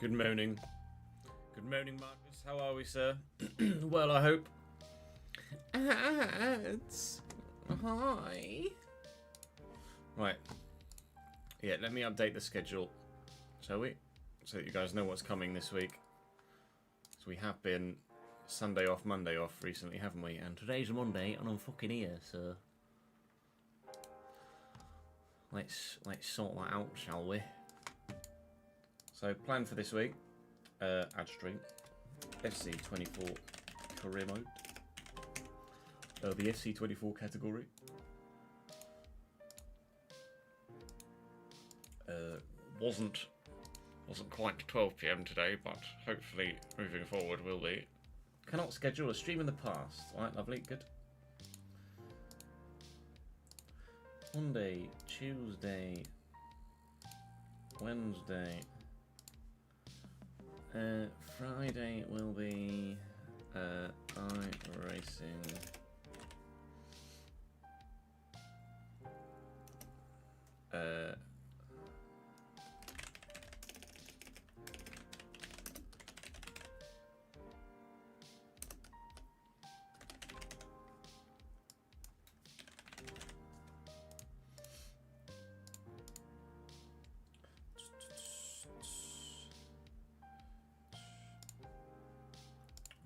Good morning. Good morning, Marcus. How are we, sir? Well, I hope. Ads. Hi. Right. Yeah, let me update the schedule, shall we? So that you guys know what's coming this week. So we have been Sunday off, Monday off recently, haven't we? And today's Monday, and I'm fucking here, so let's sort that out, shall we? So plan for this week: ad stream, FC24 career mode, the FC24 category. Wasn't quite 12 PM today, but hopefully moving forward will be. Cannot schedule a stream in the past. Alright, lovely, good. Monday, Tuesday, Wednesday, Friday will be iRacing.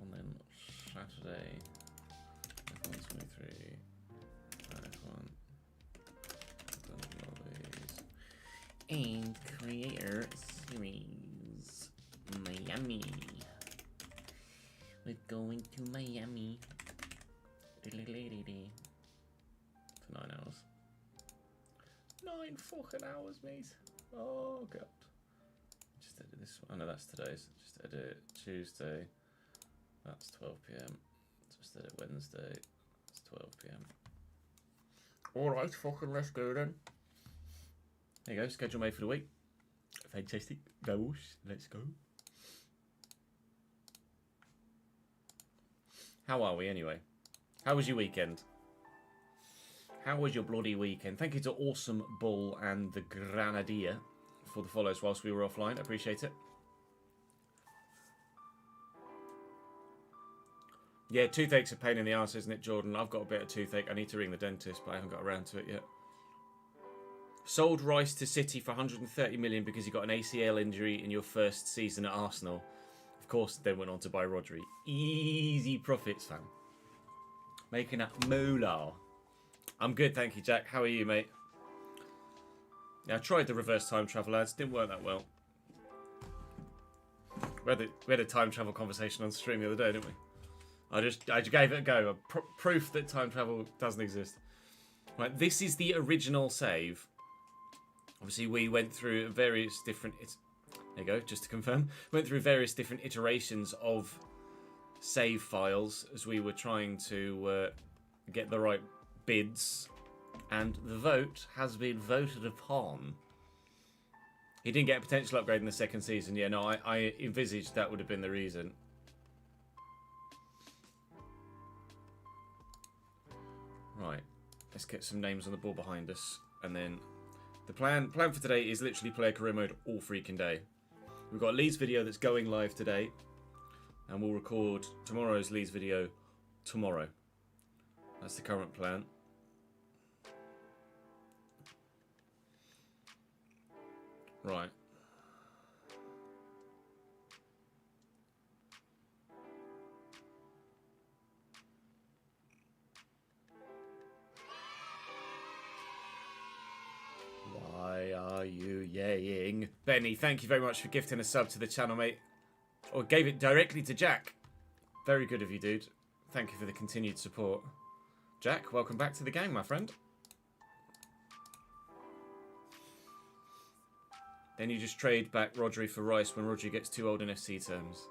And then Saturday, F123, F1, and Creator Series Miami. We're going to Miami for 9 hours. 9 fucking hours, mate. Oh god. Just edit this one. Oh no, that's today's. Just edit Tuesday. That's 12 PM. Just edit Wednesday. It's 12 PM. Alright, fucking let's go then. There you go, schedule made for the week. Fantastic. Goes. Let's go. How are we anyway? How was your weekend? How was your bloody weekend? Thank you to Awesome Bull and the Granadier for the follows whilst we were offline. Appreciate it. Yeah, toothache's a pain in the arse, isn't it, Jordan? I've got a bit of toothache. I need to ring the dentist, but I haven't got around to it yet. Sold Rice to City for 130 million because you got an ACL injury in your first season at Arsenal. Of course, then went on to buy Rodri. Easy profits, fam. Making that moolah. I'm good, thank you, Jack. How are you, mate? Yeah, I tried the reverse time travel, lads. Didn't work that well. We had a time travel conversation on stream the other day, didn't we? I just gave it a go. Proof that time travel doesn't exist. Right, this is the original save. Obviously, we went through various different... There you go, just to confirm. Went through various different iterations of save files as we were trying to get the right bids. And the vote has been voted upon. He didn't get a potential upgrade in the second season. Yeah, no, I envisaged that would have been the reason. Right, let's get some names on the board behind us, and then the plan for today is literally play a career mode all freaking day. We've got a Leeds video that's going live today, and we'll record tomorrow's Leeds video tomorrow. That's the current plan. Right. Why are you yaying? Benny, thank you very much for gifting a sub to the channel, mate. Or gave it directly to Jack. Very good of you, dude. Thank you for the continued support. Jack, welcome back to the gang, my friend. Then you just trade back Rodri for Rice when Rodri gets too old in FC terms.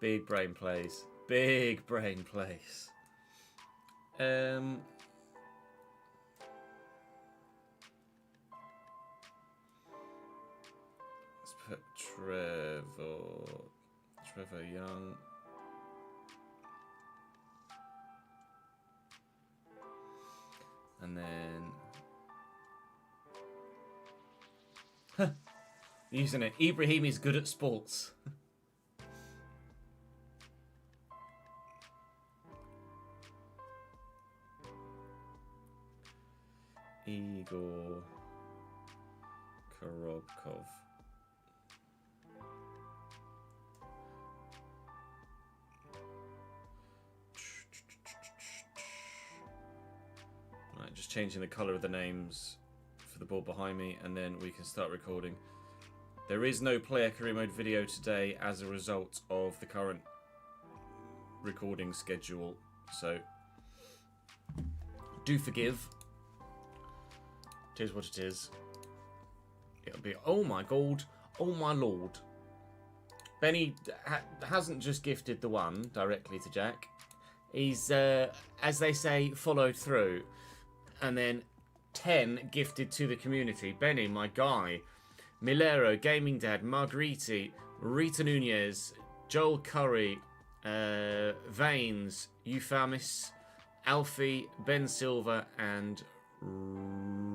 Big brain plays. Big brain plays. Let's put Trevor Young. And then Using it. Ibrahim is good at sports. Igor Korobkov. Right, just changing the colour of the names for the board behind me, and then we can start recording. There is no player career mode video today as a result of the current recording schedule, so do forgive. It is what it is. It'll be, oh my god, oh my lord. Benny hasn't just gifted the one directly to Jack. He's, as they say, followed through. And then 10 gifted to the community. Benny, my guy. Milero, Gaming Dad, Margariti, Rita Nunez, Joel Curry, Vanes, Euphamis, Alfie, Ben Silver, and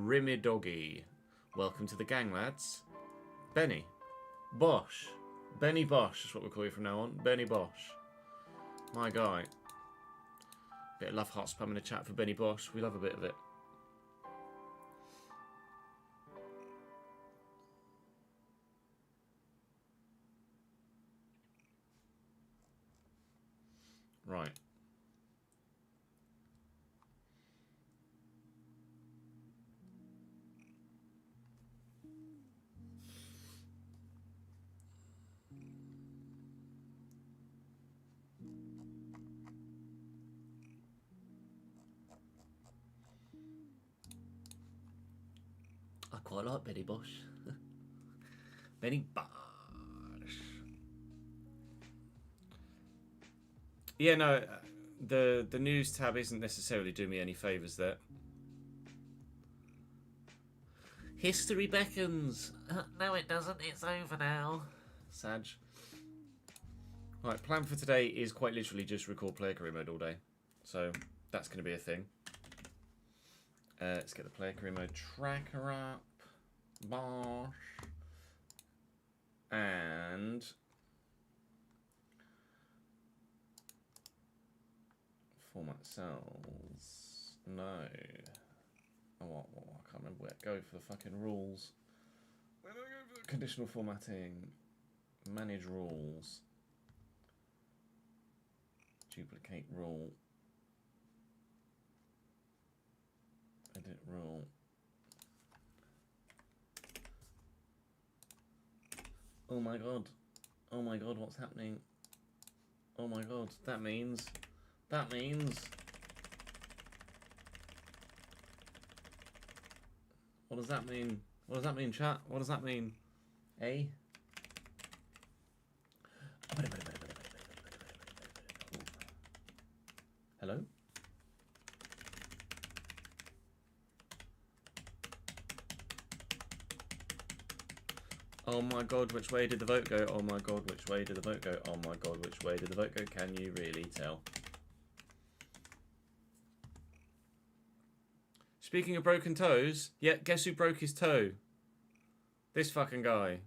Rimidogi. Welcome to the gang, lads. Benny. Bosch. Benny Bosch is what we'll call you from now on. Benny Bosch. My guy. Bit of love heart spam in the chat for Benny Bosch. We love a bit of it. Right. I quite like Benny Bosch. Benny Bosch. Yeah, no, the news tab isn't necessarily doing me any favours there. History beckons. No, it doesn't. It's over now. Sag. Right, plan for today is quite literally just record player career mode all day. So that's going to be a thing. Let's get the player career mode tracker up. Bosh. And format cells. No. Oh, I can't remember where to go for the fucking rules. Where do I go for the conditional formatting? Manage rules. Duplicate rule. Edit rule. Oh my god. Oh my god, what's happening? Oh my god, that means... What does that mean? What does that mean, chat? What does that mean? Eh? Hello? Oh my god, which way did the vote go? Oh my god, which way did the vote go? Oh my god, which way did the vote go? Can you really tell? Speaking of broken toes, yeah, guess who broke his toe? This fucking guy.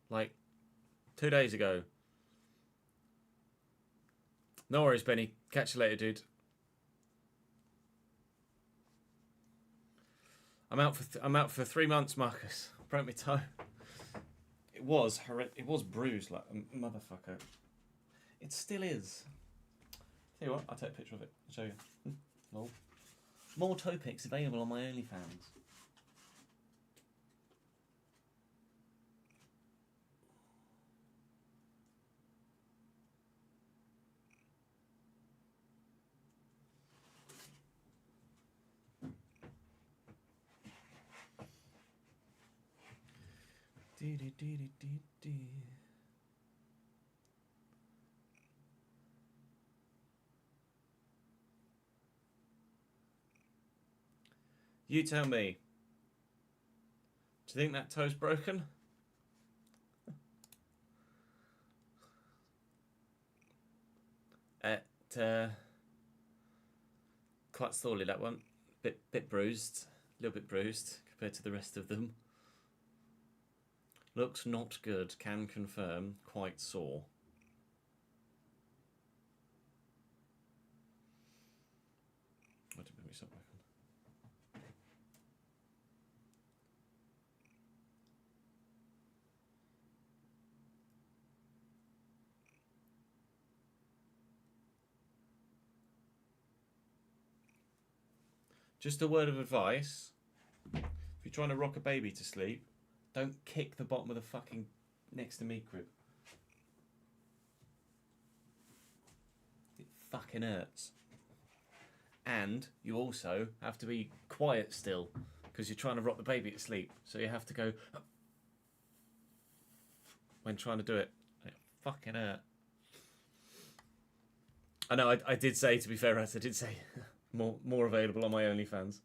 Like, 2 days ago. No worries, Benny. Catch you later, dude. I'm out for 3 months, Marcus. Broke my toe. It was bruised like a motherfucker. It still is. Tell you what, I'll take a picture of it. I'll show you. Lol. More toe pics available on my OnlyFans. You tell me. Do you think that toe's broken? Quite sorely, that one. Bit bruised. A little bit bruised. Could compared to the rest of them. Looks not good. Can confirm. Quite sore. I didn't put me something back on. Just a word of advice. If you're trying to rock a baby to sleep, don't kick the bottom of the fucking next to me crib. It fucking hurts. And you also have to be quiet still because you're trying to rock the baby to sleep. So you have to go when trying to do it. It fucking hurt. I know, I did say, to be fair, I did say more available on my OnlyFans.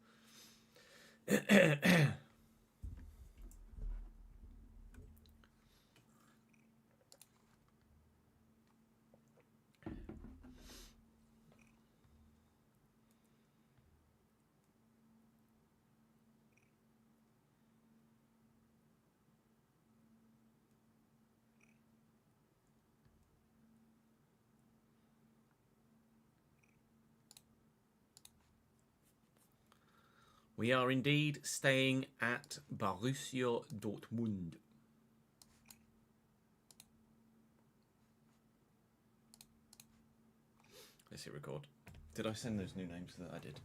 We are indeed staying at Borussia Dortmund. Let's hit record. Did I send those new names that I did?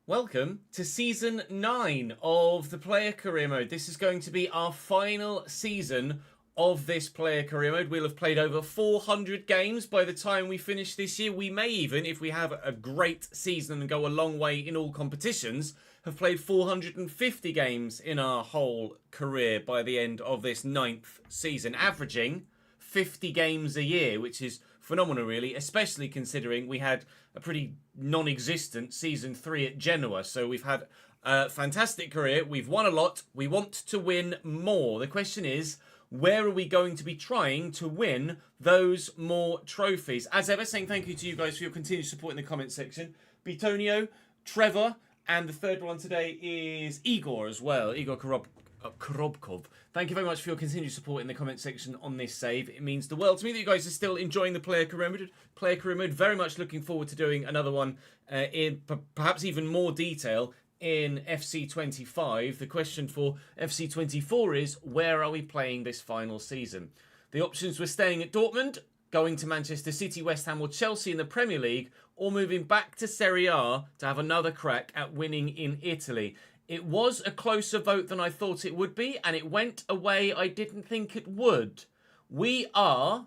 Welcome to Season 9 of the Player Career Mode. This is going to be our final season of this Player Career Mode. We'll have played over 400 games by the time we finish this year. We may even, if we have a great season and go a long way in all competitions, have played 450 games in our whole career by the end of this 9th season, averaging 50 games a year, which is phenomenal, really, especially considering we had a pretty non-existent Season 3 at Genoa. So we've had a fantastic career. We've won a lot. We want to win more. The question is, where are we going to be trying to win those more trophies? As ever, saying thank you to you guys for your continued support in the comment section. Bitonio, Trevor, and the third one today is Igor as well. Igor Korobkov. Thank you very much for your continued support in the comment section on this save. It means the world to me that you guys are still enjoying the Player Career Mode. Very much looking forward to doing another one in perhaps even more detail in FC25. The question for FC24 is, where are we playing this final season? The options were staying at Dortmund, going to Manchester City, West Ham or Chelsea in the Premier League, or moving back to Serie A to have another crack at winning in Italy. It was a closer vote than I thought it would be, and it went a way I didn't think it would. We are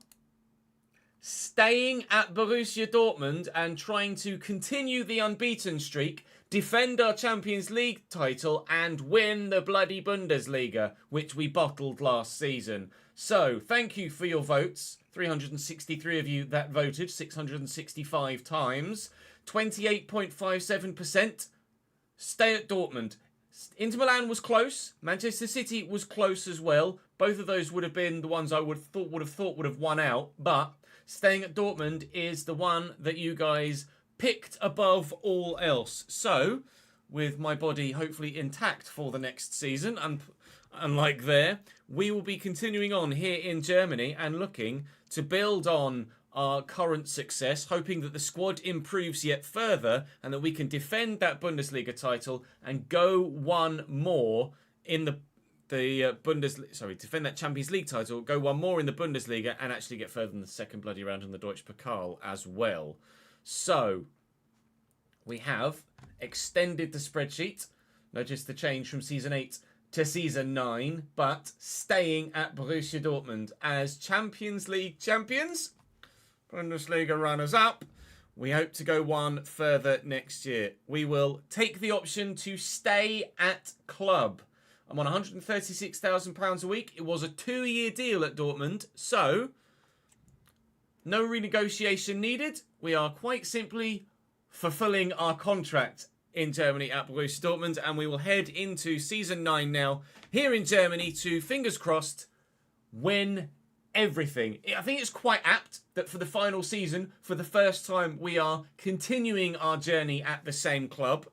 staying at Borussia Dortmund and trying to continue the unbeaten streak, defend our Champions League title, and win the bloody Bundesliga, which we bottled last season. So, thank you for your votes. 363 of you that voted, 665 times. 28.57%. Stay at Dortmund. Inter Milan was close. Manchester City was close as well. Both of those would have been the ones I would have thought would have won out. But staying at Dortmund is the one that you guys picked above all else. So, with my body hopefully intact for the next season, unlike there, we will be continuing on here in Germany and looking to build on our current success, hoping that the squad improves yet further and that we can defend that Bundesliga title and go one more in the Bundesliga. Sorry, defend that Champions League title, go one more in the Bundesliga, and actually get further than the second bloody round in the Deutsche Pokal as well. So, we have extended the spreadsheet. Notice the change from Season 8 to Season 9, but staying at Borussia Dortmund as Champions League champions, Bundesliga runners-up. We hope to go one further next year. We will take the option to stay at club. I'm on £136,000 a week. It was a 2-year deal at Dortmund, so no renegotiation needed. We are quite simply fulfilling our contract in Germany at Borussia Dortmund, and we will head into Season 9 now here in Germany to, fingers crossed, win everything. I think it's quite apt that for the final season, for the first time, we are continuing our journey at the same club.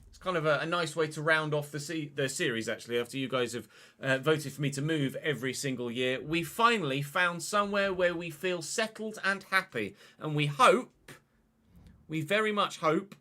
It's kind of a nice way to round off the series, actually, after you guys have voted for me to move every single year. We finally found somewhere where we feel settled and happy. And we very much hope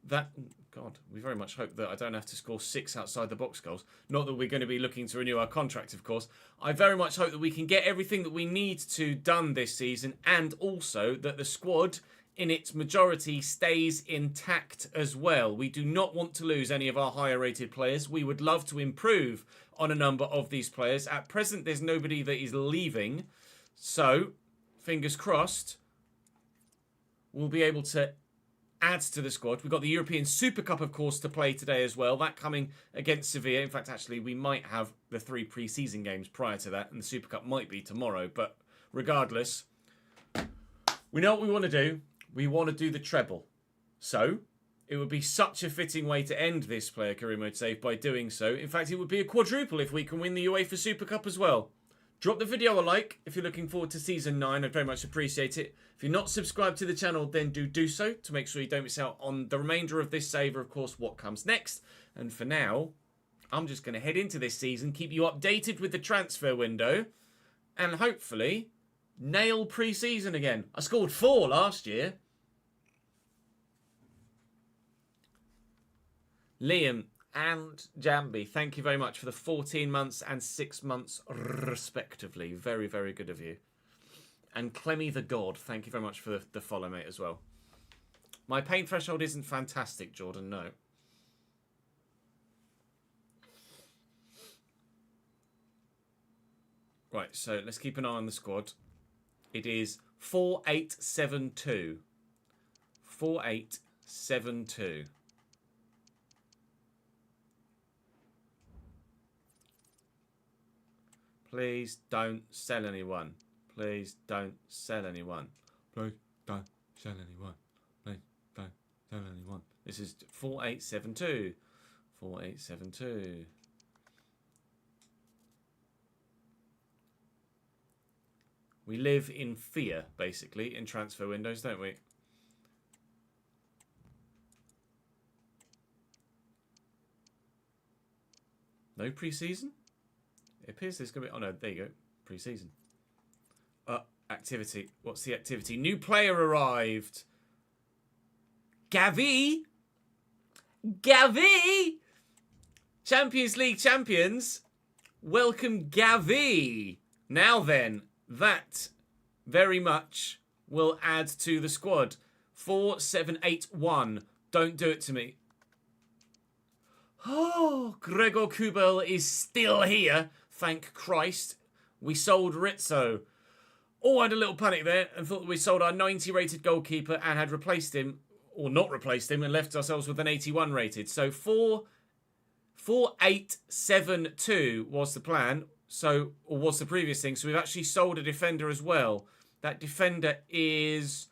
that... God, we very much hope that I don't have to score 6 outside the box goals. Not that we're going to be looking to renew our contract, of course. I very much hope that we can get everything that we need to done this season, and also that the squad in its majority stays intact as well. We do not want to lose any of our higher rated players. We would love to improve on a number of these players. At present, there's nobody that is leaving. So, fingers crossed, we'll be able to adds to the squad. We've got the European Super Cup, of course, to play today as well. That coming against Sevilla. In fact, actually, we might have the 3 pre-season games prior to that, and the Super Cup might be tomorrow. But regardless, we know what we want to do. We want to do the treble. So, it would be such a fitting way to end this player career mode save by doing so. In fact, it would be a quadruple if we can win the UEFA Super Cup as well. Drop the video a like if you're looking forward to Season 9. I'd very much appreciate it. If you're not subscribed to the channel, then do so to make sure you don't miss out on the remainder of this save, or, of course, what comes next. And for now, I'm just going to head into this season, keep you updated with the transfer window, and hopefully nail pre-season again. I scored 4 last year. Liam and Jambi, thank you very much for the 14 months and 6 months respectively. Very, very good of you. And Clemmy the God, thank you very much for the follow, mate, as well. My pain threshold isn't fantastic, Jordan, no. Right, so let's keep an eye on the squad. It is 4872. 4872. Please don't sell anyone. Please don't sell anyone. Please don't sell anyone. Please don't sell anyone. This is 4872. 4872. We live in fear, basically, in transfer windows, don't we? No pre-season? It appears there's going to be... Oh, no, there you go. Pre-season. Activity. What's the activity? New player arrived. Gavi! Gavi! Champions League champions. Welcome, Gavi. Now then, that very much will add to the squad. 4781. Don't do it to me. Oh, Gregor Kubel is still here. Thank Christ. We sold Rizzo. Oh, I had a little panic there and thought that we sold our 90 rated goalkeeper and had replaced him, or not replaced him, and left ourselves with an 81 rated. So 4872 was the plan, so, or was the previous thing. So we've actually sold a defender as well. That defender is,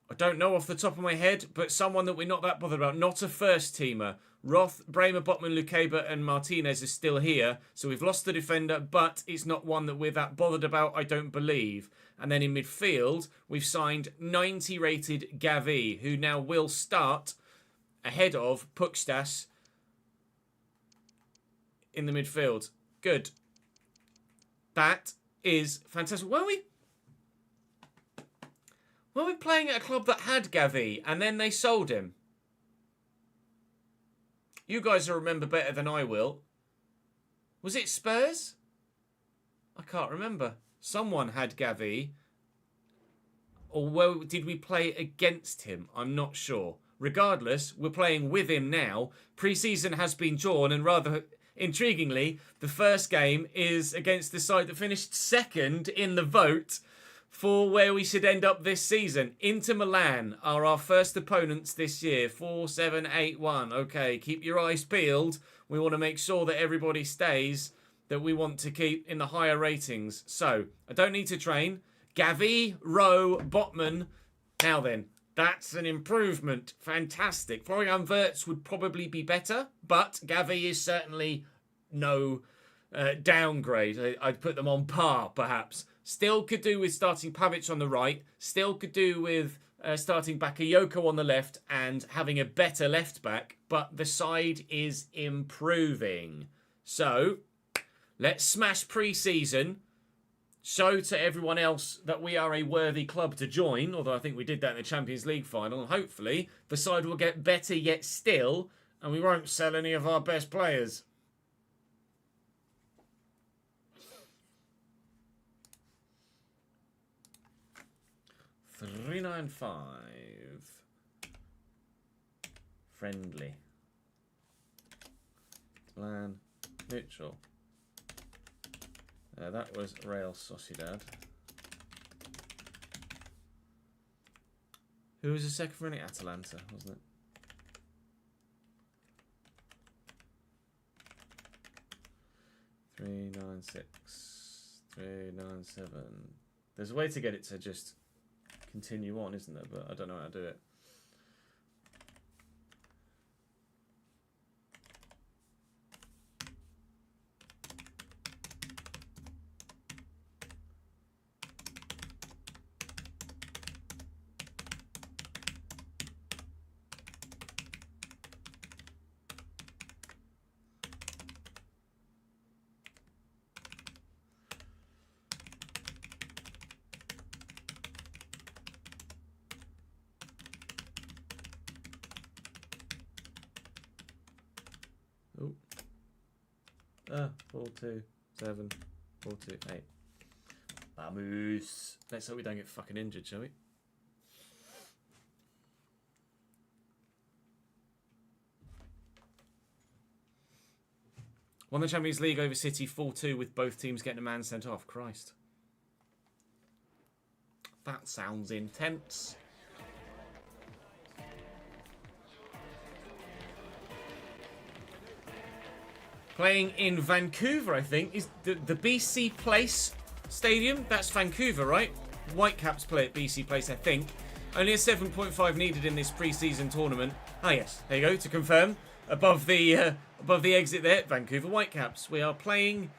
I don't know off the top of my head, but someone that we're not that bothered about. Not a first teamer. Roth, Bremer, Botman, Lukeba and Martinez is still here. So we've lost the defender, but it's not one that we're that bothered about, I don't believe. And then in midfield, we've signed 90 rated Gavi, who now will start ahead of Pukstas in the midfield. Good. That is fantastic. Were we playing at a club that had Gavi and then they sold him? You guys will remember better than I will. Was it Spurs? I can't remember. Someone had Gavi. Or did we play against him? I'm not sure. Regardless, we're playing with him now. Pre-season has been drawn, and rather intriguingly, the first game is against the side that finished second in the vote for where we should end up this season. Inter Milan are our first opponents this year. 4781. Okay, keep your eyes peeled. We want to make sure that everybody stays, that we want to keep in the higher ratings. So, I don't need to train. Gavi, Rowe, Botman. Now then, that's an improvement. Fantastic. Florian Wirtz would probably be better, but Gavi is certainly no downgrade. I'd put them on par, perhaps. Still could do with starting Pavic on the right. Still could do with starting Bakayoko on the left and having a better left back. But the side is improving. So, let's smash pre-season. Show to everyone else that we are a worthy club to join. Although I think we did that in the Champions League final. And hopefully, the side will get better yet still. And we won't sell any of our best players. 395. Friendly. Milan. Neutral. That was Real Sociedad. Who was the second friendly? Atalanta, wasn't it? $396. $397. There's a way to get it to just continue on, isn't there? But I don't know how to do it. Oh. 4, 2, 7, 4, 2, 8. Vamos. Let's hope we don't get fucking injured, shall we? Won the Champions League over City 4-2 with both teams getting a man sent off. Christ. That sounds intense. Playing in Vancouver, I think, is the BC Place Stadium. That's Vancouver, right? Whitecaps play at BC Place, I think. Only a 7.5 needed in this pre-season tournament. Ah, yes, there you go, to confirm. Above the exit there, Vancouver Whitecaps. We are playing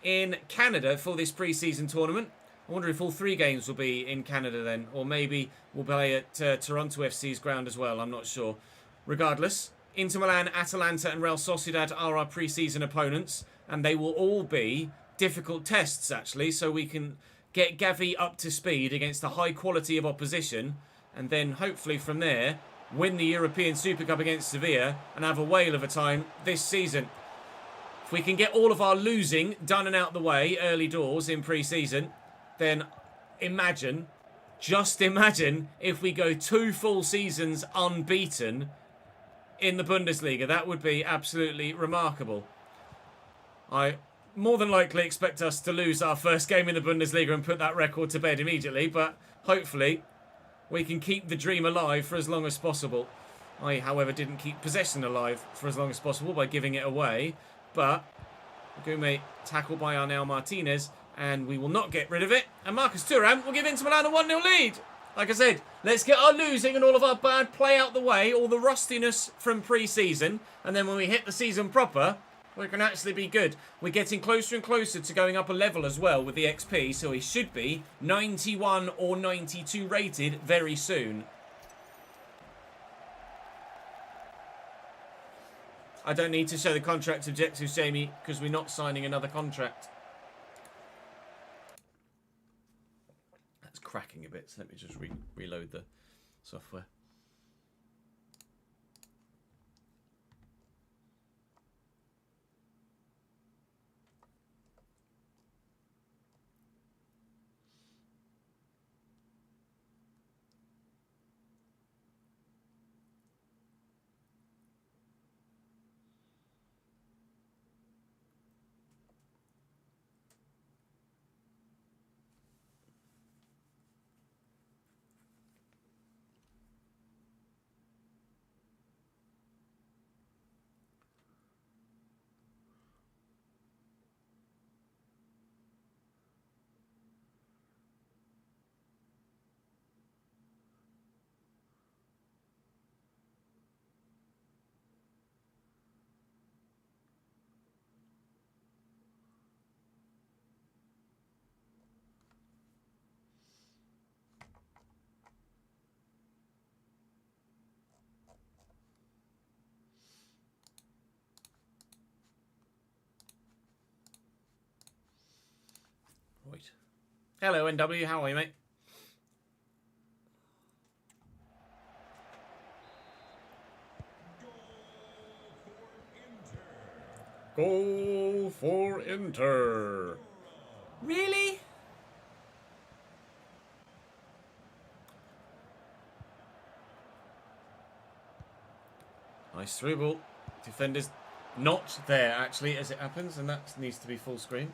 in Canada for this pre-season tournament. I wonder if all 3 games will be in Canada then, or maybe we'll play at Toronto FC's ground as well. I'm not sure. Regardless, Inter Milan, Atalanta and Real Sociedad are our pre-season opponents, and they will all be difficult tests, actually, so we can get Gavi up to speed against the high quality of opposition, and then hopefully from there, win the European Super Cup against Sevilla and have a whale of a time this season. If we can get all of our losing done and out the way early doors in pre-season, then imagine, just imagine, if we go 2 full seasons unbeaten in the Bundesliga. That would be absolutely remarkable. I more than likely expect us to lose our first game in the Bundesliga and put that record to bed immediately, but hopefully we can keep the dream alive for as long as possible. I, however, didn't keep possession alive for as long as possible by giving it away, but Gume tackled by Arnel Martinez, and we will not get rid of it, and Marcus Thuram will give Inter Milan a 1-0 lead. Like I said, let's get our losing and all of our bad play out the way, all the rustiness from pre-season, and then when we hit the season proper, we can actually be good. We're getting closer and closer to going up a level as well with the XP, so he should be 91 or 92 rated very soon. I don't need to show the contract objectives, Jamie, because we're not signing another contract. Cracking a bit, so let me just reload the software. Hello, NW. How are you, mate? Goal for Inter. Really? Nice through ball. Defenders not there, actually, as it happens, and that needs to be full screen.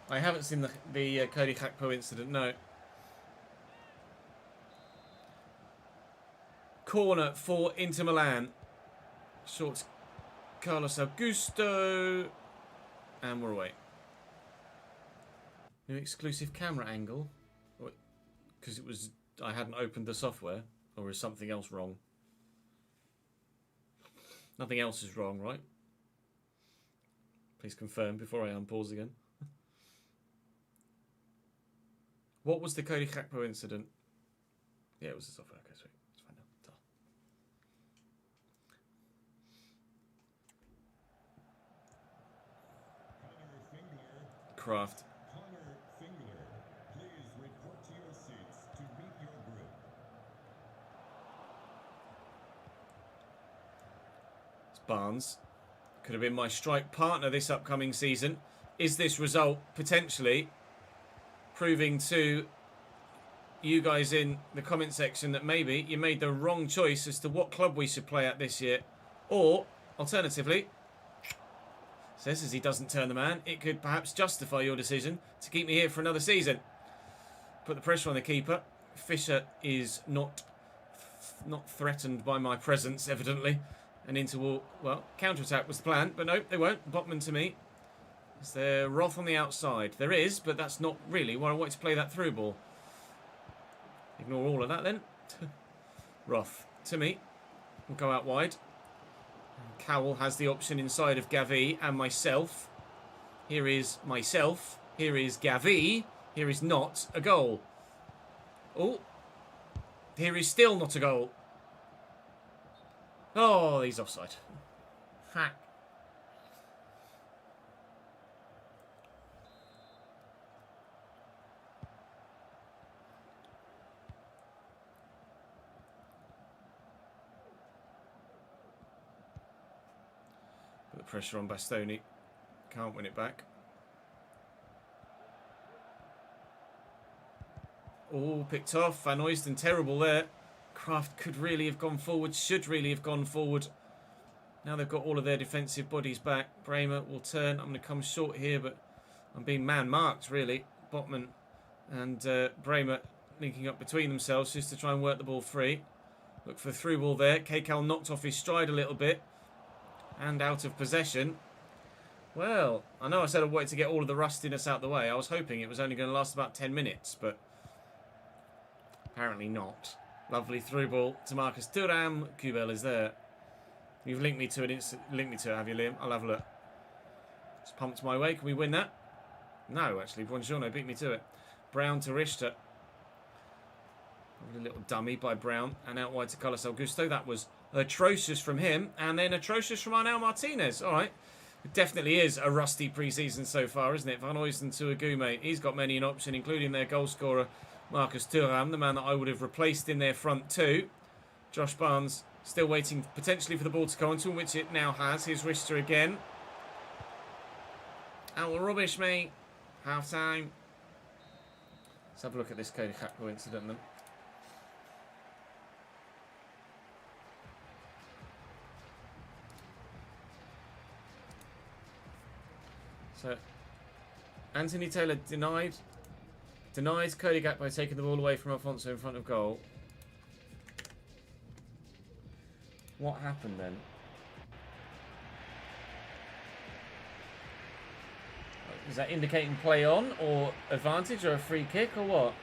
I haven't seen the Cody Gakpo incident, no. Corner for Inter Milan. Shorts Carlos Augusto. And we're away. New exclusive camera angle. Because I hadn't opened the software. Or is something else wrong? Nothing else is wrong, right? Please confirm before I unpause again. What was the Cody Gakpo incident? Yeah, it was the software. Okay, sweet. It's fine now. Craft. Please report to your seats to meet your group. It's Barnes. Could have been my strike partner this upcoming season. Is this result potentially proving to you guys in the comment section that maybe you made the wrong choice as to what club we should play at this year? Or, alternatively, says as he doesn't turn the man, it could perhaps justify your decision to keep me here for another season. Put the pressure on the keeper. Fischer is not threatened by my presence, evidently. And into, well, counter-attack was the plan, but no, they won't. Botman to me. Is there Roth on the outside? There is, but that's not really where I wanted to play that through ball. Ignore all of that then. Roth to me. We'll go out wide. Cowell has the option inside of Gavi and myself. Here is myself. Here is Gavi. Here is not a goal. Oh. Here is still not a goal. Oh, he's offside. Fuck. Put the pressure on Bastoni. Can't win it back. Oh, picked off. Van Oysden, terrible there. Kraft could really have gone forward, should really have gone forward. Now they've got all of their defensive bodies back. Bremer will turn. I'm going to come short here, but I'm being man-marked, really. Botman and Bremer linking up between themselves just to try and work the ball free. Look for the through ball there. Kekal knocked off his stride a little bit. And out of possession. Well, I know I said I wanted to get all of the rustiness out the way. I was hoping it was only going to last about 10 minutes, but apparently not. Lovely through ball to Marcus Thuram. Kubel is there. You've linked me to it, have you, Liam? I'll have a look. It's pumped my way. Can we win that? No, actually. Buongiorno beat me to it. Brown to Richter. A little dummy by Brown. And out wide to Carlos Augusto. That was atrocious from him. And then atrocious from Arnel Martinez. All right. It definitely is a rusty pre-season so far, isn't it? Van Oysden to Agume. He's got many an option, including their goal scorer, Marcus Thuram, the man that I would have replaced in their front two. Josh Barnes still waiting potentially for the ball to come onto him, which it now has. Here's Richter again. Out rubbish, mate. Half time. Let's have a look at this Cody Gakpo incident then. So, Anthony Taylor denies Cody Gakpo taking the ball away from Alfonso in front of goal. What happened then? Is that indicating play on or advantage or a free kick or what?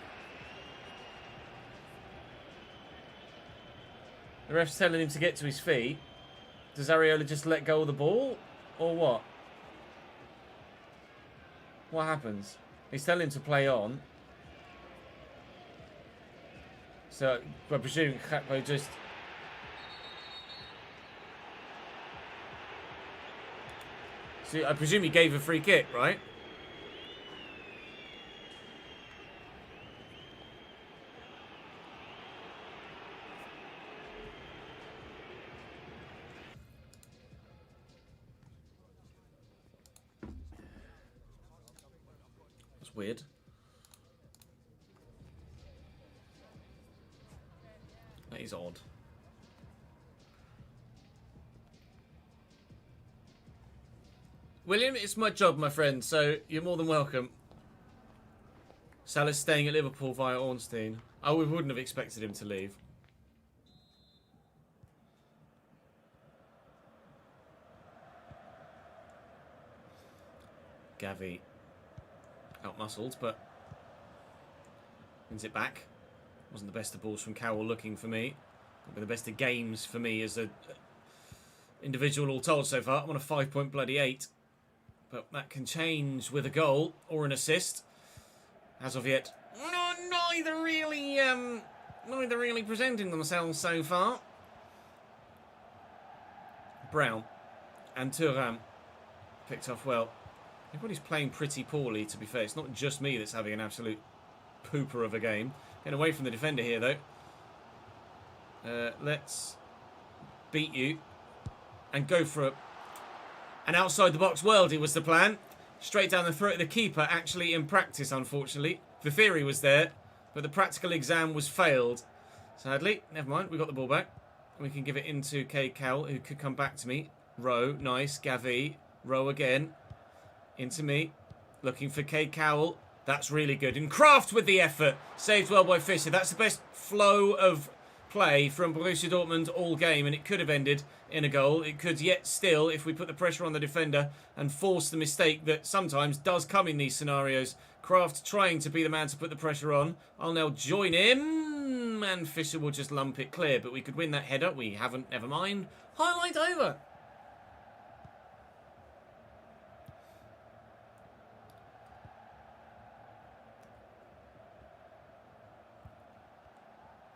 The ref's telling him to get to his feet. Does Areola just let go of the ball or what? What happens? He's telling him to play on. So, I presume Gakpo just... So, I presume he gave a free kick, right? It's weird. That is odd. William, it's my job, my friend, so you're more than welcome. Salah's staying at Liverpool via Ornstein. Oh, we wouldn't have expected him to leave. Gavi out-muscled, but wins it back. Wasn't the best of balls from Cowell looking for me. Not been the best of games for me as an individual all told so far. I'm on a 5-point bloody 8. But that can change with a goal or an assist. As of yet, neither really presenting themselves so far. Brown and Thuram picked off well. Everybody's playing pretty poorly, to be fair. It's not just me that's having an absolute pooper of a game. Getting away from the defender here, though. Let's beat you and go for an outside-the-box worldie was the plan. Straight down the throat of the keeper, actually in practice, unfortunately. The theory was there, but the practical exam was failed. Sadly, never mind, we got the ball back. We can give it into K. Cowell, who could come back to me. Rowe, nice, Gavi. Rowe again. Into me. Looking for K. Cowell. That's really good. And Kraft with the effort. Saved well by Fischer. That's the best flow of play from Borussia Dortmund all game, and it could have ended in a goal. It could yet still, if we put the pressure on the defender and force the mistake that sometimes does come in these scenarios. Kraft trying to be the man to put the pressure on. I'll now join him, and Fischer will just lump it clear, but we could win that header. We haven't, never mind. Highlight over.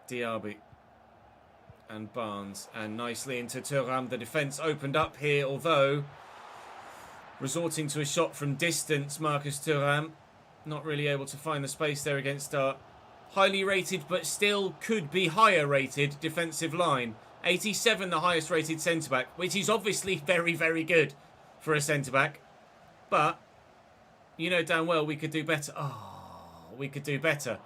Diaby and Barnes, and nicely into Thuram. The defence opened up here, although resorting to a shot from distance. Marcus Thuram not really able to find the space there against our highly rated but still could be higher rated defensive line. 87, the highest rated centre back, which is obviously very, very good for a centre back, but you know damn well we could do better. We could do better.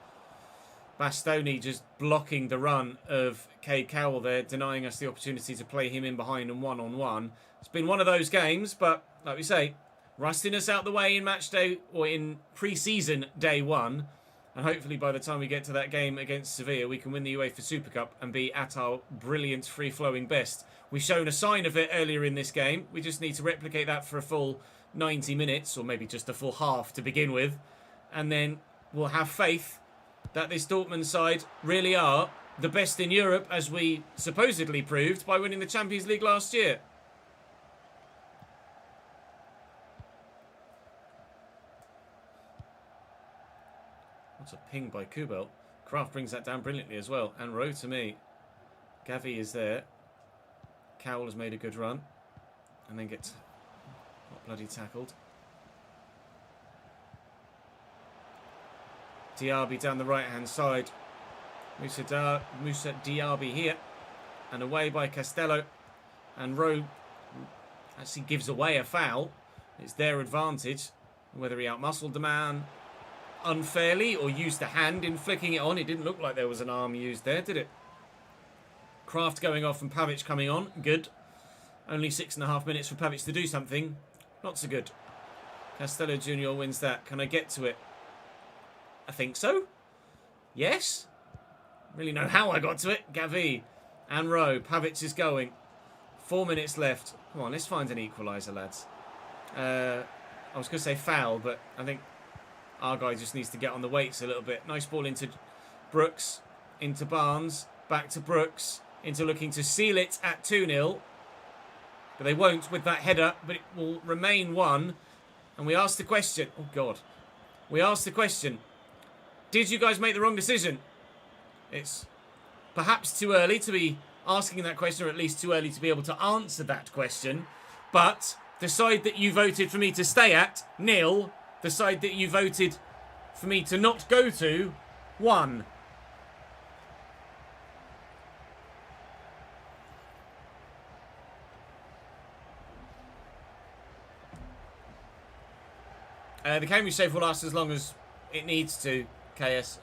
Bastoni just blocking the run of K. Cowell there, denying us the opportunity to play him in behind and one-on-one. It's been one of those games, but like we say, rustiness out the way in match day, or in pre-season day 1. And hopefully by the time we get to that game against Sevilla, we can win the UEFA Super Cup and be at our brilliant free-flowing best. We've shown a sign of it earlier in this game. We just need to replicate that for a full 90 minutes, or maybe just a full half to begin with. And then we'll have faith that this Dortmund side really are the best in Europe, as we supposedly proved by winning the Champions League last year. What's a ping by Kubel? Kraft brings that down brilliantly as well. And Rowe to me. Gavi is there. Cowell has made a good run. And then gets not bloody tackled. Diaby down the right-hand side. Musa Diaby here. And away by Castello. And Rowe actually gives away a foul. It's their advantage. Whether he outmuscled the man unfairly or used a hand in flicking it on. It didn't look like there was an arm used there, did it? Kraft going off and Pavic coming on. Good. Only 6.5 minutes for Pavic to do something. Not so good. Castello Jr. wins that. Can I get to it? I think so. Yes. Really know how I got to it. Gavi and Rowe. Pavic is going. 4 minutes left. Come on, let's find an equaliser, lads. I was going to say foul, but I think our guy just needs to get on the weights a little bit. Nice ball into Brooks. Into Barnes. Back to Brooks. Into looking to seal it at 2-0. But they won't with that header. But it will remain 1. And we asked the question. Oh, God. We asked the question. Did you guys make the wrong decision? It's perhaps too early to be asking that question, or at least too early to be able to answer that question. But the side that you voted for me to stay at, 0. The side that you voted for me to not go to, 1. The game we save will last as long as It needs to. KS.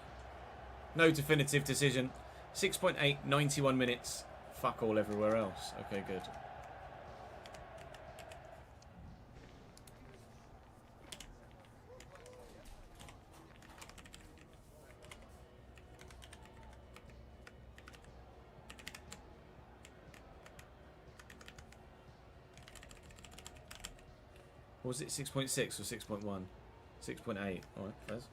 No definitive decision. 6.8, 91 minutes. Fuck all everywhere else. Okay, good. Or was it 6.6 or 6.1? 6.8. Alright, Fez.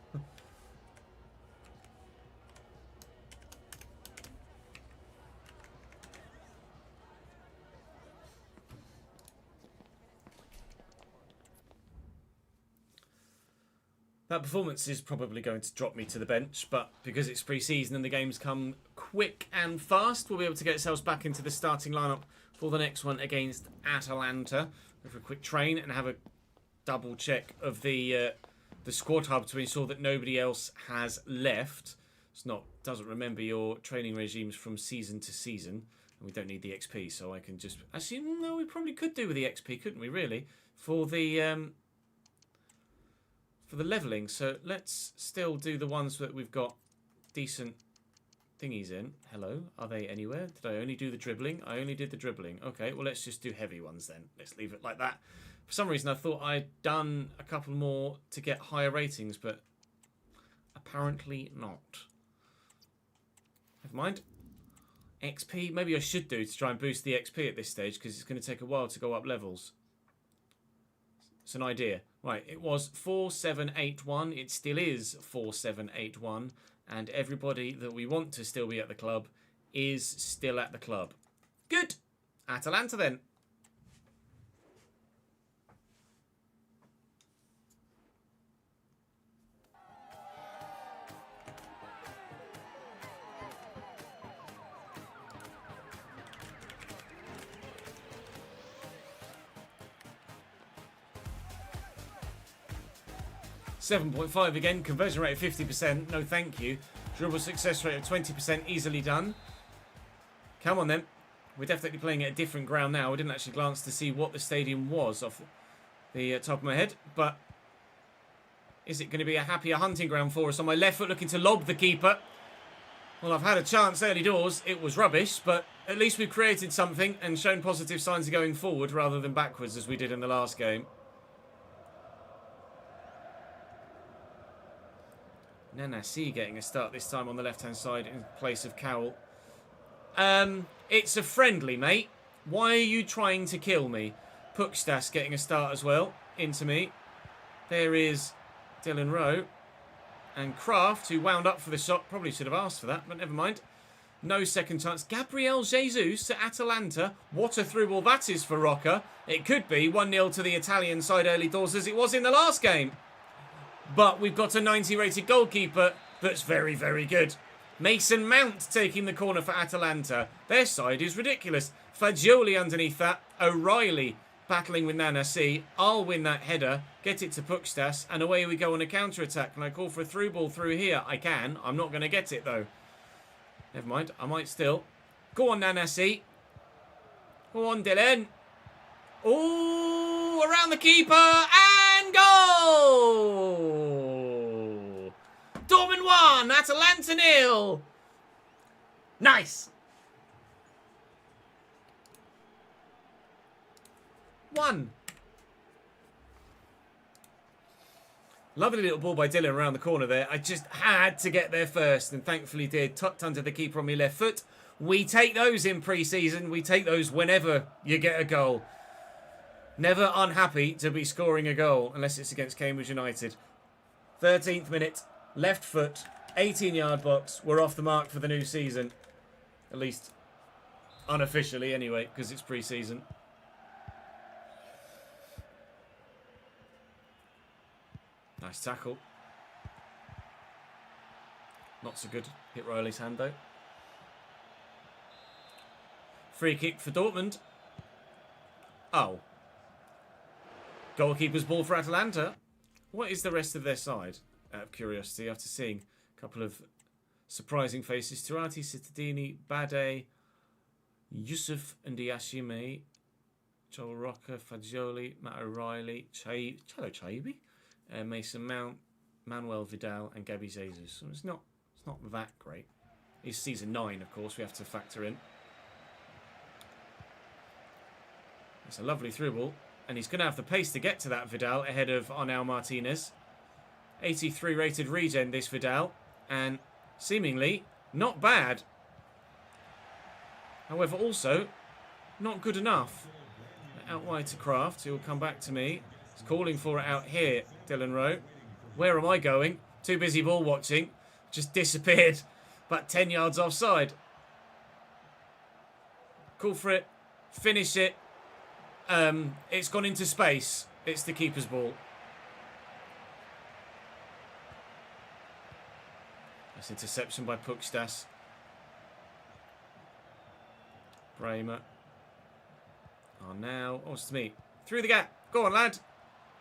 That performance is probably going to drop me to the bench, but because it's pre-season and the games come quick and fast, we'll be able to get ourselves back into the starting lineup for the next one against Atalanta. Go for a quick train and have a double check of the squad hub to ensure that nobody else has left. Doesn't remember your training regimes from season to season, and we don't need the XP, so I can just actually no, we probably could do with the XP, couldn't we? Really, for the leveling. So let's still do the ones that we've got decent thingies in. Hello, are they anywhere? Did I only do the dribbling? I only did the dribbling. Okay, well let's just do heavy ones then. Let's leave it like that. For some reason I thought I'd done a couple more to get higher ratings, but apparently not. Never mind. XP, maybe I should do to try and boost the XP at this stage, because it's going to take a while to go up levels. It's an idea. Right, it was 4781. It still is 4781. And everybody that we want to still be at the club is still at the club. Good. Atalanta then. .5 again, conversion rate of 50%, no thank you. Dribble success rate of 20%, easily done. Come on then. We're definitely playing at a different ground now. I didn't actually glance to see what the stadium was off the top of my head, but is it going to be a happier hunting ground for us? On my left foot looking to lob the keeper. Well, I've had a chance early doors. It was rubbish, but at least we've created something and shown positive signs of going forward rather than backwards as we did in the last game. Nanasi getting a start this time on the left-hand side in place of Cowell. It's a friendly, mate. Why are you trying to kill me? Pukstas getting a start as well into me. There is Dylan Rowe. And Kraft, who wound up for the shot. Probably should have asked for that, but never mind. No second chance. Gabriel Jesus to Atalanta. What a through ball that is for Rocca. It could be 1-0 to the Italian side early doors as it was in the last game. But we've got a 90 rated goalkeeper that's very, very good. Mason Mount taking the corner for Atalanta. Their side is ridiculous. Fagioli underneath that. O'Reilly battling with Nanasi. I'll win that header. Get it to Pukstas. And away we go on a counter-attack. Can I call for a through ball through here? I can. I'm not going to get it though. Never mind. I might still. Go on, Nanasi. Go on, Dylan. Oh, around the keeper. And goal! Dortmund 1, Atalanta 0. Nice. 1. Lovely little ball by Dylan around the corner there. I just had to get there first and thankfully did. Tucked under the keeper on my left foot. We take those in pre-season. We take those whenever you get a goal. Never unhappy to be scoring a goal unless it's against Cambridge United. 13th minute, left foot, 18-yard box. We're off the mark for the new season. At least unofficially anyway, because it's pre-season. Nice tackle. Not so good. Hit Riley's hand though. Free kick for Dortmund. Oh. Goalkeeper's ball for Atalanta. What is the rest of their side? Out of curiosity, after seeing a couple of surprising faces. Turati, Cittadini, Bade, Yusuf and Diashime, Joel Rocca, Fagioli, Matt O'Reilly, Chalo Chaibi, Mason Mount, Manuel Vidal and Gabby Jesus. So it's not that great. It's season 9, of course, we have to factor in. It's a lovely through ball. And he's going to have the pace to get to that Vidal ahead of Arnau Martinez. 83 rated regen, this Vidal. And seemingly not bad. However, also not good enough. Out wide to Kraft. He'll come back to me. He's calling for it out here, Dylan Rowe. Where am I going? Too busy ball watching. Just disappeared. But 10 yards offside. Call for it. Finish it. It's gone into space. It's the keeper's ball. That's interception by Pukstas. Bremer. Oh, now. Oh, it's me. Through the gap. Go on, lad.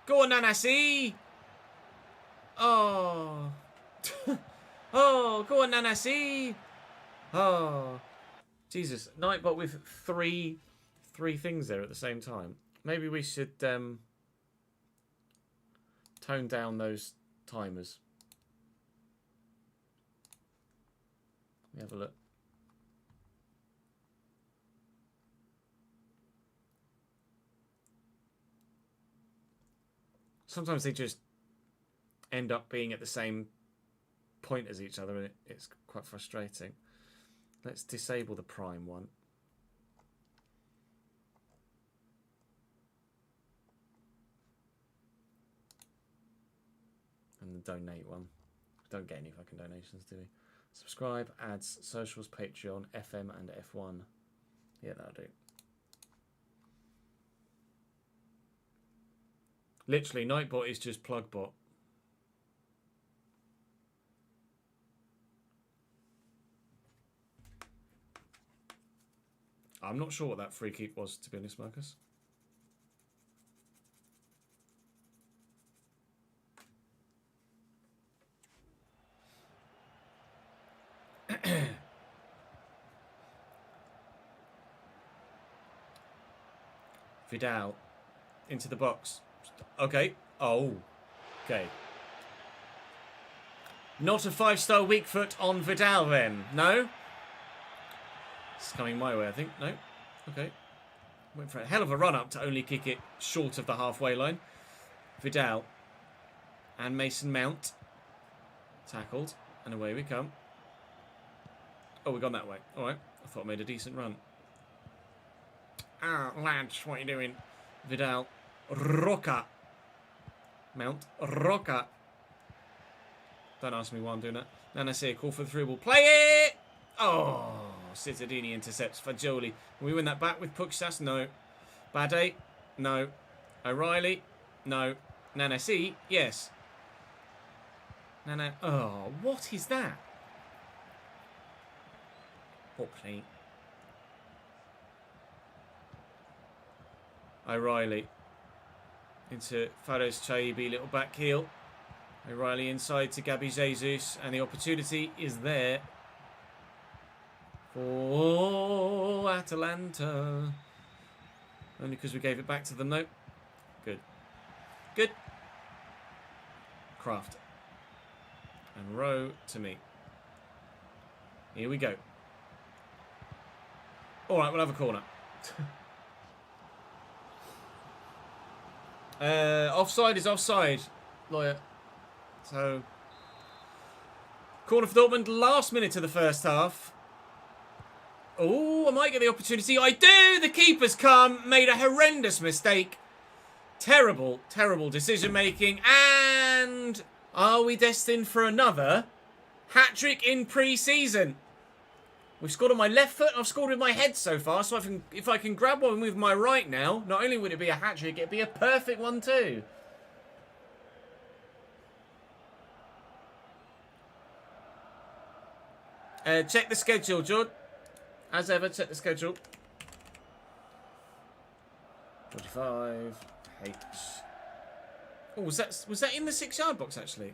Go on, Nanasi. Oh. Oh, go on, Nanasi. Oh. Jesus. Nightbot with three things there at the same time. Maybe we should tone down those timers. Let me have a look. Sometimes they just end up being at the same point as each other, and it's quite frustrating. Let's disable the prime one. And the donate one. We don't get any fucking donations, do we? Subscribe, ads, socials, Patreon, FM and F1. Yeah, that'll do. Literally, Nightbot is just plugbot. I'm not sure what that free kick was, to be honest, Marcus. Vidal into the box. Okay. Oh. Okay. Not a 5-star weak foot on Vidal then. No? It's coming my way, I think. No? Okay. Went for a hell of a run up to only kick it short of the halfway line. Vidal and Mason Mount tackled, and away we come. Oh, we've gone that way. All right. I thought I made a decent run. Ah, lads, what are you doing? Vidal. Roca. Mount. Roca. Don't ask me why I'm doing that. Nanasi, call for the through ball. Play it! Oh, Cittadini intercepts Fagioli. Can we win that back with Pukstas? No. Bade? No. O'Reilly? No. Nanasi? Yes. Nana. Oh, what is that? Hockney. O'Reilly. Into Fares Chaibi, little back heel. O'Reilly inside to Gabby Jesus, and the opportunity is there for Atalanta. Only because we gave it back to them, though. Good. Good. Kraft. And Rowe to me. Here we go. All right, we'll have a corner. Offside is offside, lawyer. So, corner for Dortmund, last minute of the first half. Oh, I might get the opportunity. I do! The keeper's come, made a horrendous mistake. Terrible, terrible decision making. And are we destined for another hat-trick in pre-season? We've scored on my left foot, I've scored with my head so far, so if I can grab one with my right now, not only would it be a hat-trick, it'd be a perfect one too. Check the schedule, Jord. As ever, check the schedule. 45, H. Oh, was that in the 6-yard box, actually?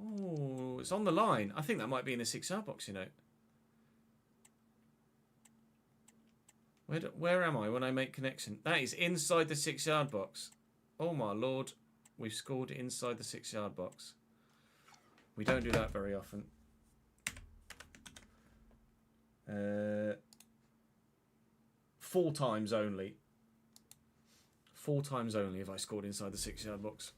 Oh, it's on the line. I think that might be in the 6-yard box, you know. Where am I when I make connection? That is inside the 6-yard box. Oh my lord. We've scored inside the 6-yard box. We don't do that very often. 4 times only. 4 times only have I scored inside the 6-yard box.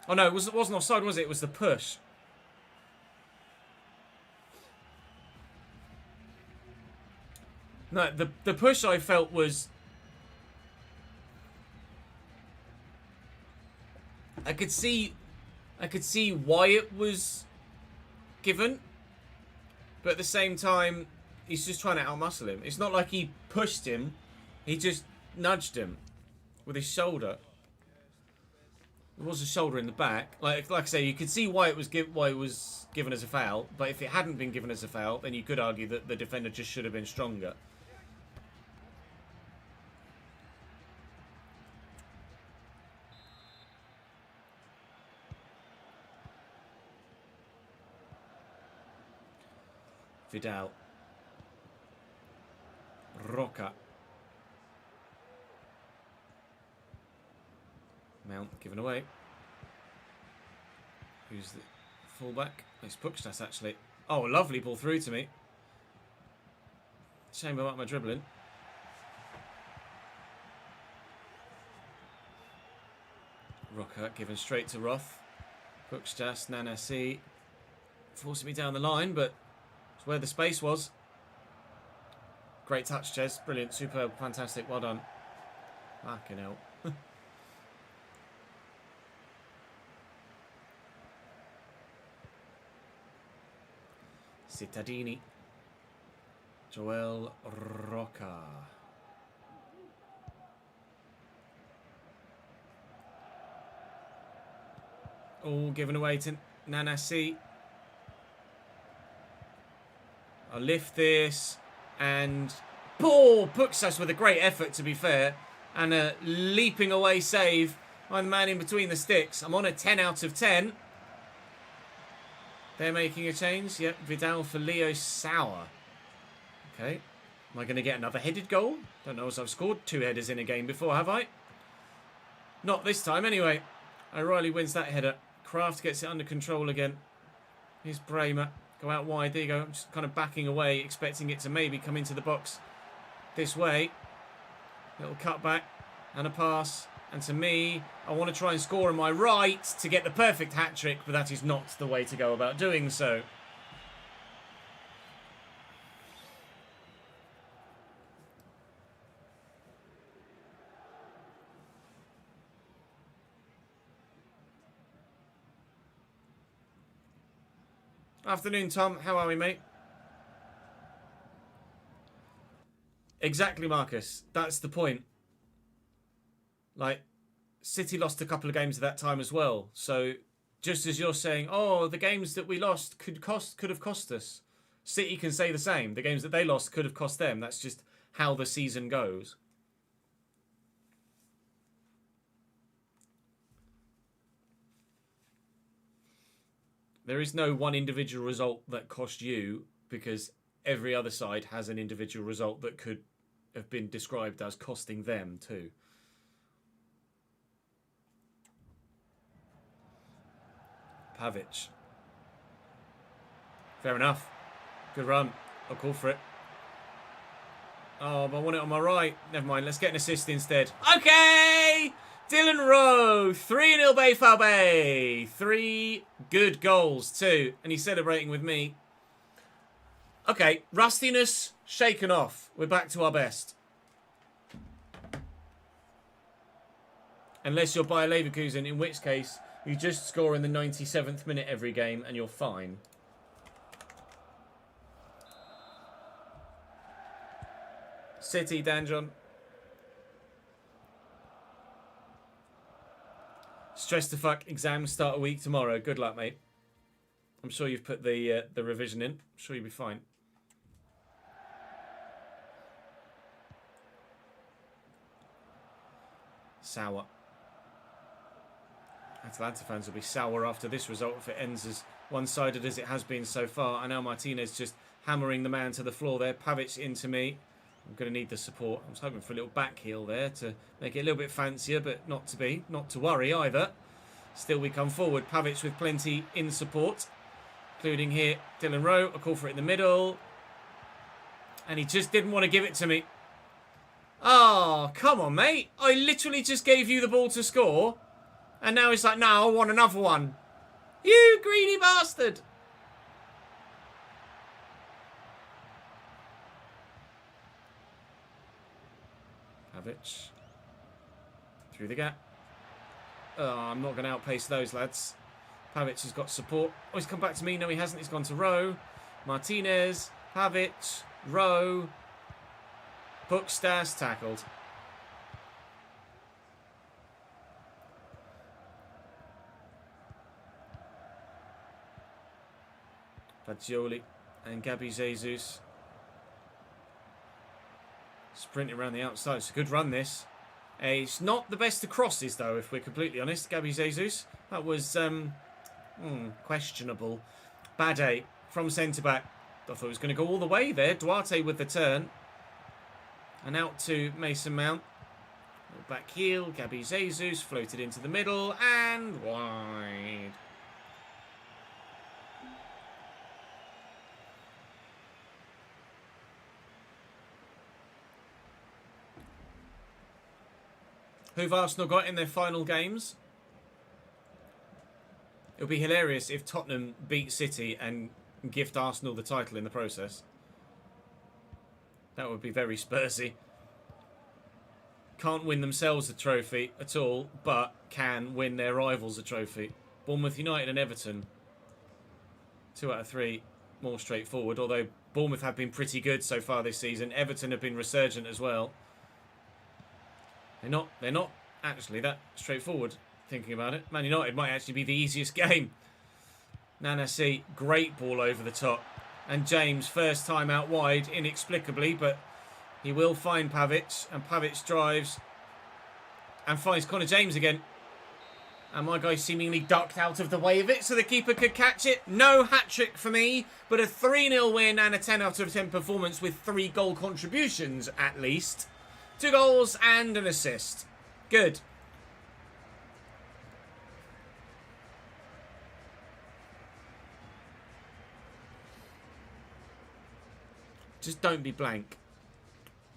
Oh no, it wasn't offside, was it? It was the push. No, the push I felt was... I could see why it was given, but at the same time, he's just trying to outmuscle him. It's not like he pushed him; he just nudged him with his shoulder. There was a shoulder in the back. Like I say, you could see why it was given as a foul. But if it hadn't been given as a foul, then you could argue that the defender just should have been stronger. Vidal. Roca. Mount given away. Who's the fullback? It's Pukstas actually. Oh, lovely ball through to me. Shame about my dribbling. Roca given straight to Roth. Pukstas, Nanasi. Forcing me down the line, but it's where the space was. Great touch, Ches. Brilliant, superb, fantastic. Well done. Fucking hell. Cittadini. Joel Roca. All given away to Nanasi. I'll lift this. And Paul Puksas with a great effort, to be fair. And a leaping away save by the man in between the sticks. I'm on a 10 out of 10. They're making a change. Yep, Vidal for Leo Sauer. Okay. Am I going to get another headed goal? Don't know as I've scored 2 headers in a game before, have I? Not this time, anyway. O'Reilly wins that header. Kraft gets it under control again. Here's Bremer. Go out wide. There you go. I'm just kind of backing away, expecting it to maybe come into the box this way. Little cutback and a pass. And to me, I want to try and score on my right to get the perfect hat-trick, but that is not the way to go about doing so. Afternoon, Tom. How are we, mate? Exactly, Marcus. That's the point. Like, City lost a couple of games at that time as well. So, just as you're saying, oh, the games that we lost could have cost us. City can say the same. The games that they lost could have cost them. That's just how the season goes. There is no one individual result that cost you, because every other side has an individual result that could have been described as costing them too. Pavic. Fair enough. Good run. I'll call for it. Oh, but I want it on my right. Never mind. Let's get an assist instead. Okay! Dylan Rowe. 3-0 Bayfal Bay. 3 good goals too. And he's celebrating with me. Okay. Rustiness shaken off. We're back to our best. Unless you're Bayer Leverkusen, in which case you just score in the 97th minute every game and you're fine. City, Danjon. Stress the fuck. Exams start a week tomorrow. Good luck, mate. I'm sure you've put the revision in. I'm sure you'll be fine. Sour. Atalanta fans will be sour after this result if it ends as one-sided as it has been so far. I know Martinez just hammering the man to the floor there. Pavic into me. I'm going to need the support. I was hoping for a little back heel there to make it a little bit fancier, but not to be. Not to worry either. Still we come forward. Pavic with plenty in support. Including here, Dylan Rowe. A call for it in the middle. And he just didn't want to give it to me. Oh, come on, mate. I literally just gave you the ball to score. And now it's like, no, I want another one. You greedy bastard. Pavic. Through the gap. Oh, I'm not going to outpace those lads. Pavic has got support. Oh, he's come back to me. No, he hasn't. He's gone to Rowe. Martinez. Pavic. Rowe. Bukstas tackled. Fagioli and Gabby Jesus. Sprinting around the outside. It's a good run, this. It's not the best of crosses, though, if we're completely honest. Gabby Jesus. That was questionable. Bade from centre-back. I thought it was going to go all the way there. Duarte with the turn. And out to Mason Mount. Back heel. Gabby Jesus floated into the middle and wide. Who've Arsenal got in their final games? It would be hilarious if Tottenham beat City and gift Arsenal the title in the process. That would be very Spursy. Can't win themselves a trophy at all, but can win their rivals a trophy. Bournemouth United and Everton. 2 out of 3. More straightforward, although Bournemouth have been pretty good so far this season. Everton have been resurgent as well. They're not actually that straightforward, thinking about it. Man United might actually be the easiest game. Nanasi, great ball over the top. And James, first time out wide, inexplicably, but he will find Pavic. And Pavic drives and finds Connor James again. And my guy seemingly ducked out of the way of it so the keeper could catch it. No hat-trick for me, but a 3-0 win and a 10 out of 10 performance with 3 goal contributions at least. 2 goals and an assist. Good. Just don't be blank.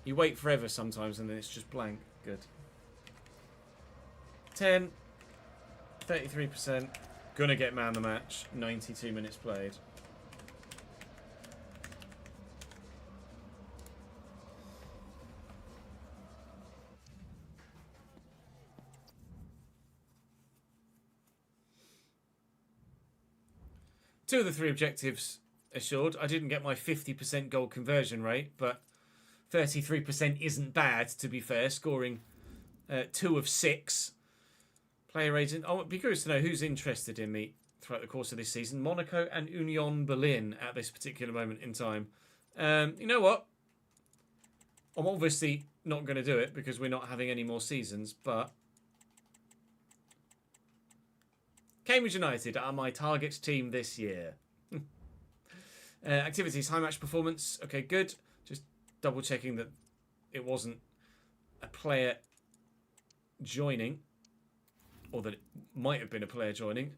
You wait forever sometimes and then it's just blank. Good. 10. 33%. Gonna get man of the match. 92 minutes played. Two of the 3 objectives assured. I didn't get my 50% goal conversion rate, but 33% isn't bad, to be fair. Scoring 2 of 6. Player agent. Oh, I'd be curious to know who's interested in me throughout the course of this season. Monaco and Union Berlin at this particular moment in time. You know what? I'm obviously not going to do it because we're not having any more seasons, but Cambridge United are my target team this year. Activities, high match performance. Okay, good. Just double checking that it wasn't a player joining, or that it might have been a player joining.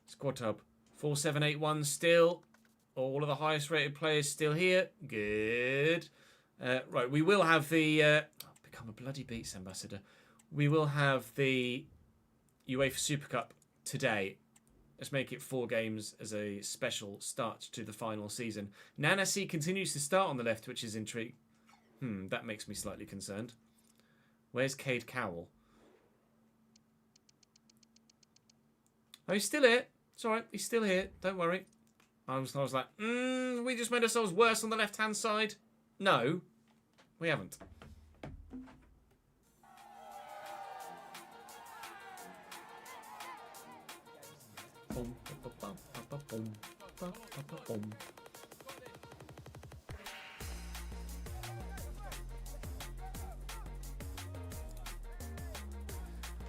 Squad hub 4781 still. All of the highest rated players still here. Good. Right, we will have the become a bloody Beats ambassador. We will have the UEFA Super Cup today. Let's make it 4 games as a special start to the final season. Nanasi continues to start on the left, which is intriguing. That makes me slightly concerned. Where's Cade Cowell? Oh, he's still here. It's all right. He's still here. Don't worry. I was like, we just made ourselves worse on the left-hand side. No, we haven't.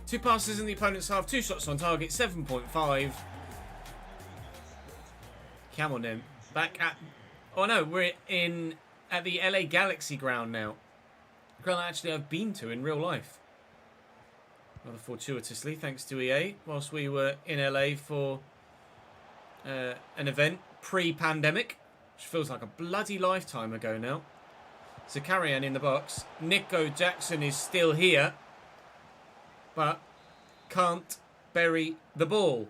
Two passes in the opponent's half, 2 shots on target, 7.5. Come on then. Back at Oh no, we're at the LA Galaxy ground now. Ground that actually I've been to in real life. Rather fortuitously, thanks to EA, whilst we were in LA for an event pre-pandemic, which feels like a bloody lifetime ago now. Zakarian in the box. Nico Jackson is still here, but can't bury the ball.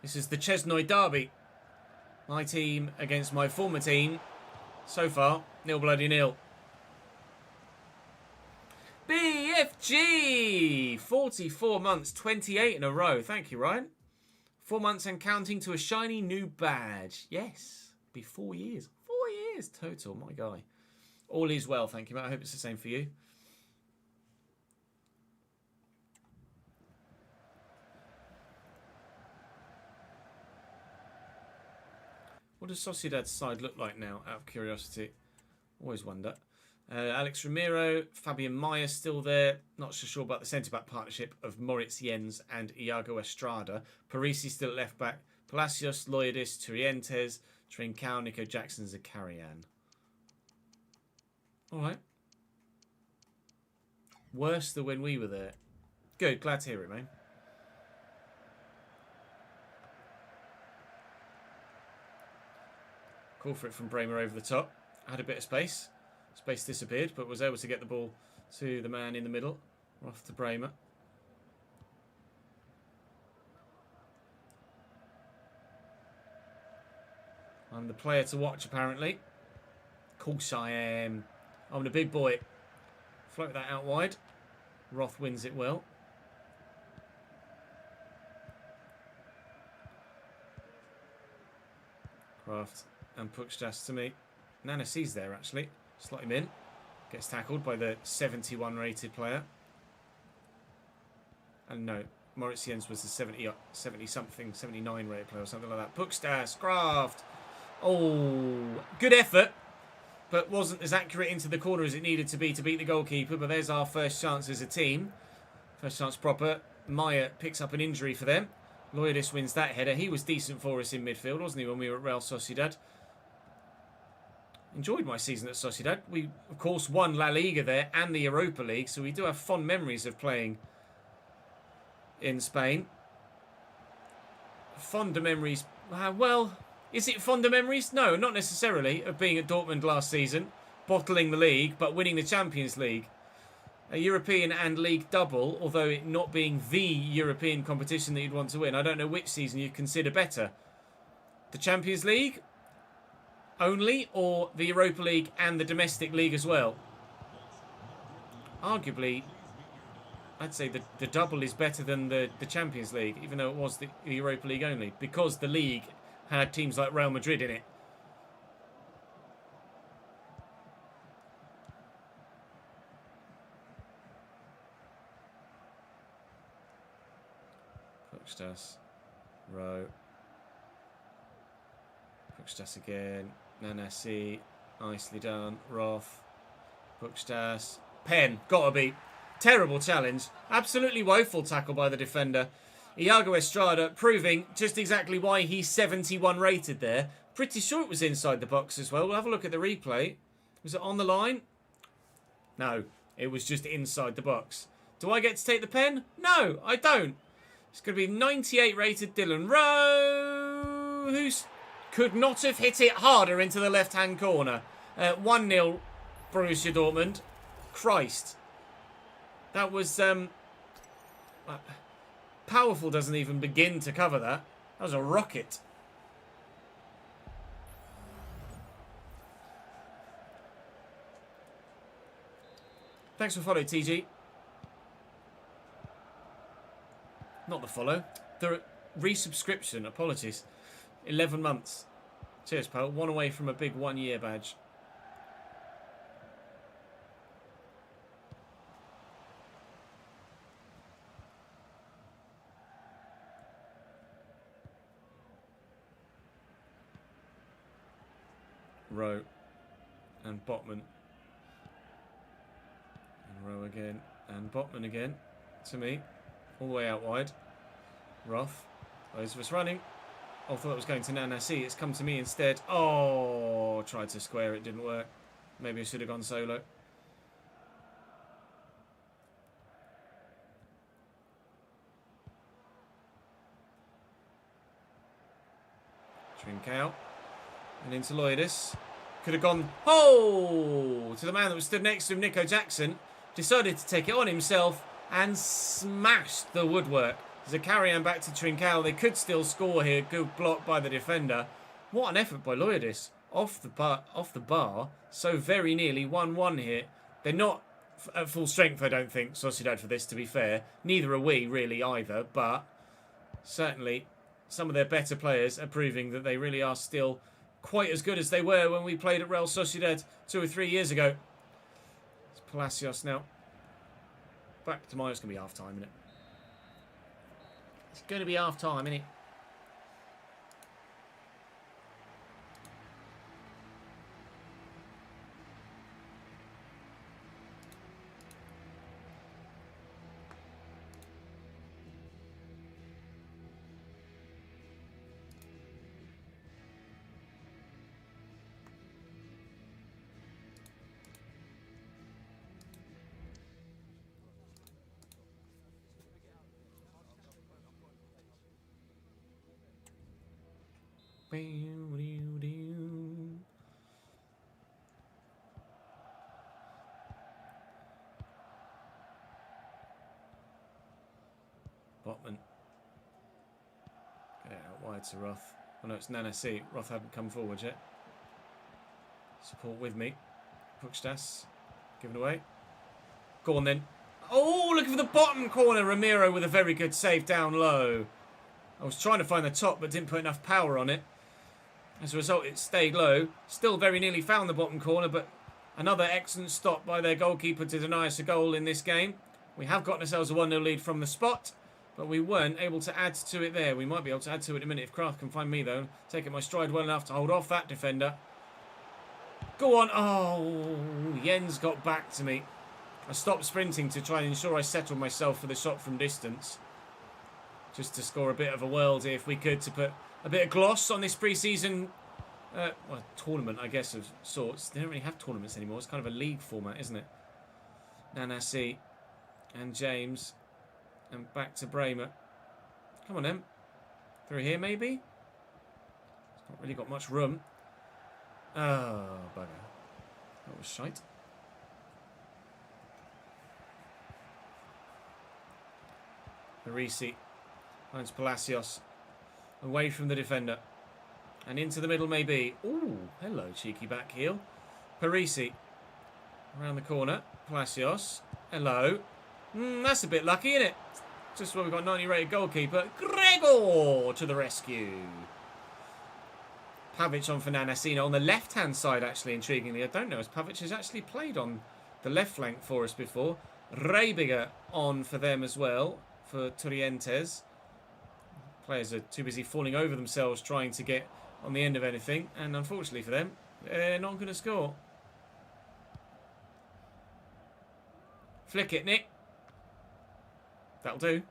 This is the Chesnoy derby. My team against my former team. So far, 0-0. BFG! 44 months, 28 in a row. Thank you, Ryan. 4 months and counting to a shiny new badge. Yes, be 4 years. 4 years total, my guy. All is well, thank you, Matt. I hope it's the same for you. What does Sociedad's side look like now, out of curiosity? Always wonder. Alex Ramiro, Fabian Meyer still there. Not so sure about the centre-back partnership of Moritz Jens and Iago Estrada. Parisi still at left-back. Palacios, Loyadis, Turientes, Trincao, Nico Jackson, Zakarian. All right. Worse than when we were there. Good, glad to hear it, mate. Call for it from Bremer over the top. Had a bit of space. Space disappeared, but was able to get the ball to the man in the middle. Off to Bremer. I'm the player to watch, apparently. Of course I am. I'm the big boy. Float that out wide. Roth wins it well. Kraft and Puchtas to me. Nana sees there, actually. Slot him in. Gets tackled by the 71 rated player. And no, Moritz Jens was the 70-something, 79 rated player or something like that. Puchtas, Kraft. Oh, good effort. But wasn't as accurate into the corner as it needed to be to beat the goalkeeper. But there's our first chance as a team. First chance proper. Meyer picks up an injury for them. Loyadis wins that header. He was decent for us in midfield, wasn't he, when we were at Real Sociedad? Enjoyed my season at Sociedad. We, of course, won La Liga there and the Europa League. So we do have fond memories of playing in Spain. Fonder memories. Well, is it fonder memories? No, not necessarily, of being at Dortmund last season, bottling the league, but winning the Champions League. A European and League double, although it not being the European competition that you'd want to win. I don't know which season you'd consider better. The Champions League only, or the Europa League and the Domestic League as well? Arguably, I'd say the double is better than the Champions League, even though it was the Europa League only, because the league had teams like Real Madrid in it. Puchtas, Rowe. Puchtas again. Nanasi, nicely done. Roth, Puchtas, Penn, gotta be. Terrible challenge. Absolutely woeful tackle by the defender. Iago Estrada proving just exactly why he's 71 rated there. Pretty sure it was inside the box as well. We'll have a look at the replay. Was it on the line? No, it was just inside the box. Do I get to take the pen? No, I don't. It's going to be 98 rated Dylan Rowe, who could not have hit it harder into the left-hand corner. 1-0 Borussia Dortmund. Christ. That was... Powerful doesn't even begin to cover that. That was a rocket. Thanks for follow, TG. Not the follow. The resubscription. Apologies. 11 months. Cheers, pal. One away from a big 1-year badge. Rowe and Botman. And Rowe again. And Botman again. To me. All the way out wide. Roth. Those of us running. I thought it was going to Nanasi. It's come to me instead. Oh, tried to square it. Didn't work. Maybe I should have gone solo. Trincao. And into Loidis. Could have gone, oh, to the man that was stood next to him, Nico Jackson. Decided to take it on himself and smashed the woodwork. Zakarian back to Trincao. They could still score here. Good block by the defender. What an effort by Loidis. Off the bar. So very nearly 1-1 here. They're not at full strength, I don't think, Sociedad, for this, to be fair. Neither are we, really, either. But certainly some of their better players are proving that they really are still quite as good as they were when we played at Real Sociedad 2 or 3 years ago. It's Palacios now. Back to mine. It's going to be half-time, isn't it? It's going to be half-time, isn't it? Botman. Get it out wide to Roth. Oh no, it's Nanasi. Roth hadn't come forward yet. Support with me. Pukstas. Given away. Go on then. Oh, looking for the bottom corner. Ramiro with a very good save down low. I was trying to find the top but didn't put enough power on it. As a result, it stayed low. Still very nearly found the bottom corner, but another excellent stop by their goalkeeper to deny us a goal in this game. We have gotten ourselves a 1-0 lead from the spot, but we weren't able to add to it there. We might be able to add to it in a minute if Kraft can find me, though. Taking my stride well enough to hold off that defender. Go on. Oh, Jens got back to me. I stopped sprinting to try and ensure I settled myself for the shot from distance. Just to score a bit of a worldie if we could, to put a bit of gloss on this pre-season tournament, I guess, of sorts. They don't really have tournaments anymore. It's kind of a league format, isn't it? Nanasi and James. And back to Bremer. Come on, then. Through here, maybe? It's not really got much room. Oh, bugger. That was shite. Parisi. Finds Palacios. Away from the defender. And into the middle, maybe. Ooh, hello, cheeky back heel. Parisi. Around the corner. Palacios. Hello. That's a bit lucky, isn't it? Just where we've got 90 rated goalkeeper. Gregor to the rescue. Pavic on for Nanasino on the left-hand side, actually, intriguingly. I don't know, as Pavic has actually played on the left flank for us before. Reibiger on for them as well, for Turrientes. Players are too busy falling over themselves trying to get on the end of anything. And unfortunately for them, they're not going to score. Flick it, Nick. That'll do.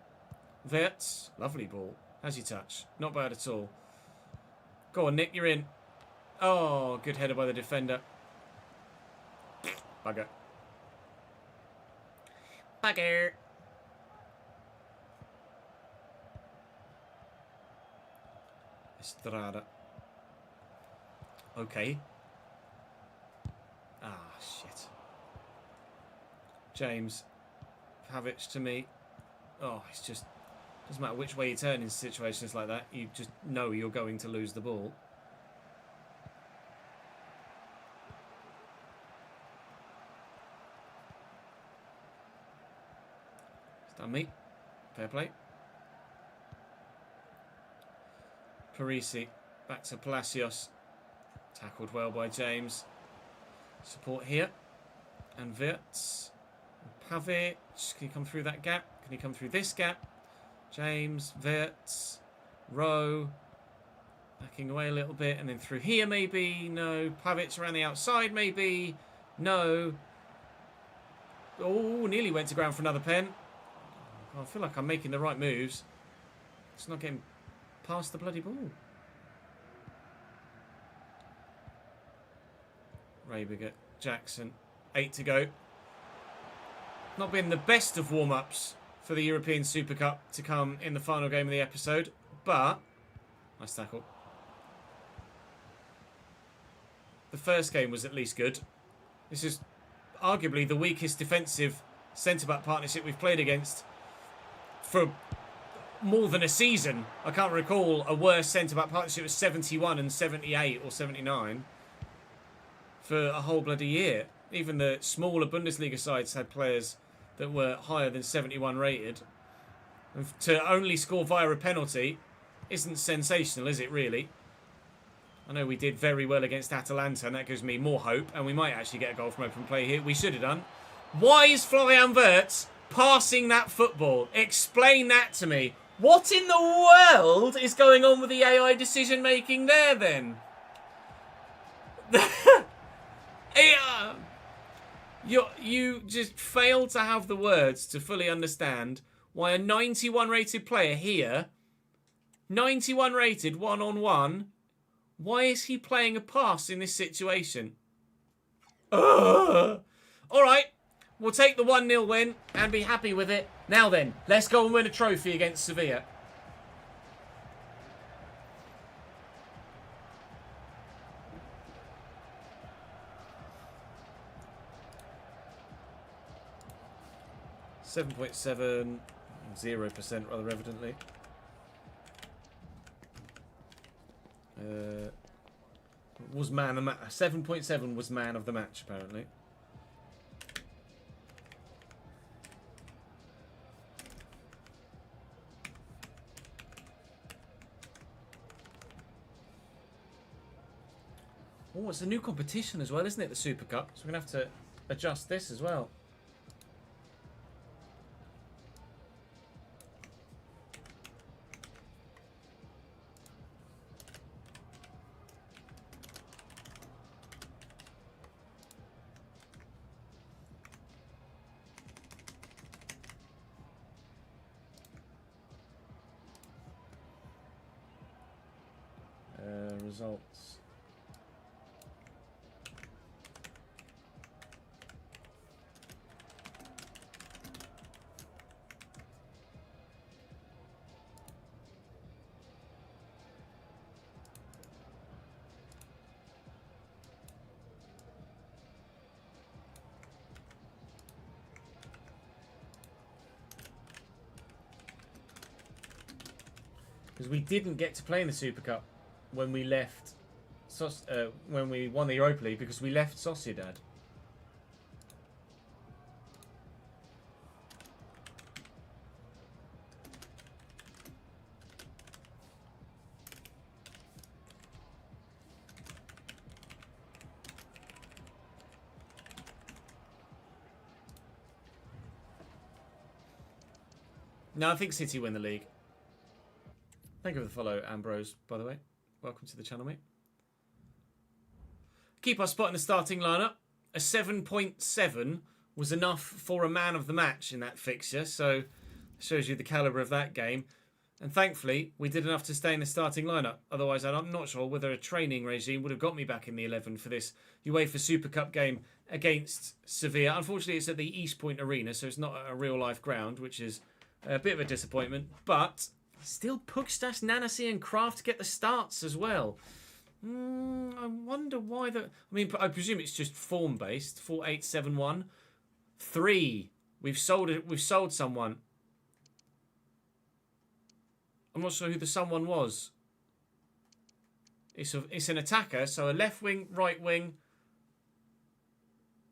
Wirtz. Lovely ball. How's your touch? Not bad at all. Go on, Nick. You're in. Oh, good header by the defender. Bugger. Bugger. Estrada. Okay. Ah, shit. James. Pavic to me. Oh, it's just... doesn't matter which way you turn in situations like that. You just know you're going to lose the ball. It's done me. Fair play. Parisi. Back to Palacios. Tackled well by James. Support here. And Wirtz. Pavic. Can he come through that gap? Can he come through this gap? James, Wirtz, Rowe. Backing away a little bit. And then through here maybe. No. Pavic around the outside maybe. No. Oh, nearly went to ground for another pen. I feel like I'm making the right moves. It's not getting past the bloody ball. Rabiger, Jackson. 8 to go. Not been the best of warm-ups for the European Super Cup to come in the final game of the episode, but nice tackle. The first game was at least good. This is arguably the weakest defensive centre-back partnership we've played against for more than a season. I can't recall a worse centre-back partnership of 71 and 78 or 79 for a whole bloody year. Even the smaller Bundesliga sides had players that were higher than 71 rated. And to only score via a penalty isn't sensational, is it really? I know we did very well against Atalanta, and that gives me more hope, and we might actually get a goal from open play here. We should have done. Why is Florian Wirtz passing that football? Explain that to me. What in the world is going on with the AI decision making there then? You just failed to have the words to fully understand why a 91 rated player here, 91 rated one-on-one, why is he playing a pass in this situation? Ugh. All right, we'll take the 1-0 win and be happy with it. Now then, let's go and win a trophy against Sevilla. .7, 0% rather evidently. Was man of the match. 7.7 was man of the match apparently. Oh, it's a new competition as well, isn't it? The Super Cup. So we're gonna have to adjust this as well. Results. Because we didn't get to play in the Super Cup when we left, when we won the Europa League, because we left Sociedad. No, I think City win the league. Thank you for the follow, Ambrose, by the way. Welcome to the channel, mate. Keep our spot in the starting lineup. A 7.7 was enough for a man of the match in that fixture, so shows you the calibre of that game. And thankfully, we did enough to stay in the starting lineup. Otherwise, I'm not sure whether a training regime would have got me back in the 11 for this UEFA Super Cup game against Sevilla. Unfortunately, it's at the East Point Arena, so it's not a real-life ground, which is a bit of a disappointment. But still, Pugstas, Nanasi and Kraft get the starts as well. I wonder why that. I mean, I presume it's just form-based. 4-8-7-1. 3. We've sold it. We've sold someone. I'm not sure who the someone was. It's an attacker, so a left wing, right wing,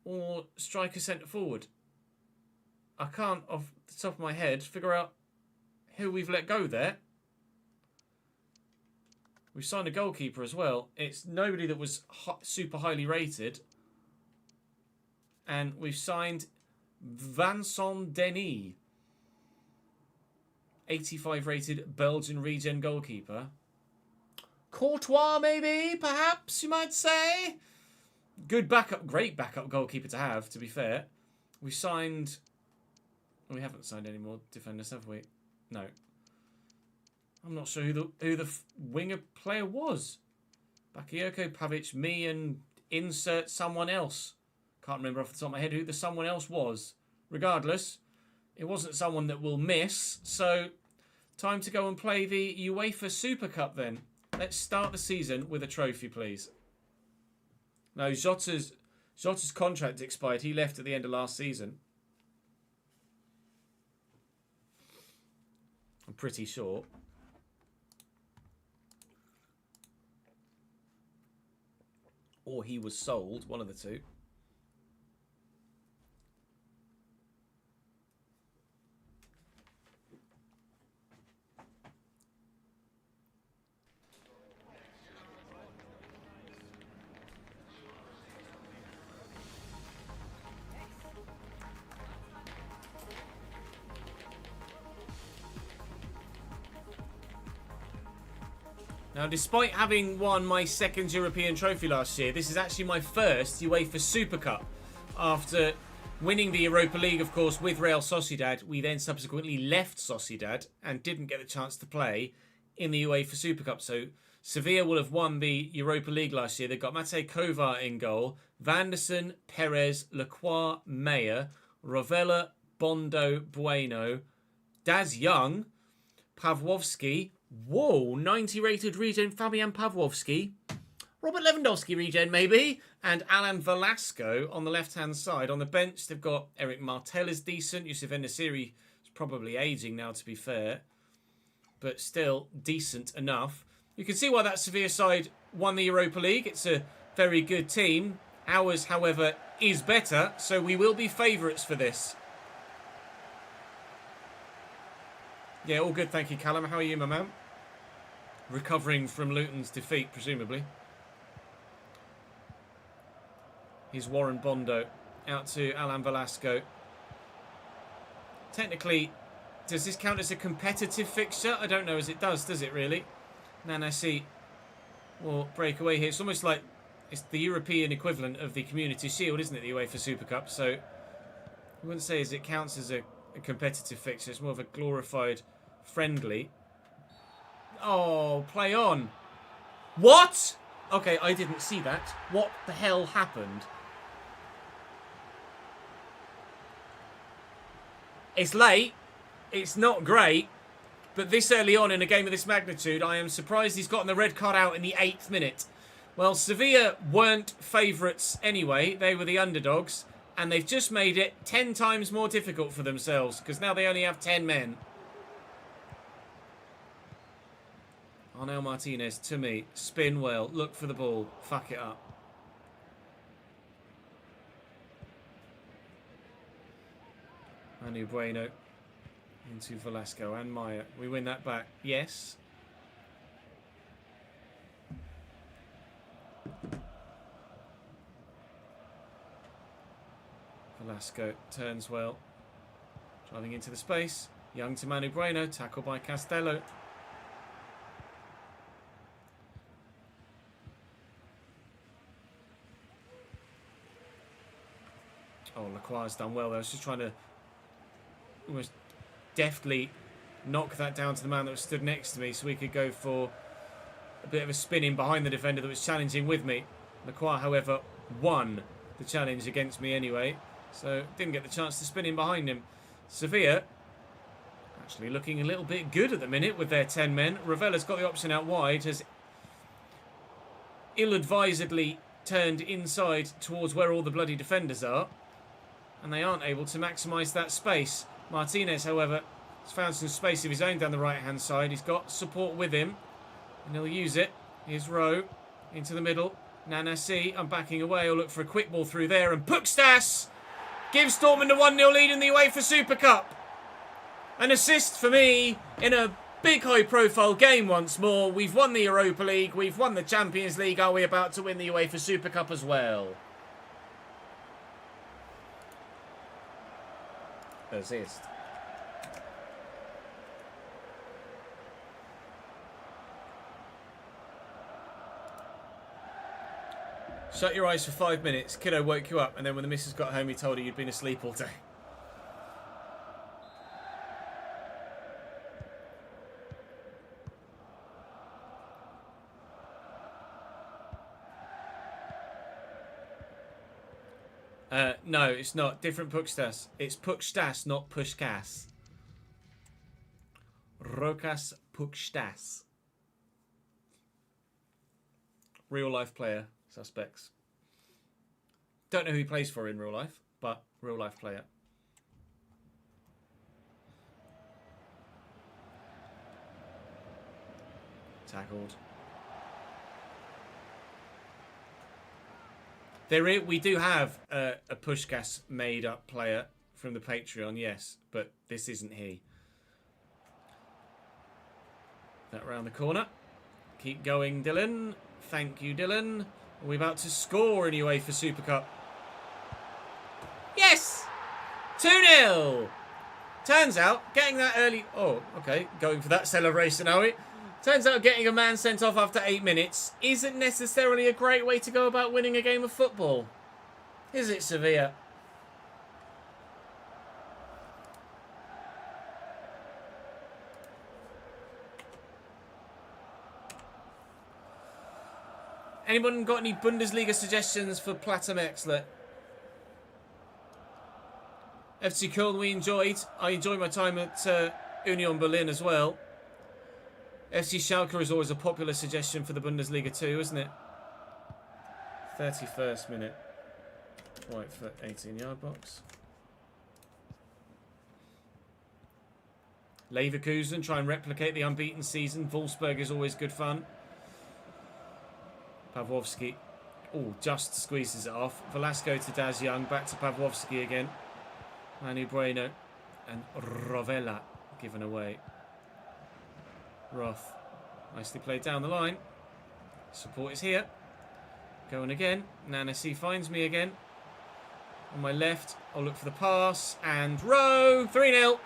or striker centre forward. I can't, off the top of my head, figure out who we've let go there. We've signed a goalkeeper as well. It's nobody that was super highly rated. And we've signed Vincent Denis. 85 rated Belgian regen goalkeeper. Courtois, maybe, perhaps, you might say. Good backup, great backup goalkeeper to have, to be fair. We signed... We haven't signed any more defenders, have we? No. I'm not sure who the winger player was. Bakayoko, Pavic, me and insert someone else. Can't remember off the top of my head who the someone else was. Regardless, it wasn't someone that we'll miss. So, time to go and play the UEFA Super Cup then. Let's start the season with a trophy, please. No, Jota's contract expired. He left at the end of last season. I'm pretty sure. Or he was sold, one of the two. Now, despite having won my second European trophy last year, this is actually my first UEFA Super Cup. After winning the Europa League, of course, with Real Sociedad, we then subsequently left Sociedad and didn't get the chance to play in the UEFA Super Cup. So, Sevilla will have won the Europa League last year. They've got Matej Kovar in goal, Vanderson, Perez, Lacroix, Meyer, Rovella, Bondo, Bueno, Daz Young, Pawłowski. Whoa, 90 rated regen Fabian Pawłowski. Robert Lewandowski regen maybe. And Alan Velasco on the left-hand side. On the bench, they've got Eric Martel is decent. Yusuf En-Nesyri is probably aging now, to be fair. But still decent enough. You can see why that Sevilla side won the Europa League. It's a very good team. Ours, however, is better. So we will be favourites for this. Yeah, all good, thank you, Callum. How are you, my man? Recovering from Luton's defeat, presumably. Here's Warren Bondo. Out to Alan Velasco. Technically, does this count as a competitive fixture? I don't know as it does it really? Nanasi will break away here. It's almost like it's the European equivalent of the Community Shield, isn't it? The UEFA Super Cup. So, I wouldn't say as it counts as a competitive fixture. It's more of a glorified friendly. Oh, play on. What? Okay, I didn't see that. What the hell happened? It's late. It's not great. But this early on in a game of this magnitude, I am surprised he's gotten the red card out in the 8th minute. Well, Sevilla weren't favourites anyway. They were the underdogs. And they've just made it 10 times more difficult for themselves. Because now they only have 10 men. Arnel Martinez to me. Spin well. Look for the ball. Fuck it up. Manu Bueno. Into Velasco and Maya. We win that back. Yes. Velasco turns well. Driving into the space. Young to Manu Bueno. Tackle by Castello. Oh, Lacroix's done well there. I was just trying to almost deftly knock that down to the man that was stood next to me so we could go for a bit of a spin-in behind the defender that was challenging with me. Lacroix, however, won the challenge against me anyway, so didn't get the chance to spin in behind him. Sevilla actually looking a little bit good at the minute with their 10 men. Ravella's got the option out wide, has ill-advisedly turned inside towards where all the bloody defenders are. And they aren't able to maximise that space. Martinez, however, has found some space of his own down the right-hand side. He's got support with him. And he'll use it. Here's Rowe. Into the middle. Nanasi, I'm backing away. I'll look for a quick ball through there. And Pukstas gives Dortmund a 1-0 lead in the UEFA Super Cup. An assist for me in a big high-profile game once more. We've won the Europa League. We've won the Champions League. Are we about to win the UEFA Super Cup as well? Assist. Shut your eyes for 5 minutes. Kiddo woke you up, and then when the missus got home, he told her you'd been asleep all day. No, it's not. Different Pushtas. It's Pushtas, not Pushkas. Rokas Pushtas. Real life player, suspects. Don't know who he plays for in real life, but real life player. Tackled. We do have a Pushkas made up player from the Patreon, yes, but this isn't he. That round the corner. Keep going, Dylan. Thank you, Dylan. Are we about to score in UEFA Super Cup? Yes! 2-0! Turns out, getting that early... Oh, okay. Going for that celebration, are we? Turns out getting a man sent off after 8 minutes isn't necessarily a great way to go about winning a game of football. Is it, Sevilla? Anyone got any Bundesliga suggestions for Platinum Exlet? FC Köln we enjoyed. I enjoyed my time at Union Berlin as well. FC Schalke is always a popular suggestion for the Bundesliga too, isn't it? 31st minute. Right foot, 18-yard box. Leverkusen try and replicate the unbeaten season. Wolfsburg is always good fun. Pavlovsky. Oh, just squeezes it off. Velasco to Daz Young. Back to Pavlovsky again. Manu Bueno. And Rovella given away. Roth. Nicely played down the line. Support is here. Going again. Nanasi finds me again. On my left. I'll look for the pass. And row. 3-0.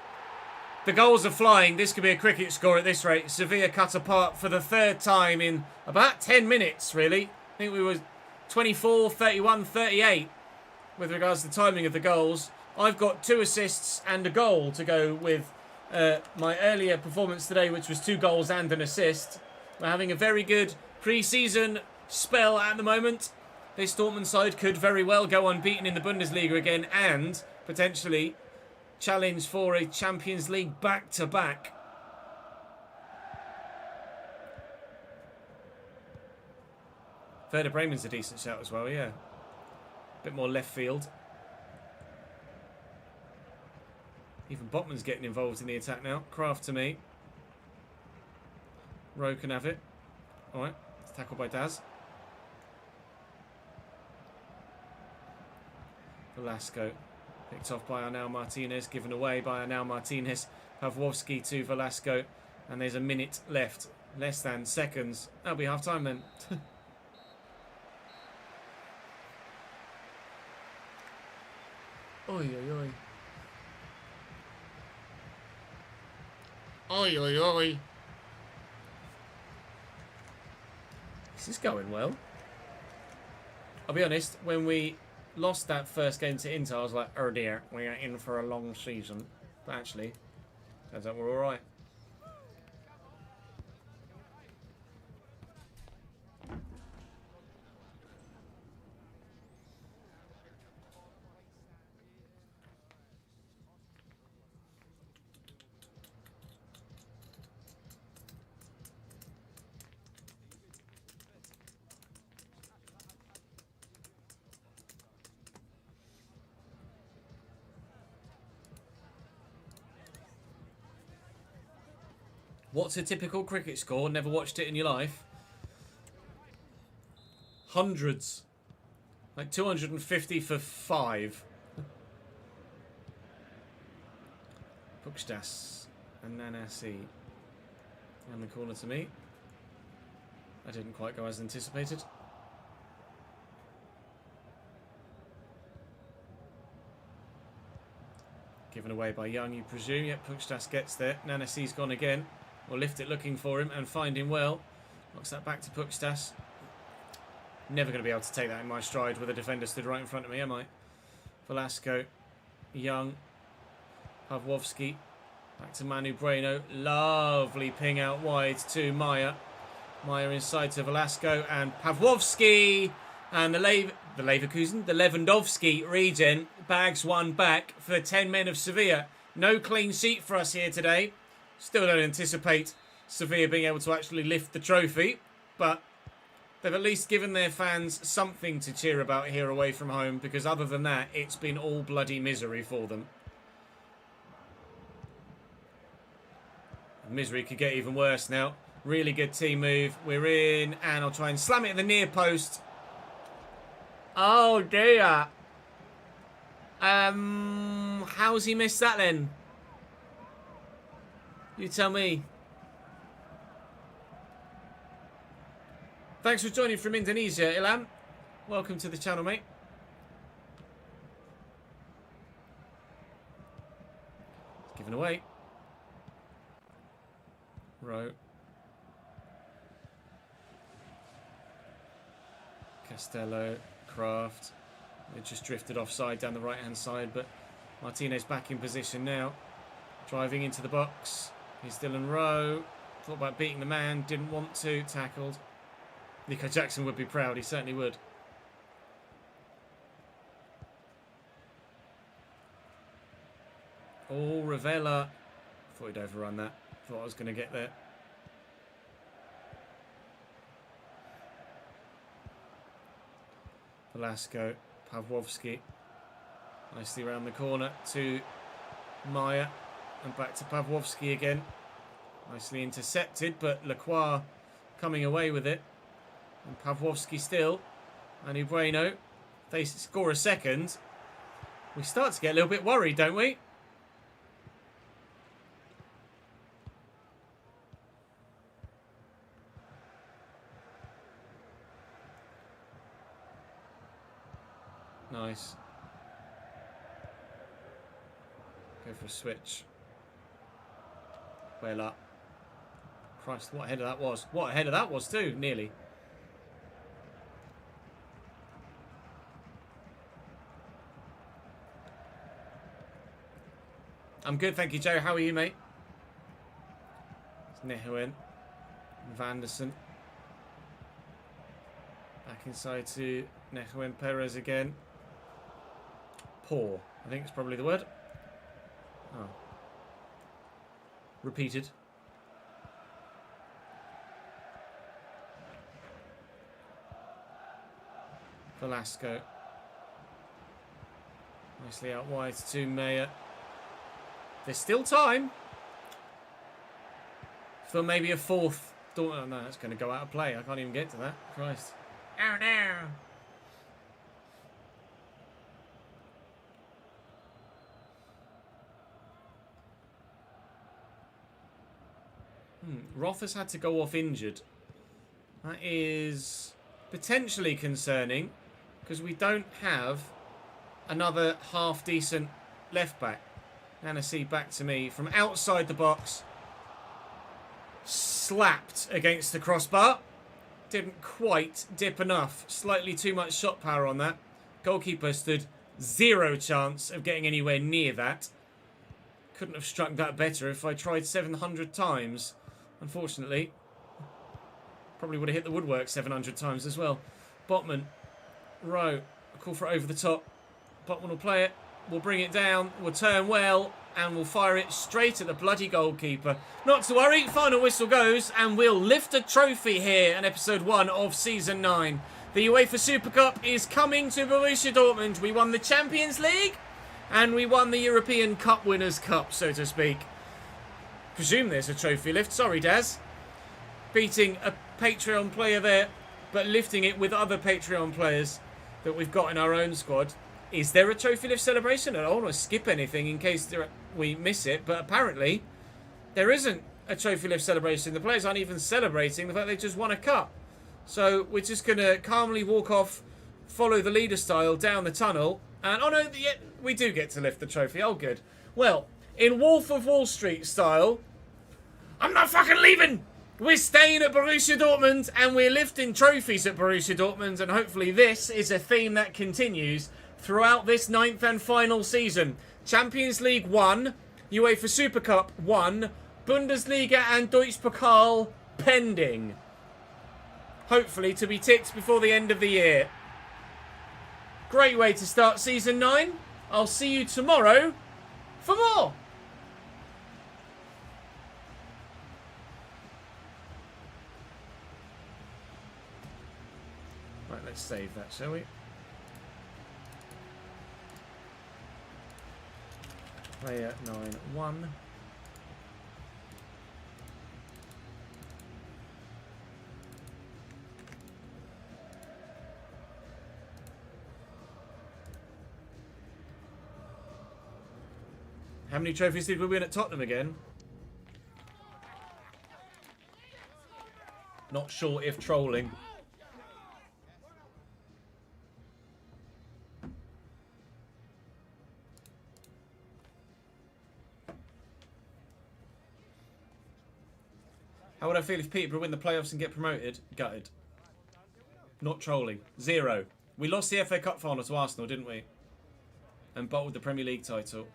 The goals are flying. This could be a cricket score at this rate. Sevilla cut apart for the third time in about 10 minutes, really. I think we were 24, 31, 38 with regards to the timing of the goals. I've got 2 assists and a goal to go with my earlier performance today, which was 2 goals and an assist. We're having a very good pre-season spell at the moment. This Dortmund side could very well go unbeaten in the Bundesliga again and potentially challenge for a Champions League back-to-back. Werder Bremen's a decent shout as well, yeah. Bit more left field. Even Botman's getting involved in the attack now. Kraft to me. Rowe can have it. Alright, it's tackled by Daz. Velasco. Picked off by Arnau Martinez, given away by Arnau Martinez. Pavlovsky to Velasco. And there's a minute left. Less than seconds. That'll be half time then. Oi, oi, oi. Oi, oi, oi. This is going well. I'll be honest, when we lost that first game to Inter, I was like, oh dear, we are in for a long season. But actually, turns out we're alright. What's a typical cricket score? Never watched it in your life? Hundreds. Like 250 for 5. Pukstas and Nanasi. And the corner to me. I didn't quite go as anticipated. Given away by Young, you presume. Yep, Pukstas gets there. Nanasi's gone again. We'll lift it looking for him and find him well. Knocks that back to Pukstas. Never going to be able to take that in my stride with a defender stood right in front of me, am I? Velasco. Young. Pavlovsky. Back to Manu Bueno. Lovely ping out wide to Maya. Maya inside to Velasco and Pavlovsky. And the the Leverkusen, the Lewandowski regen, bags one back for the 10 men of Sevilla. No clean sheet for us here today. Still don't anticipate Sevilla being able to actually lift the trophy, but they've at least given their fans something to cheer about here away from home, because other than that, it's been all bloody misery for them. Misery could get even worse now. Really good team move. We're in, and I'll try and slam it at the near post. Oh dear. How's he missed that then? You tell me. Thanks for joining from Indonesia, Ilham. Welcome to the channel, mate. It's given away. Rowe. Castello. Kraft. They just drifted offside down the right-hand side, but Martinez back in position now. Driving into the box. Here's Dylan Rowe. Thought about beating the man. Didn't want to. Tackled. Nico Jackson would be proud. He certainly would. Oh, Ravella. Thought he'd overrun that. Thought I was going to get there. Velasco. Pawłowski. Nicely around the corner to Maya. And back to Pawłowski again. Nicely intercepted, but Lacroix coming away with it. And Pawłowski still. And Ubueno. They score a second. We start to get a little bit worried, don't we? Nice. Go for a switch. Well up. Christ, what a header that was. What a header that was too, nearly. I'm good, thank you, Joe. How are you, mate? It's Nehuin. Vanderson. Back inside to Nehuin Perez again. Poor, I think it's probably the word. Oh. Repeated. Velasco. Nicely out wide to Meyer. There's still time for maybe a fourth. Oh no, that's going to go out of play. I can't even get to that. Christ. Oh no. Roth has had to go off injured. That is potentially concerning, because we don't have another half-decent left-back. Annecy back to me from outside the box. Slapped against the crossbar. Didn't quite dip enough. Slightly too much shot power on that. Goalkeeper stood zero chance of getting anywhere near that. Couldn't have struck that better if I tried 700 times. Unfortunately. Probably would have hit the woodwork 700 times as well. Botman. Rowe. A call for it over the top. Botman will play it. We'll bring it down. We'll turn well. And we'll fire it straight at the bloody goalkeeper. Not to worry. Final whistle goes. And we'll lift a trophy here in episode 1 of season 9. The UEFA Super Cup is coming to Borussia Dortmund. We won the Champions League. And we won the European Cup Winners' Cup, so to speak. Presume there's a trophy lift. Sorry, Daz. Beating a Patreon player there, but lifting it with other Patreon players that we've got in our own squad. Is there a trophy lift celebration? I don't want to skip anything in case we miss it, but apparently there isn't a trophy lift celebration. The players aren't even celebrating the fact they just won a cup. So we're just going to calmly walk off, follow the leader style down the tunnel, and oh no, yeah, we do get to lift the trophy. Oh, good. Well, in Wolf of Wall Street style, I'm not fucking leaving! We're staying at Borussia Dortmund and we're lifting trophies at Borussia Dortmund, and hopefully this is a theme that continues throughout this 9th and final season. Champions League 1, UEFA Super Cup 1, Bundesliga and Deutsche Pokal pending. Hopefully to be ticked before the end of the year. Great way to start Season 9. I'll see you tomorrow for more. Right, let's save that, shall we? Player 9-1. How many trophies did we win at Tottenham again? Not sure if trolling. How would I feel if Peterborough win the playoffs and get promoted? Gutted. Not trolling. 0. We lost the FA Cup final to Arsenal, didn't we? And bottled the Premier League title.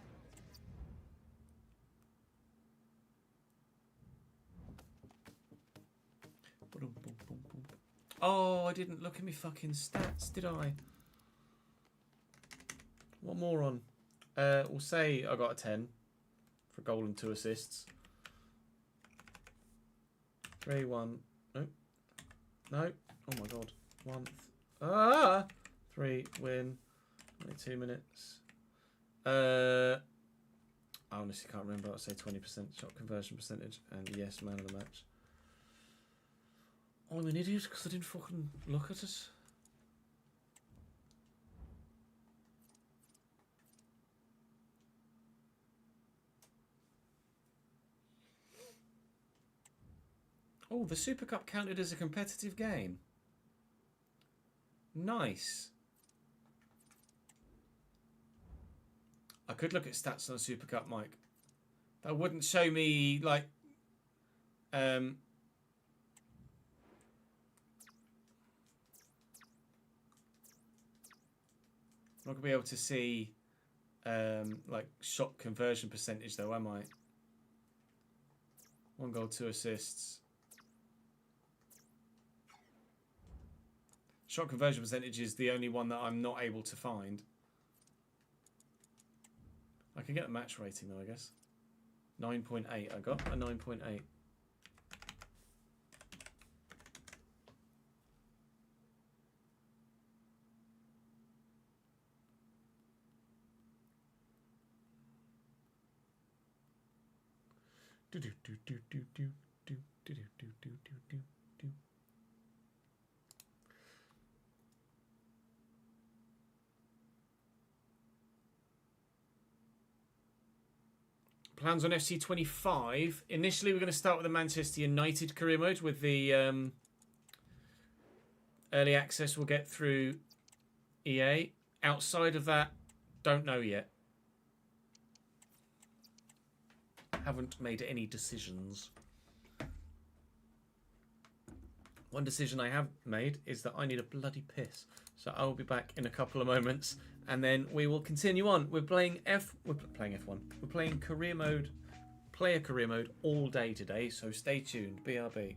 Oh, I didn't look at me fucking stats, did I? What more on? We'll say I got a 10 for a goal and 2 assists. 3-1. No. No. Oh my god. 3 win. 22 minutes. I honestly can't remember. I'll say 20% shot conversion percentage. And yes, man of the match. Oh, I'm an idiot because I didn't fucking look at it. Oh, the Super Cup counted as a competitive game. Nice. I could look at stats on the Super Cup, Mike. That wouldn't show me, like... I'm not going to be able to see like shot conversion percentage though, am I? 1 goal, 2 assists. Shot conversion percentage is the only one that I'm not able to find. I can get a match rating though, I guess. 9.8. I got a 9.8. Plans on FC25. Initially, we're going to start with the Manchester United career mode with the early access we'll get through EA. Outside of that, don't know yet. Haven't made any decisions. One decision I have made is that I need a bloody piss. So I will be back in a couple of moments, and then we will continue on. We're playing F1. We're playing career mode, player career mode all day today. So stay tuned. BRB.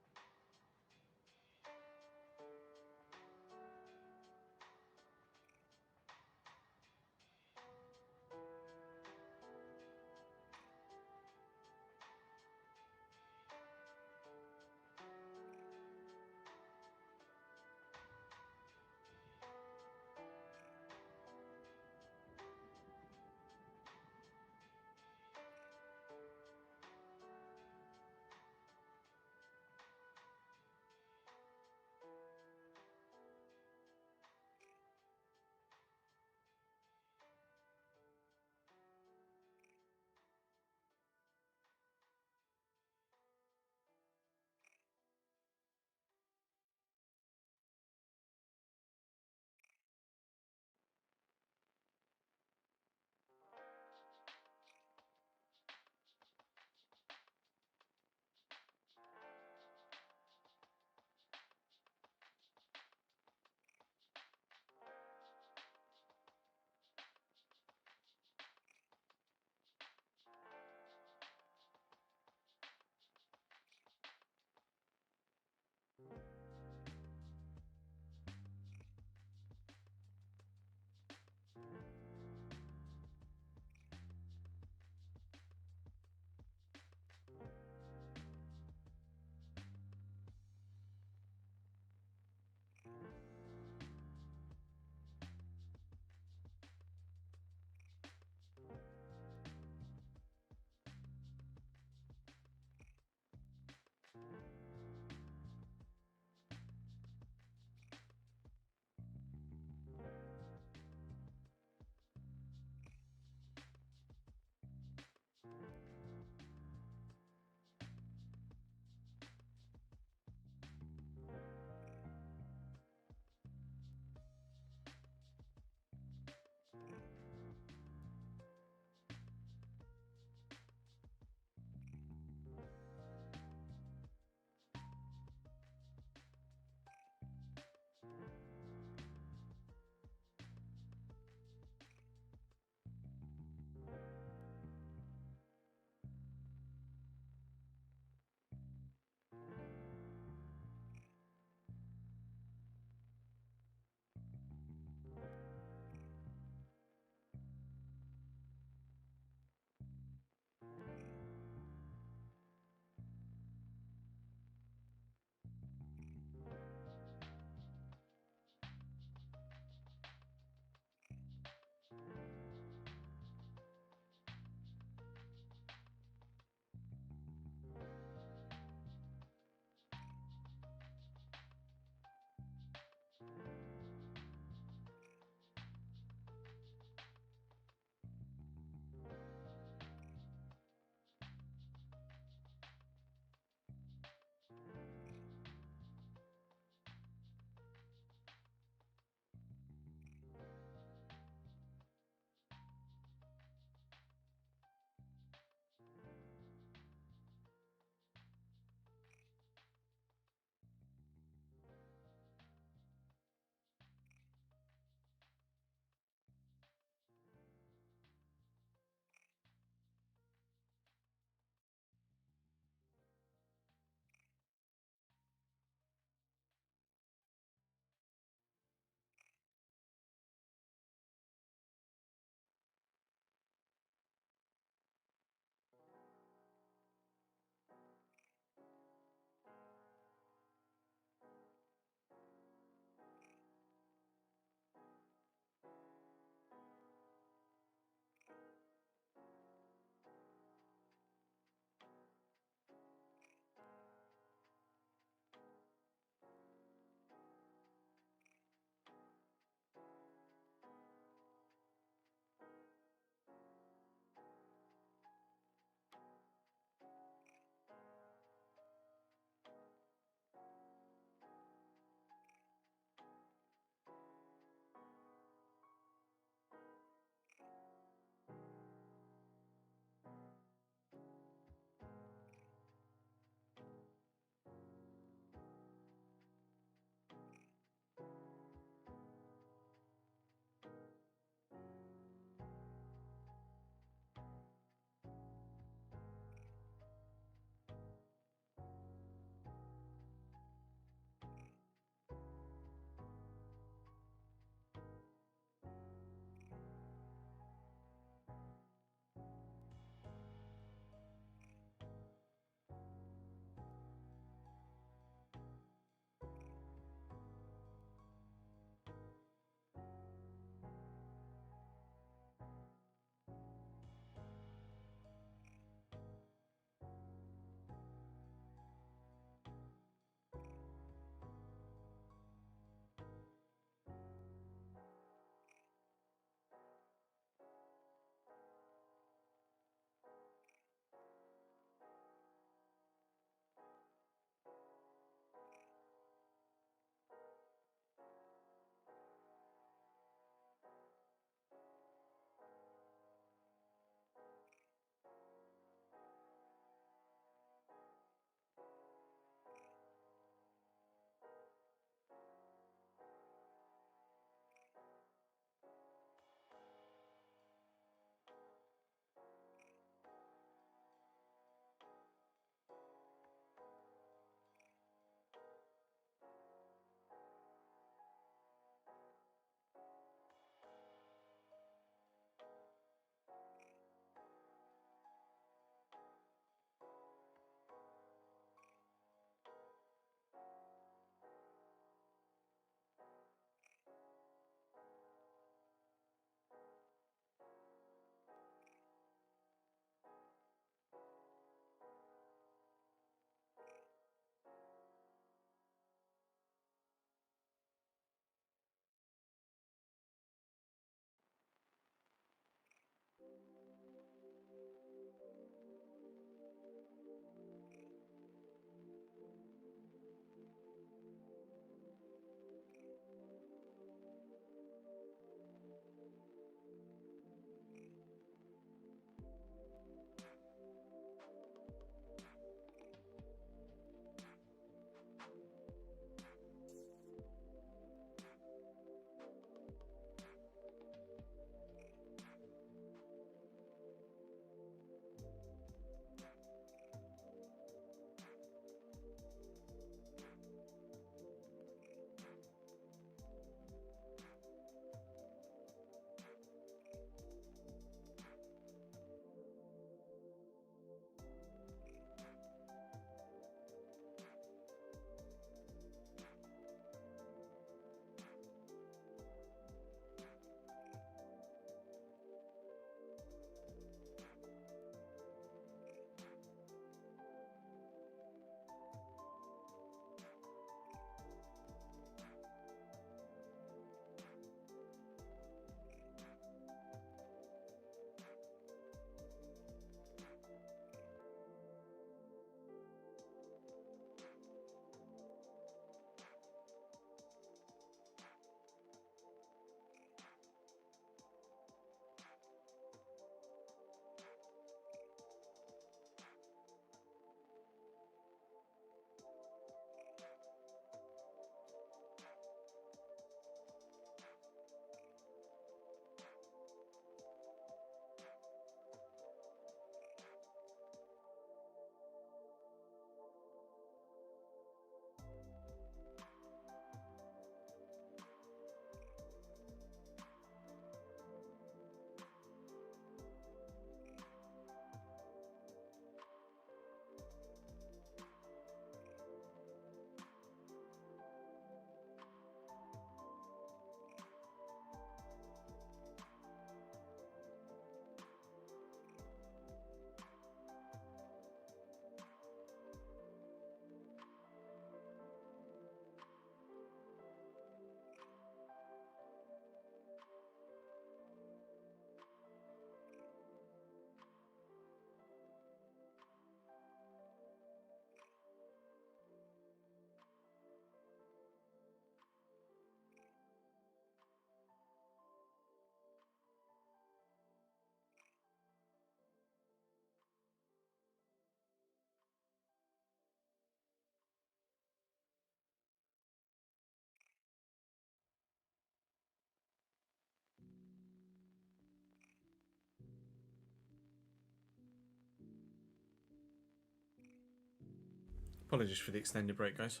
Apologies for the extended break, guys.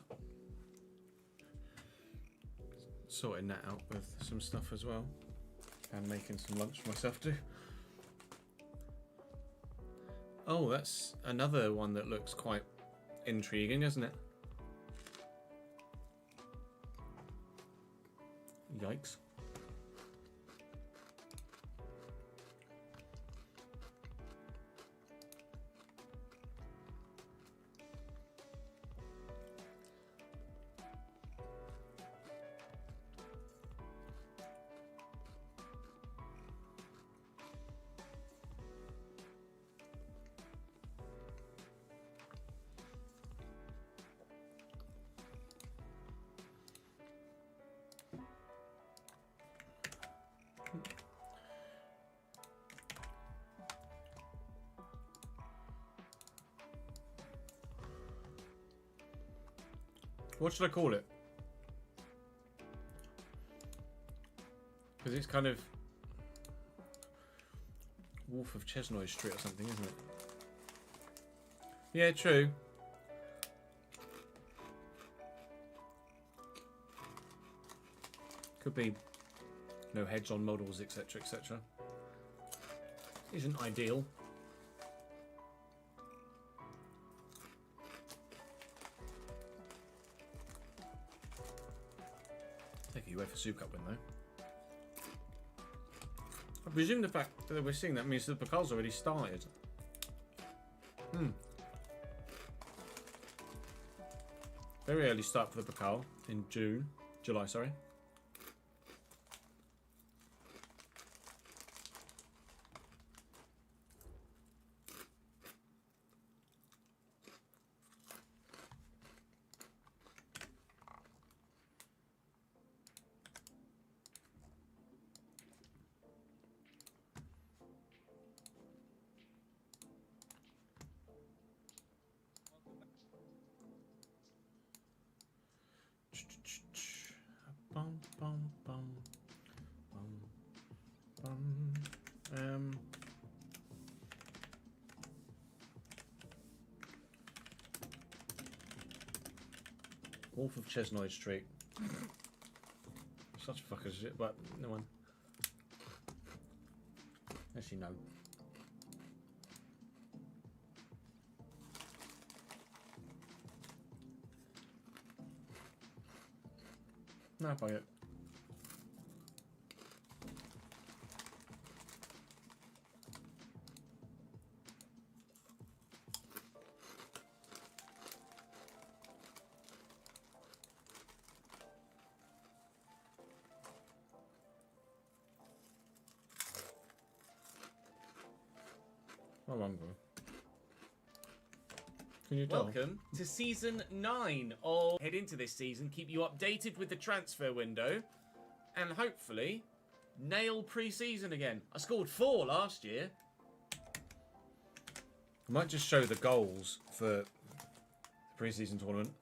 Sorting that out with some stuff as well. And making some lunch for myself too. Oh, that's another one that looks quite intriguing, isn't it? Yikes. What should I call it? Because it's kind of Wolf of Chesnoy Street or something, isn't it? Yeah, true. Could be no heads on models, etc., etc. Isn't ideal. Take a UEFA Super Cup win though. I presume the fact that we're seeing that means the Pokal's already started. Very early start for the Pokal in July, sorry. Bum, bum, bum, bum, bum. Wolf of Chesnoy Street. Such fuckers shit, but no one. Actually, no. No, buy it. How long ago? Can you tell? Welcome to Season 9 of... Head into this season, keep you updated with the transfer window, and hopefully nail pre-season again. I scored 4 last year. I might just show the goals for the pre-season tournament.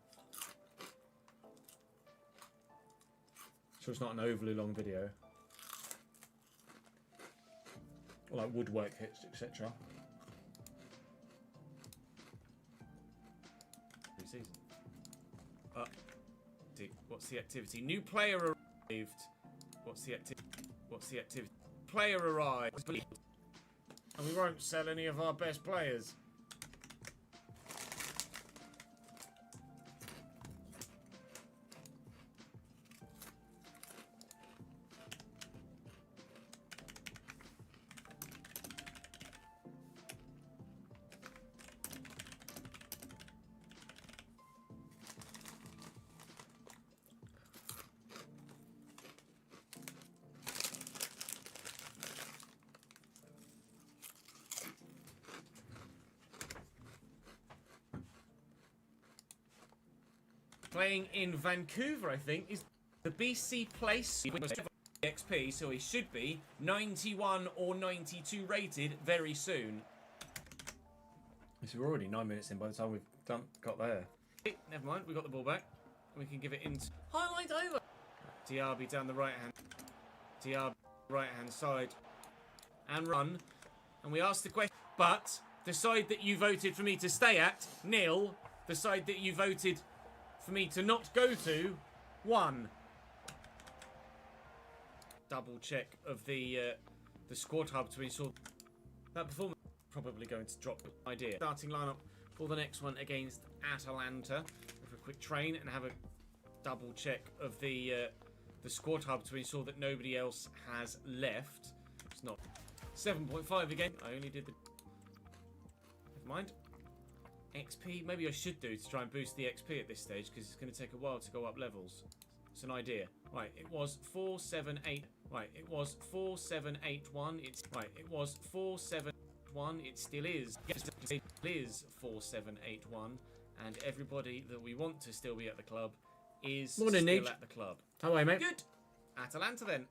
So it's not an overly long video. Or like woodwork hits, etc. Pre-season. What's the activity? New player arrived. What's the activity? What's the activity? Player arrived. And we won't sell any of our best players. Playing in Vancouver, I think, is the BC place XP, so he should be 91 or 92 rated very soon. So we're already 9 minutes in by the time we've got there. Never mind, we got the ball back. We can give it into highlight over. Diaby down the right hand. Diaby right hand side. And run. And we ask the question, but the side that you voted for me to stay at, nil, the side that you voted for me to not go to, won. Double check of the squad hub to ensure that performance probably going to drop the idea. Starting lineup for the next one against Atalanta. Go for a quick train and have a double check of the squad hub to ensure that nobody else has left. It's not 7.5 again. I only did the. Never mind. XP. Maybe I should do to try and boost the XP at this stage because it's going to take a while to go up levels. It's an idea. Right. It was 478. Right. It was 4781. It's right. It was 471. It still is. Yes, it is 4781. And everybody that we want to still be at the club is Morning, still Nate. at the club. How are you, mate? Good. Atalanta then.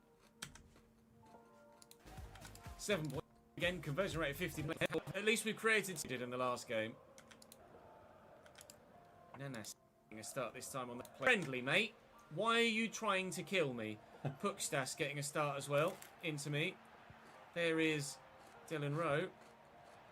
7 points. Again, conversion rate of 50. At least we created did in the last game. Nanas getting a start this time on the play. Friendly, mate. Why are you trying to kill me? Pukstas getting a start as well into me. There is Dylan Rowe.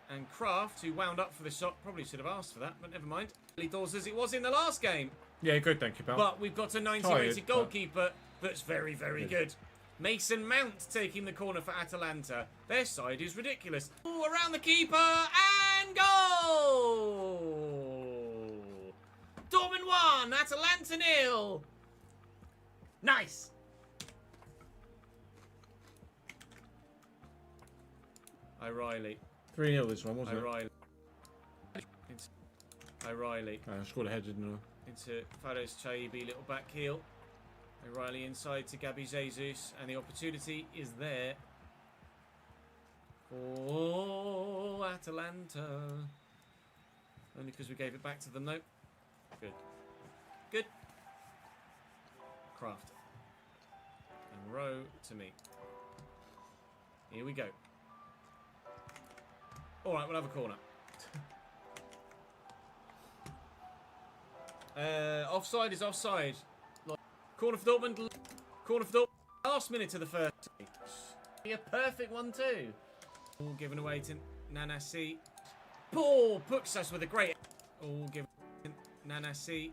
And Kraft, who wound up for the shot, probably should have asked for that, but never mind. Doors as it was in the last game. Yeah, good, thank you, pal. But we've got a 90 Tired, rated goalkeeper that's very, very good. Mason Mount taking the corner for Atalanta. Their side is ridiculous. Ooh, around the keeper and goal! Dortmund 1, Atalanta 0. Nice. O'Reilly. 3-0 this one, wasn't it? O'Reilly. O'Reilly. I scored ahead, didn't I? Into Fares Chaibi, little back heel. O'Reilly inside to Gabi Jesus, and the opportunity is there for Atalanta. Only because we gave it back to them, though. Good. Good. Kraft. And Rowe to me. Here we go. Alright, we'll have a corner. Offside is offside. Corner for Dortmund. Corner for Dortmund. Last minute of the first. A perfect one too. All given away to Nanasi. Poor Puksas with a great. All given to Nanasi.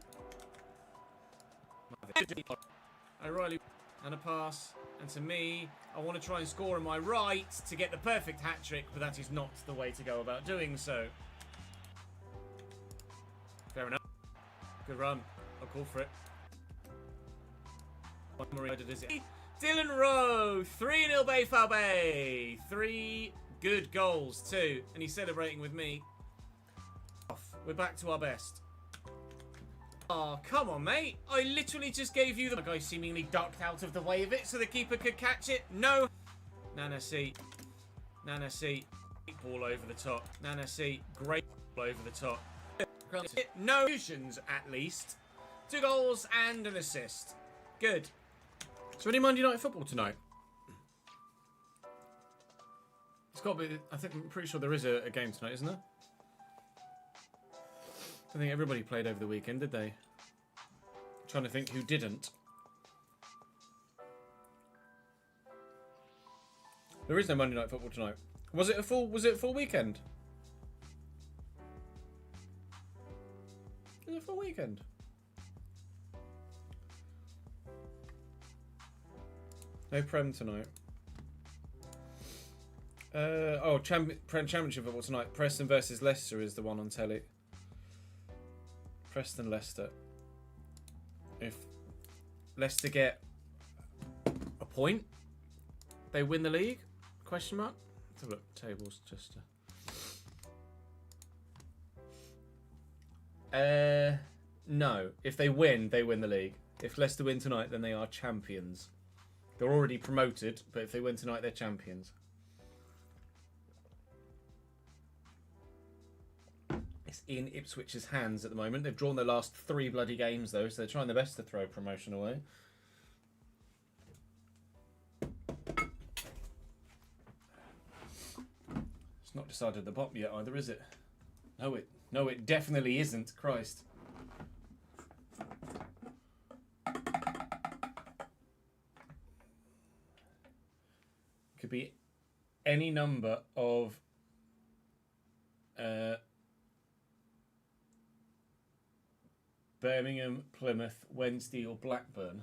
O'Reilly and a pass. And to me, I want to try and score on my right to get the perfect hat-trick, but that is not the way to go about doing so. Fair enough. Good run. I'll call for it. Dylan Rowe, 3-0 Bay. 3 good goals too, and he's celebrating with me. We're back to our best. Oh, come on, mate. I literally just gave you the guy seemingly ducked out of the way of it so the keeper could catch it. No. Nanasi. Ball over the top. Nanasi. Great ball over the top. No illusions, at least. 2 goals and an assist. Good. So any Monday Night Football tonight? It's got to be. I'm pretty sure there is a game tonight, isn't there? I think everybody played over the weekend, did they? Trying to think who didn't. There is no Monday Night Football tonight. Was it a full weekend? Is it a full weekend? No Prem tonight. Championship football tonight. Preston versus Leicester is the one on telly. Preston Leicester. If Leicester get a point, they win the league? Question mark. Let's have a look. Tables just. No. If they win, they win the league. If Leicester win tonight, then they are champions. They're already promoted, but if they win tonight, they're champions. It's in Ipswich's hands at the moment. They've drawn their last 3 bloody games, though, so they're trying their best to throw promotion away. It's not decided at the bottom yet either, is it? No, it definitely isn't. Christ. Could be any number of Birmingham, Plymouth, Wednesday or Blackburn.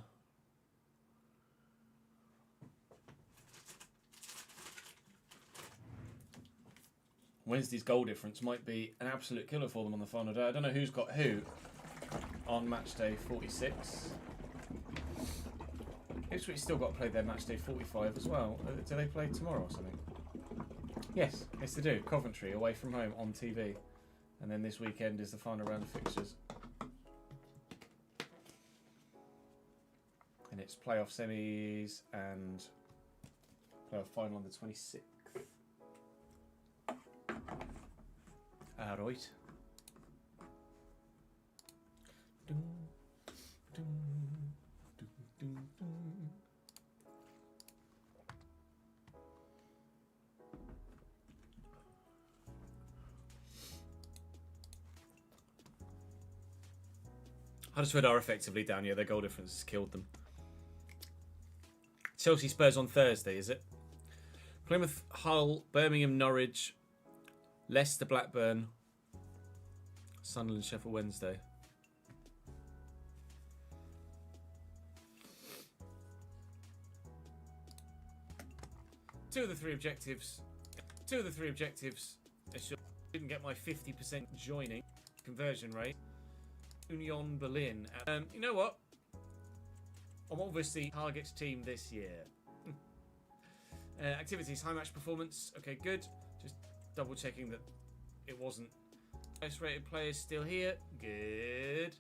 Wednesday's goal difference might be an absolute killer for them on the final day. I don't know who's got who on match day 46. Ipswich still got to play their match day 45 as well. Do they play tomorrow or something? Yes, they do. Coventry away from home on TV. And then this weekend is the final round of fixtures. And it's playoff semis and playoff final on the 26th. Right. Huddersfield are effectively down. Yeah, their goal difference has killed them. Chelsea Spurs on Thursday, is it? Plymouth, Hull, Birmingham, Norwich, Leicester, Blackburn, Sunderland, Sheffield Wednesday. Two of the three objectives. I didn't get my 50% joining conversion rate. Union Berlin. You know what? I'm obviously Target's team this year. Activities, high match performance. Okay, good. Just double checking that it wasn't. Most rated players still here. Good.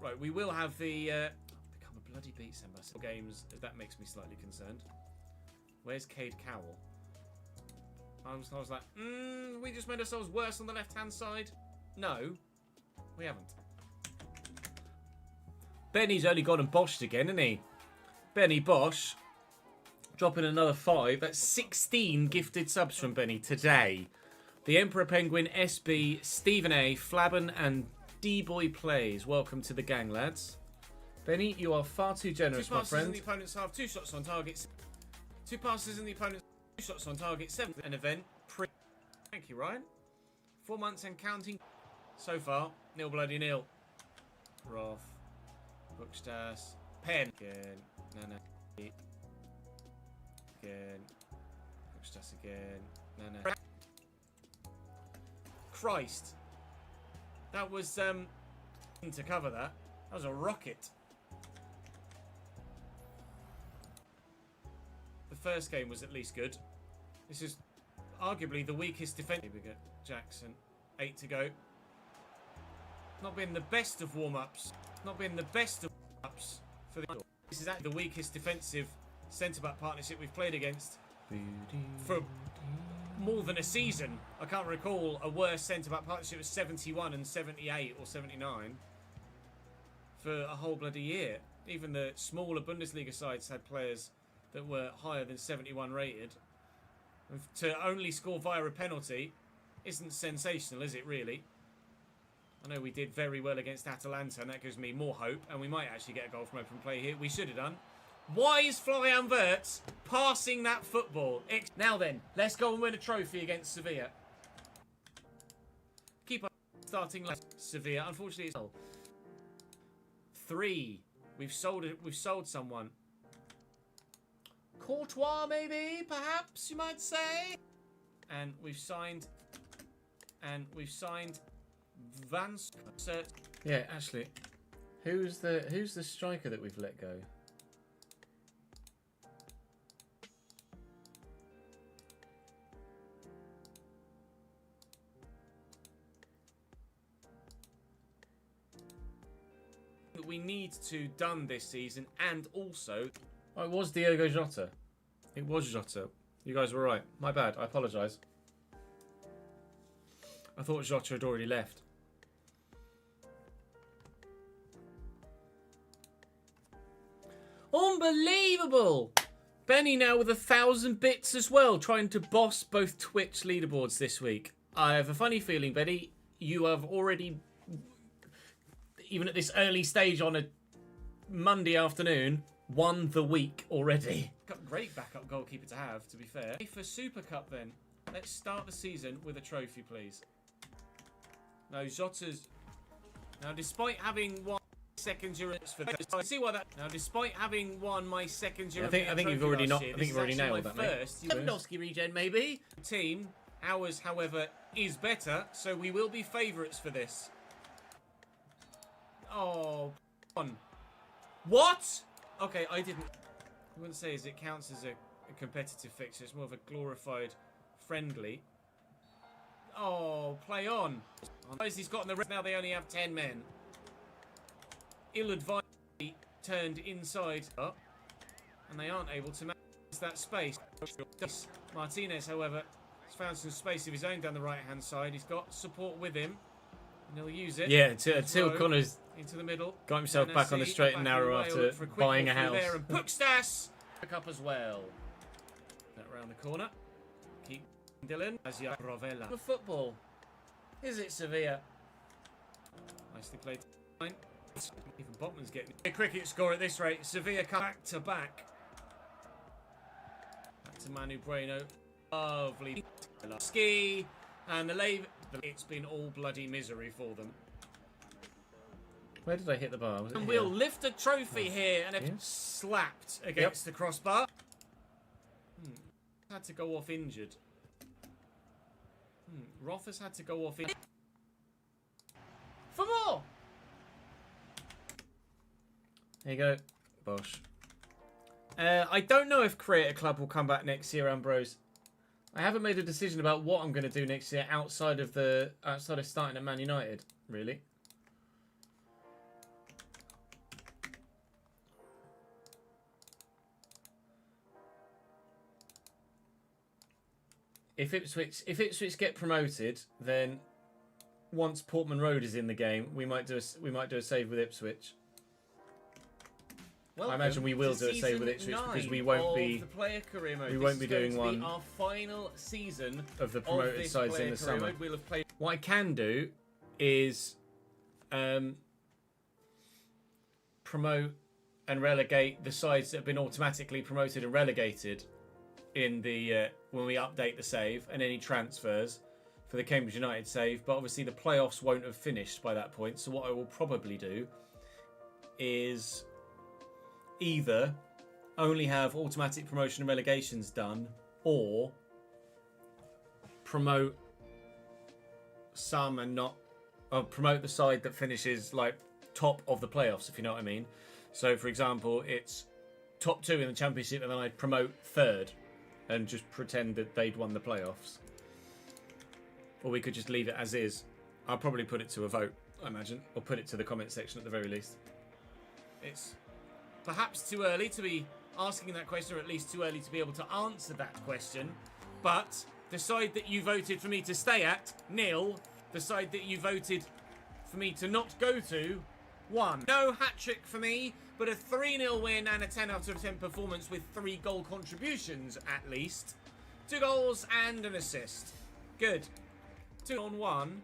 Right, we will have the become a bloody beat by games. That makes me slightly concerned. Where's Cade Cowell? I was like, we just made ourselves worse on the left-hand side. No, we haven't. Benny's only gone and Boshed again, isn't he? Benny Bosch dropping another 5. That's 16 gifted subs from Benny today. The Emperor Penguin, SB, Stephen A, Flabben, and D-Boy Plays. Welcome to the gang, lads. Benny, you are far too generous, my friend. 2 passes in the opponent's half, 2 shots on target. 2 passes in the opponent's 2 shots on target. 7th an event. Thank you, Ryan. 4 months and counting. So far, 0-0. Roth. Buxtas. Pen. Again. Nana. Again. Buxtas again. Nana. Christ. That was, to cover that. That was a rocket. The first game was at least good. This is arguably the weakest defense. Here we go. Jackson. 8 to go. Not been the best of warm-ups. Not been the best of warm-ups for the... This is actually the weakest defensive centre-back partnership we've played against for more than a season. I can't recall a worse centre-back partnership of 71 and 78 or 79 for a whole bloody year. Even the smaller Bundesliga sides had players that were higher than 71 rated. To only score via a penalty isn't sensational, is it really? I know we did very well against Atalanta, and that gives me more hope, and we might actually get a goal from open play here. We should have done. Why is Florian Wirtz passing that football? Now then, let's go and win a trophy against Sevilla. Keep up starting like Sevilla. Unfortunately, it's 3. We've sold someone. Courtois, maybe, perhaps you might say. And we've signed Van. Yeah, actually, who's the striker that we've let go? That we need to done this season, and also, oh, it was Diogo Jota. It was Jota. You guys were right. My bad. I apologise. I thought Jota had already left. Unbelievable! Benny now with 1,000 bits as well, trying to boss both Twitch leaderboards this week. I have a funny feeling, Benny, you have already, even at this early stage on a Monday afternoon, won the week already. Great backup goalkeeper to have, to be fair. UEFA Super Cup then. Let's start the season with a trophy, please. No, Jota's... Now, despite having won second European for see why that. Now, despite having won my second European I think you've already not. I think you've already nailed that, mate. Lewandowski regen, maybe. Team, ours, however, is better, so we will be favourites for this. Oh, on. What? Okay, I didn't. I wouldn't say as it counts as a competitive fixture. It's more of a glorified friendly. Oh, play on. He's got in the rest. Now they only have 10 men. Ill-advised turned inside up, and they aren't able to manage that space. Martinez, however, has found some space of his own down the right-hand side. He's got support with him, and he'll use it. Yeah, until Connor's into the middle. Got himself back on the straight and narrow after buying a house. There, and Pukstas pick up as well. That round the corner. Keep Dylan as Rovella. For football, is it Sevilla? Nicely played. Even Botman's getting a cricket score at this rate. Sevilla come back to back. Back to Manu Bueno. Lovely ski and the lave. It's been all bloody misery for them. Where did I hit the bar? Was it And here? we'll lift a trophy here, and it's slapped against the crossbar. Had to go off injured. Roth has had to go off injured. For more! There you go. Bosh. I don't know if Creator Club will come back next year, Ambrose. I haven't made a decision about what I'm going to do next year outside of starting at Man United, really. If Ipswich get promoted, then once Portman Road is in the game, we might do a save with Ipswich. I imagine we will do a save with Ipswich because we won't be doing one our final season of the promoted sides in the summer. We'll have played. What I can do is promote and relegate the sides that have been automatically promoted and relegated in the when we update the save, and any transfers for the Cambridge United save. But obviously the playoffs won't have finished by that point, so what I will probably do is either only have automatic promotion and relegations done, or promote some and not promote the side that finishes like top of the playoffs, if you know what I mean. So for example, it's top 2 in the championship, and then I'd promote 3rd and just pretend that they'd won the playoffs. Or we could just leave it as is. I'll probably put it to a vote, I imagine, or put it to the comment section at the very least. It's perhaps too early to be asking that question, or at least too early to be able to answer that question. But the side that you voted for me to stay at, 0. The side that you voted for me to not go to, 1. No hat-trick for me, but a 3-0 win and a 10 out of 10 performance with 3 goal contributions at least. 2 goals and an assist. Good. 2 on 1.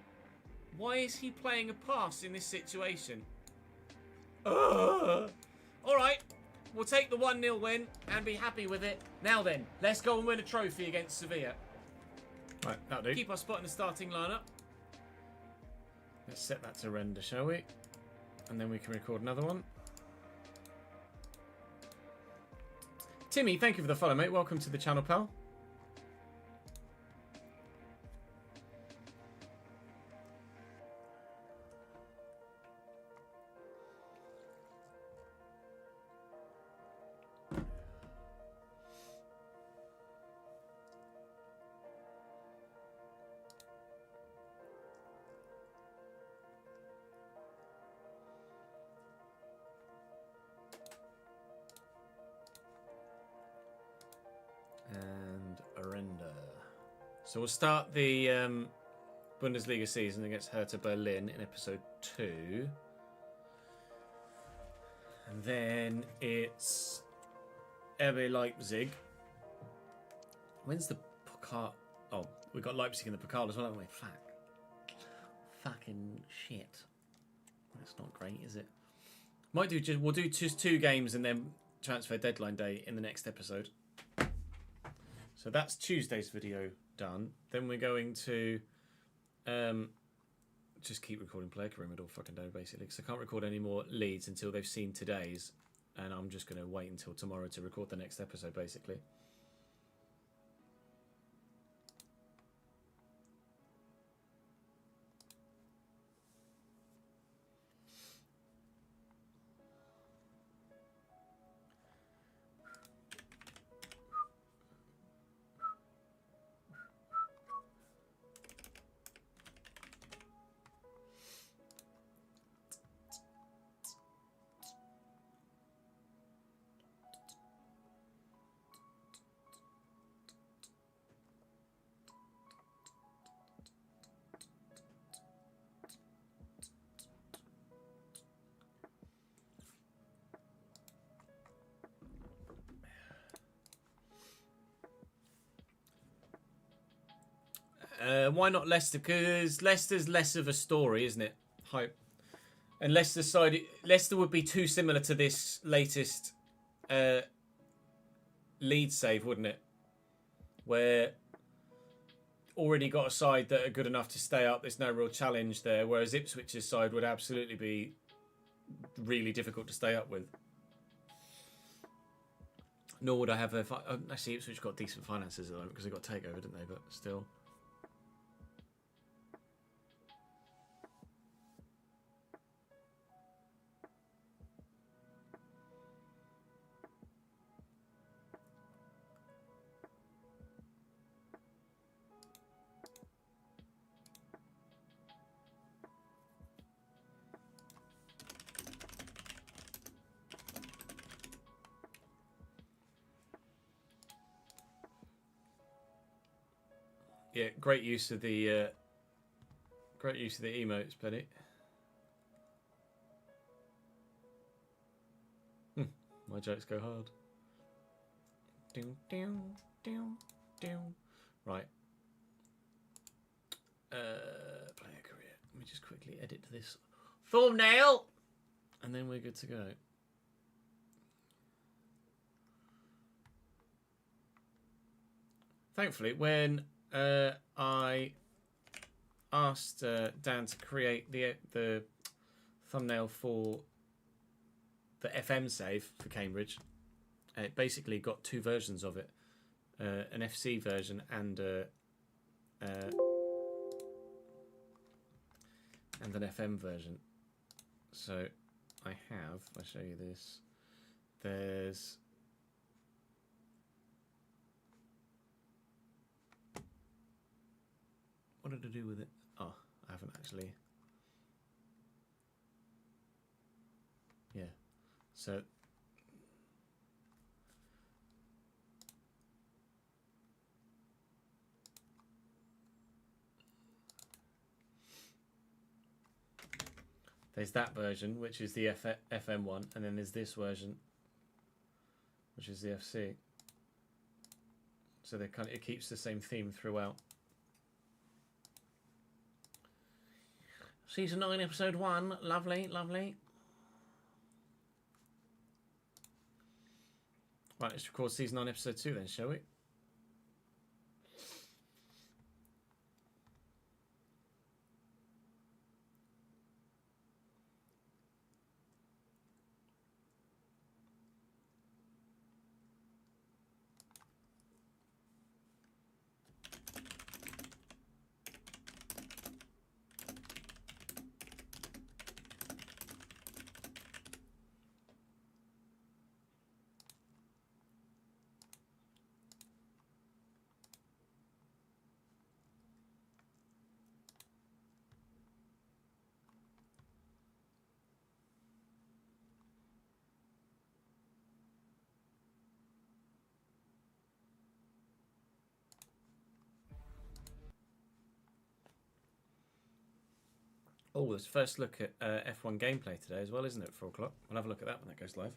Why is he playing a pass in this situation? Alright, we'll take the 1-0 win and be happy with it. Now then, let's go and win a trophy against Sevilla. Right, that'll do. Keep our spot in the starting lineup. Let's set that to render, shall we? And then we can record another one. Timmy, thank you for the follow, mate. Welcome to the channel, pal. So we'll start the Bundesliga season against Hertha Berlin in episode 2. And then it's RB Leipzig. When's the Pokal? Oh, we've got Leipzig in the Pokal as well, haven't we? Fucking shit. That's not great, is it? We'll do just 2 games and then transfer deadline day in the next episode. So that's Tuesday's video done. Then we're going to just keep recording Player Pyramid all fucking day, basically, because I can't record any more leads until they've seen today's, and I'm just going to wait until tomorrow to record the next episode, basically. Why not Leicester? Because Leicester's less of a story, isn't it? Hope. And Leicester's side, Leicester would be too similar to this latest lead save, wouldn't it? Where already got a side that are good enough to stay up. There's no real challenge there. Whereas Ipswich's side would absolutely be really difficult to stay up with. Nor would I have a... Actually, Ipswich got decent finances at the moment because they got takeover, didn't they? But still... Yeah, great use of the emotes, Penny. My jokes go hard. Right. Player career. Let me just quickly edit this thumbnail, and then we're good to go. Thankfully, when I asked Dan to create the thumbnail for the FM save for Cambridge, it basically got two versions of it, an FC version and an FM version. So I have, I'll show you this. There's what did I do with it? Oh, I haven't actually. Yeah. So there's that version, which is the FM one, and then there's this version, which is the FC. So they kind of, it keeps the same theme throughout. Season 9, episode 1. Lovely, lovely. Right, let's record season 9, episode 2 then, shall we? Oh, there's first look at F1 gameplay today as well, isn't it? 4 o'clock. We'll have a look at that when that goes live.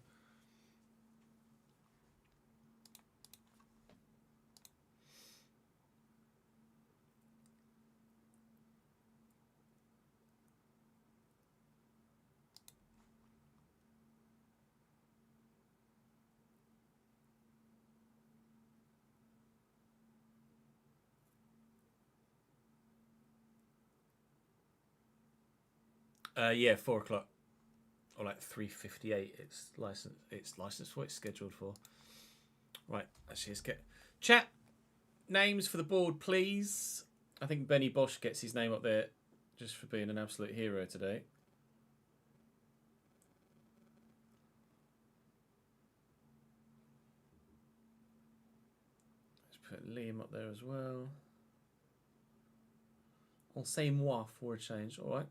Yeah, 4 o'clock. Or like 3:58. It's licensed for. It's scheduled for. Right. Actually, let's get chat names for the board, please. I think Benny Bosch gets his name up there just for being an absolute hero today. Let's put Liam up there as well. I'll say moi for a change. All right.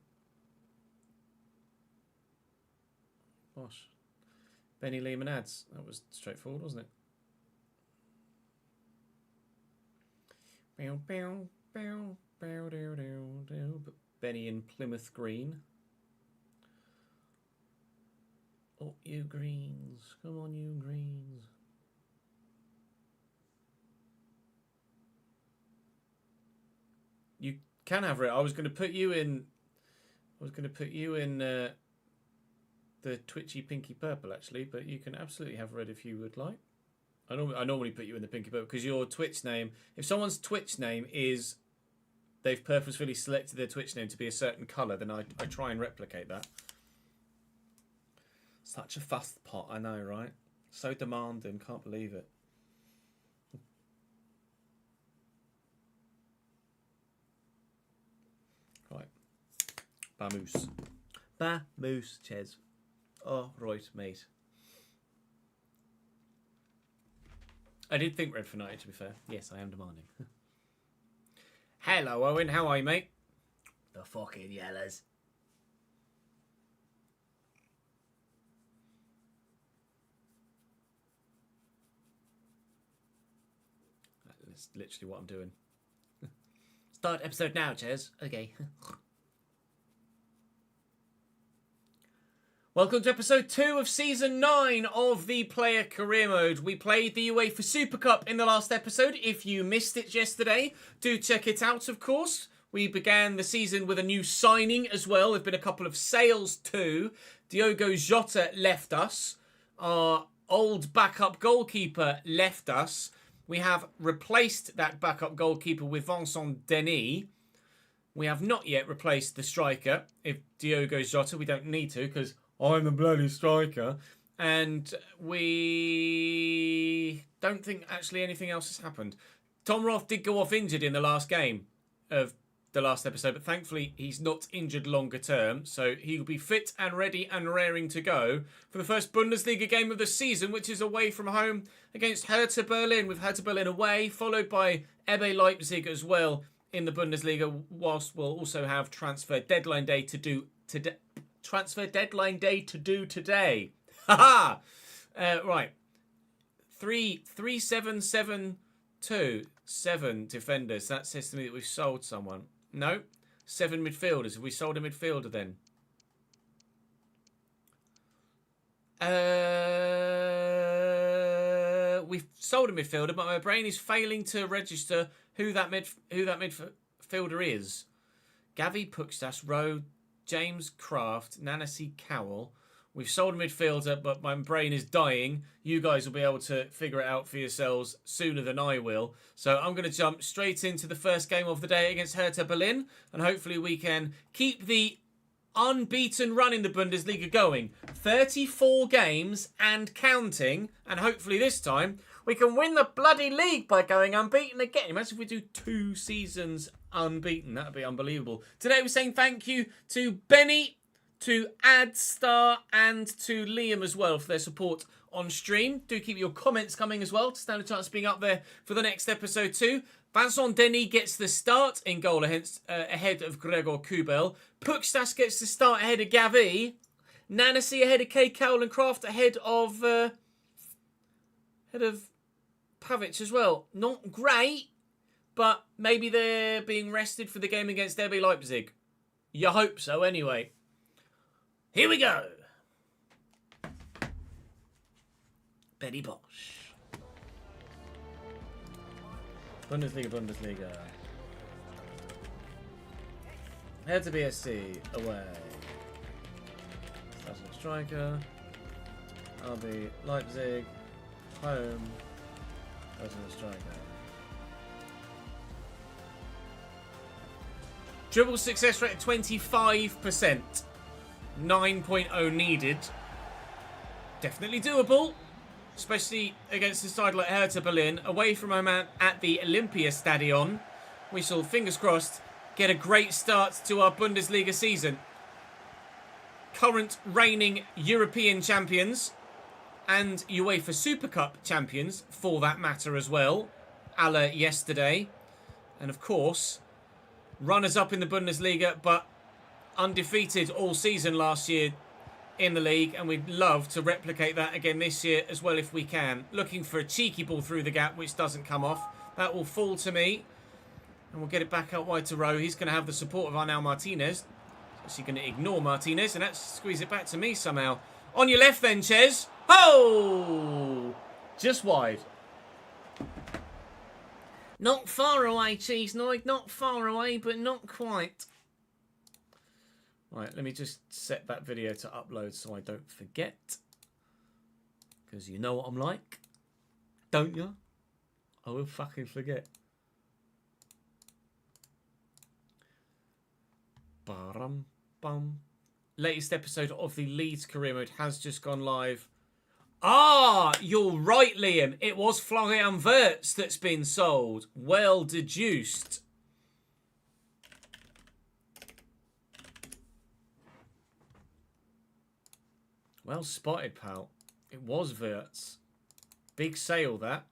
Bosch. Benny, Liam and ads. That was straightforward, wasn't it? Benny in Plymouth Green. Oh, you greens. Come on, you greens. You can have it. I was going to put you in the twitchy pinky purple, actually, but you can absolutely have red if you would like. I normally put you in the pinky purple because your Twitch name, if someone's Twitch name is, they've purposefully selected their Twitch name to be a certain colour, then I try and replicate that. Such a fast pot, I know, right? So demanding, can't believe it. Right. Bamoose. Bamoose, Ches. Oh, right, mate. I did think red for 90, to be fair. Yes, I am demanding. Hello, Owen. How are you, mate? The fucking yellows. That's literally what I'm doing. Start episode now, Ches. Okay. Welcome to episode 2 of season 9 of the player career mode. We played the UEFA Super Cup in the last episode. If you missed it yesterday, do check it out, of course. We began the season with a new signing as well. There have been a couple of sales too. Diogo Jota left us. Our old backup goalkeeper left us. We have replaced that backup goalkeeper with Vincent Denis. We have not yet replaced the striker. If Diogo Jota, we don't need to because I'm the bloody striker. And we don't think actually anything else has happened. Tom Roth did go off injured in the last game of the last episode, but thankfully he's not injured longer term. So he'll be fit and ready and raring to go for the first Bundesliga game of the season, which is away from home against Hertha Berlin, with Hertha Berlin away, followed by RB Leipzig as well in the Bundesliga, whilst we'll also have transfer deadline day to do today. Haha! Right. 3-7-7-2. 7 defenders. That says to me that we've sold someone. No. 7 midfielders. Have we sold a midfielder then? We've sold a midfielder, but my brain is failing to register who that midfielder is. Gavi Pukstas, Rowe, James Kraft, Nancy Cowell. We've sold a midfielder, but my brain is dying. You guys will be able to figure it out for yourselves sooner than I will. So I'm going to jump straight into the first game of the day against Hertha Berlin. And hopefully we can keep the unbeaten run in the Bundesliga going. 34 games and counting. And hopefully this time we can win the bloody league by going unbeaten again. Imagine if we do 2 seasons unbeaten. That would be unbelievable. Today we're saying thank you to Benny, to Adstar, and to Liam as well for their support on stream. Do keep your comments coming as well to stand a chance of being up there for the next episode too. Vincent Denis gets the start in goal ahead of Gregor Kubel. Pukstas gets the start ahead of Gavi. Nancy ahead of K. Cowell and Kraft ahead of Pavic as well. Not great, but maybe they're being rested for the game against RB Leipzig. You hope so anyway. Here we go. Benny Bosch. Bundesliga. Hertha BSC away. Starting striker. RB Leipzig. Home. Starting striker. Dribble success rate 25%. 9.0 needed. Definitely doable, especially against a side like Hertha Berlin, away from home at the Olympiastadion. We shall, fingers crossed, get a great start to our Bundesliga season. Current reigning European champions and UEFA Super Cup champions, for that matter as well, a la yesterday. And of course, runners-up in the Bundesliga, but undefeated all season last year in the league, and we'd love to replicate that again this year as well if we can. Looking for a cheeky ball through the gap, which doesn't come off. That will fall to me, and we'll get it back out wide to Rowe. He's going to have the support of Arnau Martinez. Is he going to ignore Martinez and that's squeeze it back to me somehow? On your left then, Ches. Oh! Just wide. Not far away, Cheese Noid. Not far away, but not quite. Right, let me just set that video to upload so I don't forget. Because you know what I'm like. Don't you? I will fucking forget. Ba-rum-bum. Latest episode of the Leeds career mode has just gone live. Ah, you're right, Liam. It was Florian Wirtz that's been sold. Well deduced. Well spotted, pal. It was Wirtz. Big sale, that.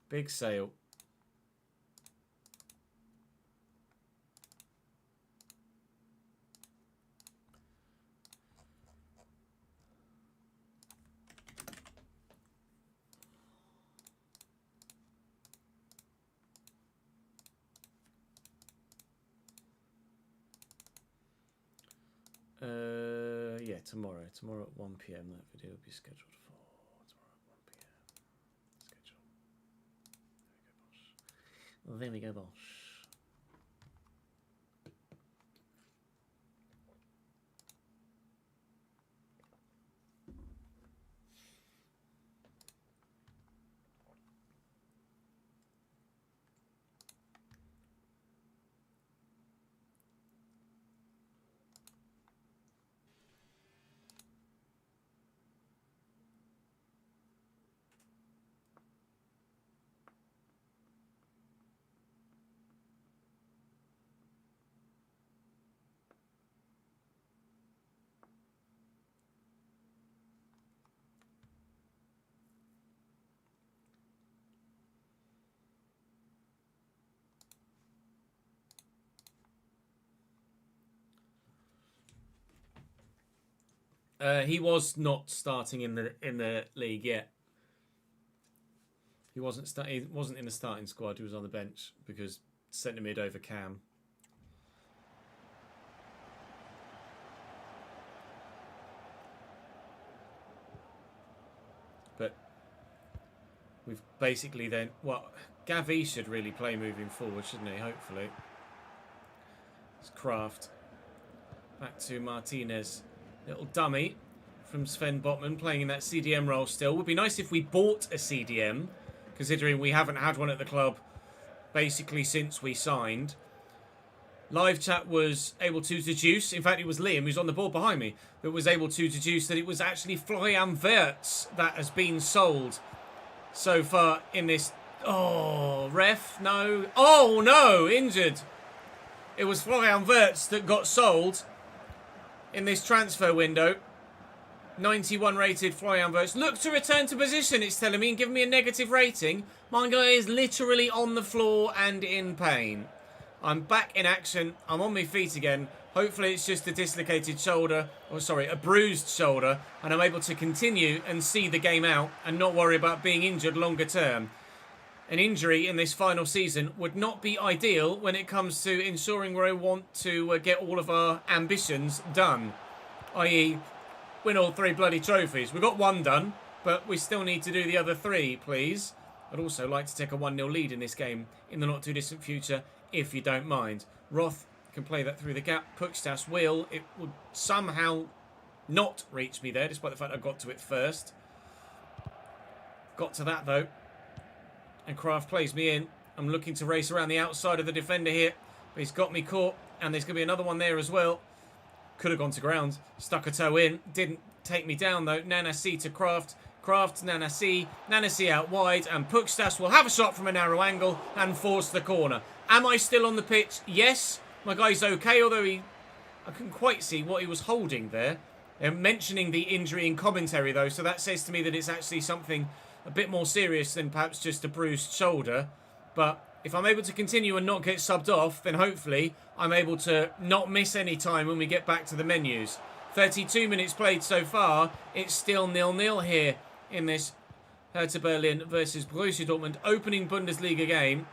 Big sale. Yeah, tomorrow. Tomorrow at 1 PM. That video will be scheduled for tomorrow at 1 PM. Schedule. There we go, boss. He was not starting in the league yet. He wasn't in the starting squad. He was on the bench because centre mid over Cam. But we've basically then Gavi should really play moving forward, shouldn't he? Hopefully. It's Kraft. Back to Martinez. Little dummy from Sven Botman playing in that CDM role still. Would be nice if we bought a CDM, considering we haven't had one at the club basically since we signed. Live chat was able to deduce, in fact it was Liam who's on the board behind me, that was able to deduce that it was actually Florian Wirtz that has been sold so far in this. Oh, ref, no. Oh no, injured. It was Florian Wirtz that got sold in this transfer window. 91 rated Florian Wirtz. Look to return to position, it's telling me, and give me a negative rating. My guy is literally on the floor and in pain. I'm back in action. I'm on my feet again. Hopefully it's just a dislocated shoulder. Or sorry, a bruised shoulder. And I'm able to continue and see the game out and not worry about being injured longer term. An injury in this final season would not be ideal when it comes to ensuring where I want to get all of our ambitions done. I.e. win all 3 bloody trophies. We got 1 done, but we still need to do the other 3, please. I'd also like to take a 1-0 lead in this game in the not too distant future, if you don't mind. Roth can play that through the gap. Pukstas will. It would somehow not reach me there, despite the fact I got to it first. Got to that, though. And Kraft plays me in. I'm looking to race around the outside of the defender here. But he's got me caught. And there's going to be another one there as well. Could have gone to ground. Stuck a toe in. Didn't take me down though. Nanasi to Kraft. Kraft, Nanasi. Nanasi out wide. And Pukstas will have a shot from a narrow angle and force the corner. Am I still on the pitch? Yes. My guy's okay, although I couldn't quite see what he was holding there. They're mentioning the injury in commentary though, so that says to me that it's actually something a bit more serious than perhaps just a bruised shoulder. But if I'm able to continue and not get subbed off, then hopefully I'm able to not miss any time when we get back to the menus. 32 minutes played so far. It's still 0-0 here in this Hertha Berlin versus Borussia Dortmund opening Bundesliga game.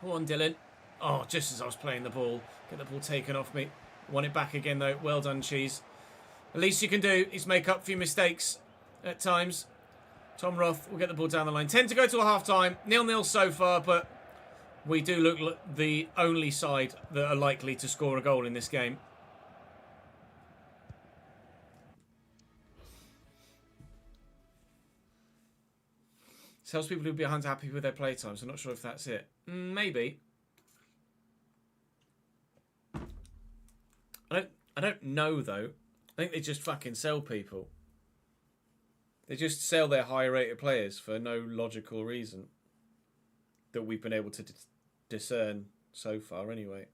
Go on, Dylan. Oh, just as I was playing the ball. Get the ball taken off me. Want it back again, though. Well done, Cheese. The least you can do is make up for your mistakes at times. Tom Roth will get the ball down the line. 10 to go to a half-time. 0-0 so far, but we do look the only side that are likely to score a goal in this game. Salespeople who behind happy with their playtime, so I'm not sure if that's it. Maybe. I don't know, though. I think they just fucking sell people. They just sell their high-rated players for no logical reason that we've been able to discern so far, anyway.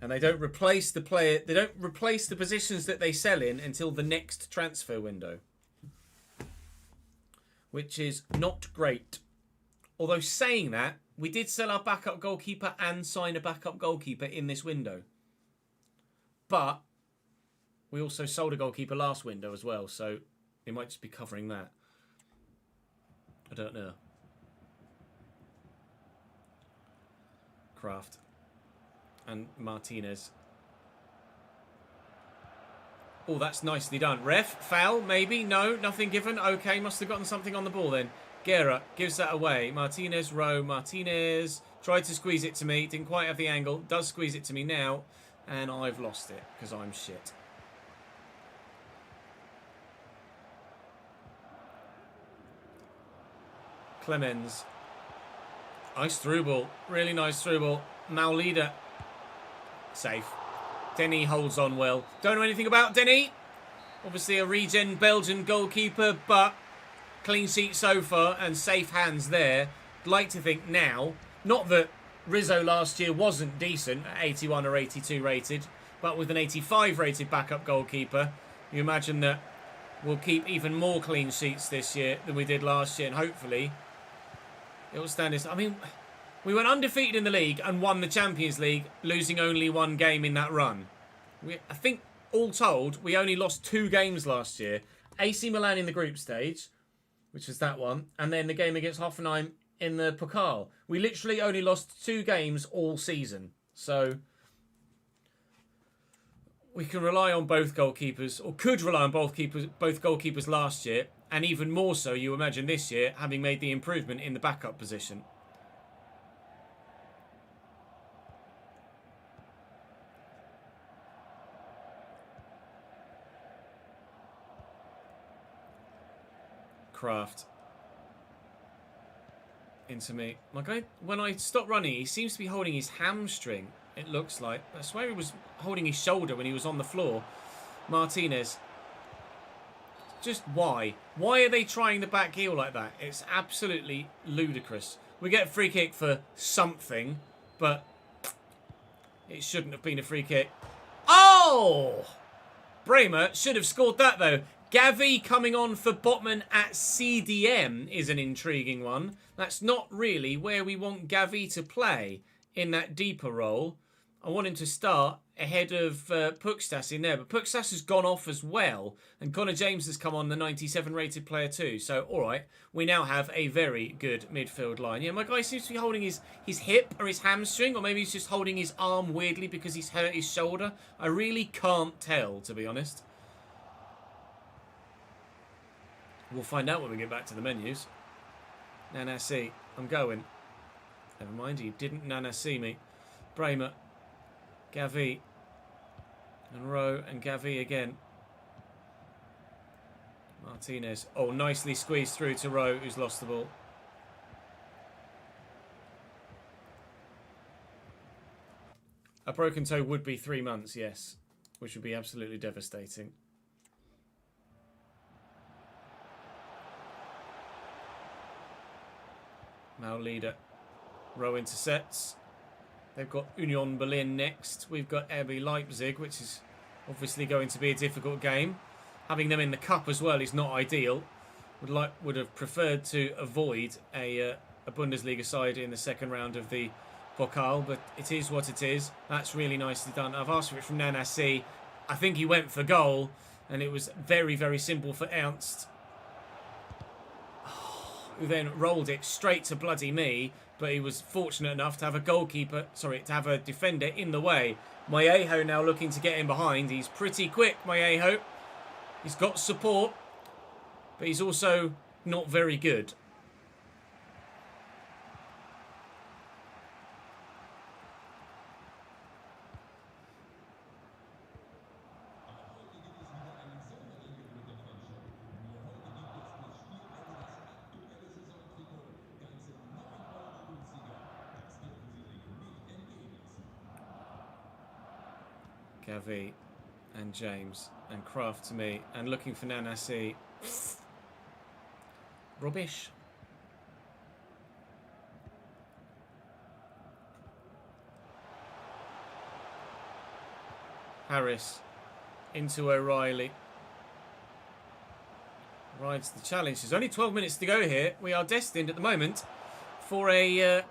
And they don't replace the player. They don't replace the positions that they sell in until the next transfer window, which is not great. Although saying that, we did sell our backup goalkeeper and sign a backup goalkeeper in this window. But we also sold a goalkeeper last window as well, so they might just be covering that. I don't know. Kraft and Martinez. Oh, that's nicely done. Ref, foul, maybe? No, nothing given. Okay, must have gotten something on the ball then. Guerra gives that away. Martinez, Rowe, Martinez tried to squeeze it to me. Didn't quite have the angle. Does squeeze it to me now. And I've lost it because I'm shit. Clemens. Nice through ball. Really nice through ball. Maulida. Safe. Denny holds on well. Don't know anything about Denny. Obviously a regen Belgian goalkeeper, but clean sheet so far and safe hands there. I'd like to think now, not that Rizzo last year wasn't decent at 81 or 82 rated, but with an 85 rated backup goalkeeper, you imagine that we'll keep even more clean sheets this year than we did last year, and hopefully it will stand us. I mean, we went undefeated in the league and won the Champions League, losing only one game in that run. I think, all told, we only lost 2 games last year. AC Milan in the group stage, which was that one, and then the game against Hoffenheim in the Pokal. We literally only lost 2 games all season. So we can rely on both goalkeepers, or could rely on both goalkeepers last year, and even more so, you imagine, this year, having made the improvement in the backup position. Kraft. Into me. My guy, when I stop running, he seems to be holding his hamstring, it looks like. I swear he was holding his shoulder when he was on the floor. Martinez. Just why? Why are they trying the back heel like that? It's absolutely ludicrous. We get a free kick for something, but it shouldn't have been a free kick. Oh! Bremer should have scored that, though. Gavi coming on for Botman at CDM is an intriguing one. That's not really where we want Gavi to play in that deeper role. I want him to start ahead of Pukstas in there. But Pukstas has gone off as well. And Connor James has come on, the 97 rated player too. So, all right, we now have a very good midfield line. Yeah, my guy seems to be holding his hip or his hamstring. Or maybe he's just holding his arm weirdly because he's hurt his shoulder. I really can't tell, to be honest. We'll find out when we get back to the menus. Nana see. I'm going. Never mind, he didn't Nana see me. Bremer. Gavi. And Rowe and Gavi again. Martinez. Oh, nicely squeezed through to Rowe, who's lost the ball. A broken toe would be 3 months, yes. Which would be absolutely devastating. Now leader. Row intercepts. They've got Union Berlin next. We've got RB Leipzig, which is obviously going to be a difficult game. Having them in the cup as well is not ideal. Would have preferred to avoid a Bundesliga side in the second round of the Pokal, but it is what it is. That's really nicely done. I've asked for it from Nanasi. I think he went for goal, and it was very, very simple for Ernst, who then rolled it straight to bloody me, but he was fortunate enough to have a defender in the way. Maejo now looking to get in behind. He's pretty quick, Maejo. He's got support, but he's also not very good. Gavi and James and Kraft to me and looking for Nanasi. Rubbish. Harris into O'Reilly. Rides the challenge. There's only 12 minutes to go here. We are destined at the moment for a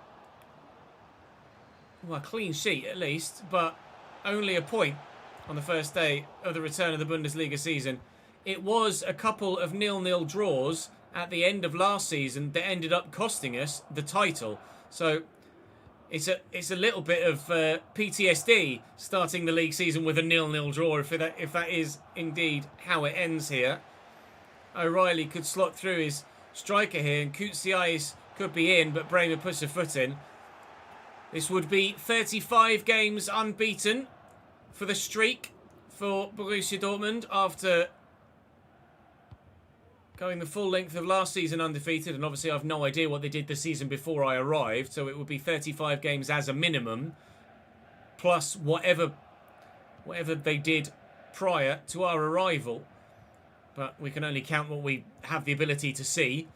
clean sheet at least, but only a point on the first day of the return of the Bundesliga season. It was a couple of 0-0 draws at the end of last season that ended up costing us the title. So it's a little bit of PTSD starting the league season with a 0-0 draw, if that is indeed how it ends here. O'Reilly could slot through his striker here, and Koutsiais could be in, but Bremer puts a foot in. This would be 35 games unbeaten for the streak for Borussia Dortmund after going the full length of last season undefeated. And obviously I've no idea what they did the season before I arrived. So it would be 35 games as a minimum, plus whatever they did prior to our arrival. But we can only count what we have the ability to see.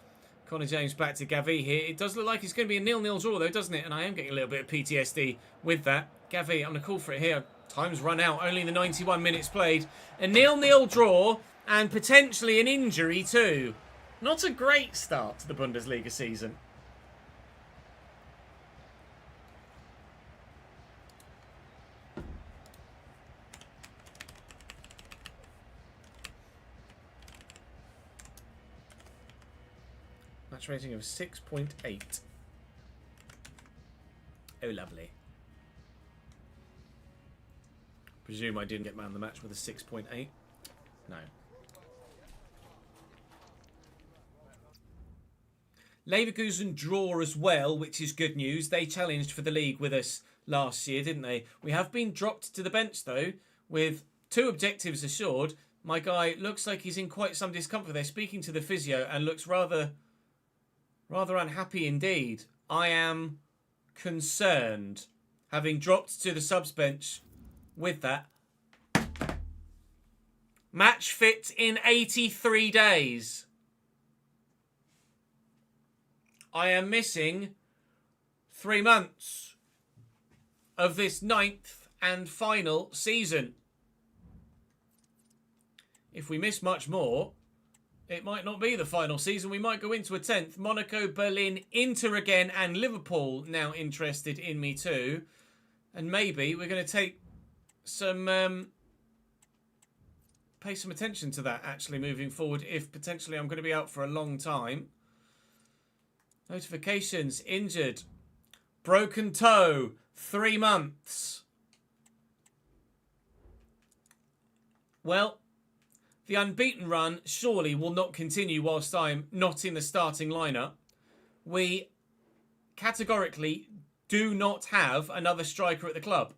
Connor James back to Gavi here. It does look like it's going to be a 0-0 draw though, doesn't it? And I am getting a little bit of PTSD with that. Gavi, I'm going to call for it here. Time's run out. Only the 91 minutes played. A 0-0 draw and potentially an injury too. Not a great start to the Bundesliga season. Match rating of 6.8. Oh, lovely. Presume I didn't get man of the match with a 6.8. No. Leverkusen draw as well, which is good news. They challenged for the league with us last year, didn't they? We have been dropped to the bench, though, with 2 objectives assured. My guy looks like he's in quite some discomfort there, speaking to the physio, and looks rather unhappy indeed. I am concerned, having dropped to the subs bench with that. Match fit in 83 days. I am missing 3 months of this 9th and final season. If we miss much more, it might not be the final season. We might go into a 10th. Monaco, Berlin, Inter again, and Liverpool now interested in me too. And maybe we're going to take some pay some attention to that actually moving forward, if potentially I'm going to be out for a long time. Notifications: injured, broken toe, 3 months. Well, the unbeaten run surely will not continue whilst I'm not in the starting lineup. We categorically do not have another striker at the club.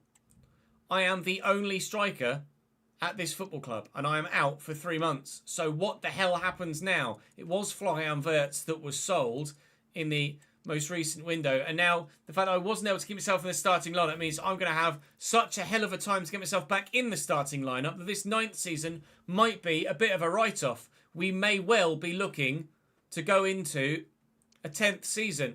I am the only striker at this football club, and I am out for 3 months. So what the hell happens now? It was Florian Wirtz that was sold in the most recent window. And now the fact that I wasn't able to keep myself in the starting lineup means I'm going to have such a hell of a time to get myself back in the starting lineup that this 9th season might be a bit of a write-off. We may well be looking to go into a 10th season.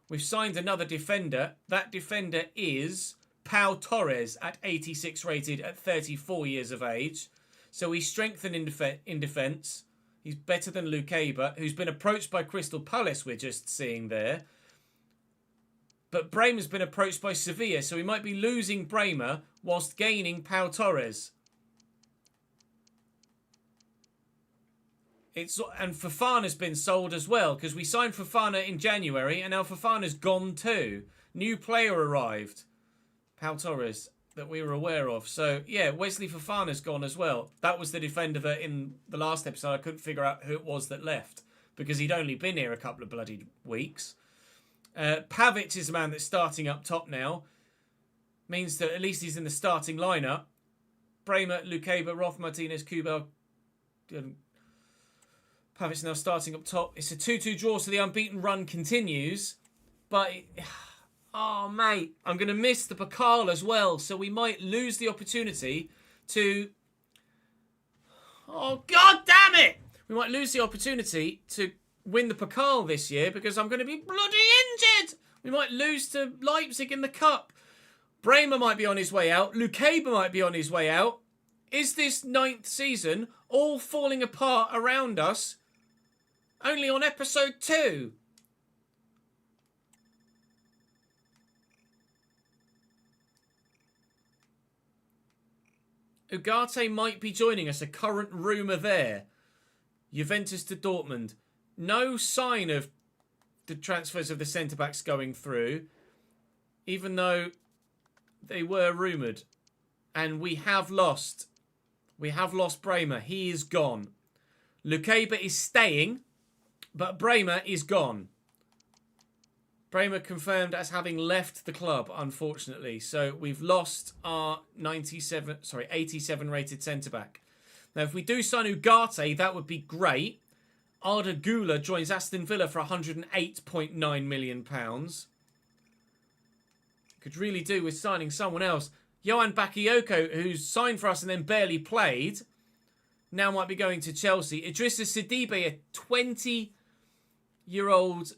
We've signed another defender. That defender is Pau Torres at 86 rated at 34 years of age. So he's strengthened in defence. He's better than Lukeba, who's been approached by Crystal Palace, we're just seeing there. But Bremer's been approached by Sevilla, so we might be losing Bremer whilst gaining Pau Torres. And Fofana's been sold as well, because we signed Fofana in January, and now Fofana's gone too. New player arrived. Pau Torres, that we were aware of. So, yeah, Wesley Fofana's gone as well. That was the defender that in the last episode I couldn't figure out who it was that left, because he'd only been here a couple of bloody weeks. Pavic is the man that's starting up top now. Means that at least he's in the starting lineup. Bremer, Lukeba, Roth, Martinez, Kubel. Pavic's now starting up top. It's a 2-2 draw, so the unbeaten run continues. But, oh, mate, I'm going to miss the Pokal as well. So we might lose the opportunity to... Oh, God damn it! We might lose the opportunity to win the Pokal this year because I'm going to be bloody injured. We might lose to Leipzig in the Cup. Bremer might be on his way out. Lukeba might be on his way out. Is this 9th season all falling apart around us only on episode 2? Ugarte might be joining us, a current rumour there. Juventus to Dortmund. No sign of the transfers of the centre-backs going through, even though they were rumoured. And we have lost. We have lost Bremer. He is gone. Lukeba is staying, but Bremer is gone. Bremer confirmed as having left the club, unfortunately. So we've lost our 87 rated centre-back. Now, if we do sign Ugarte, that would be great. Arda Güler joins Aston Villa for £108.9 million. Could really do with signing someone else. Johan Bakayoko, who's signed for us and then barely played, now might be going to Chelsea. Idrissa Sidibe, a 20-year-old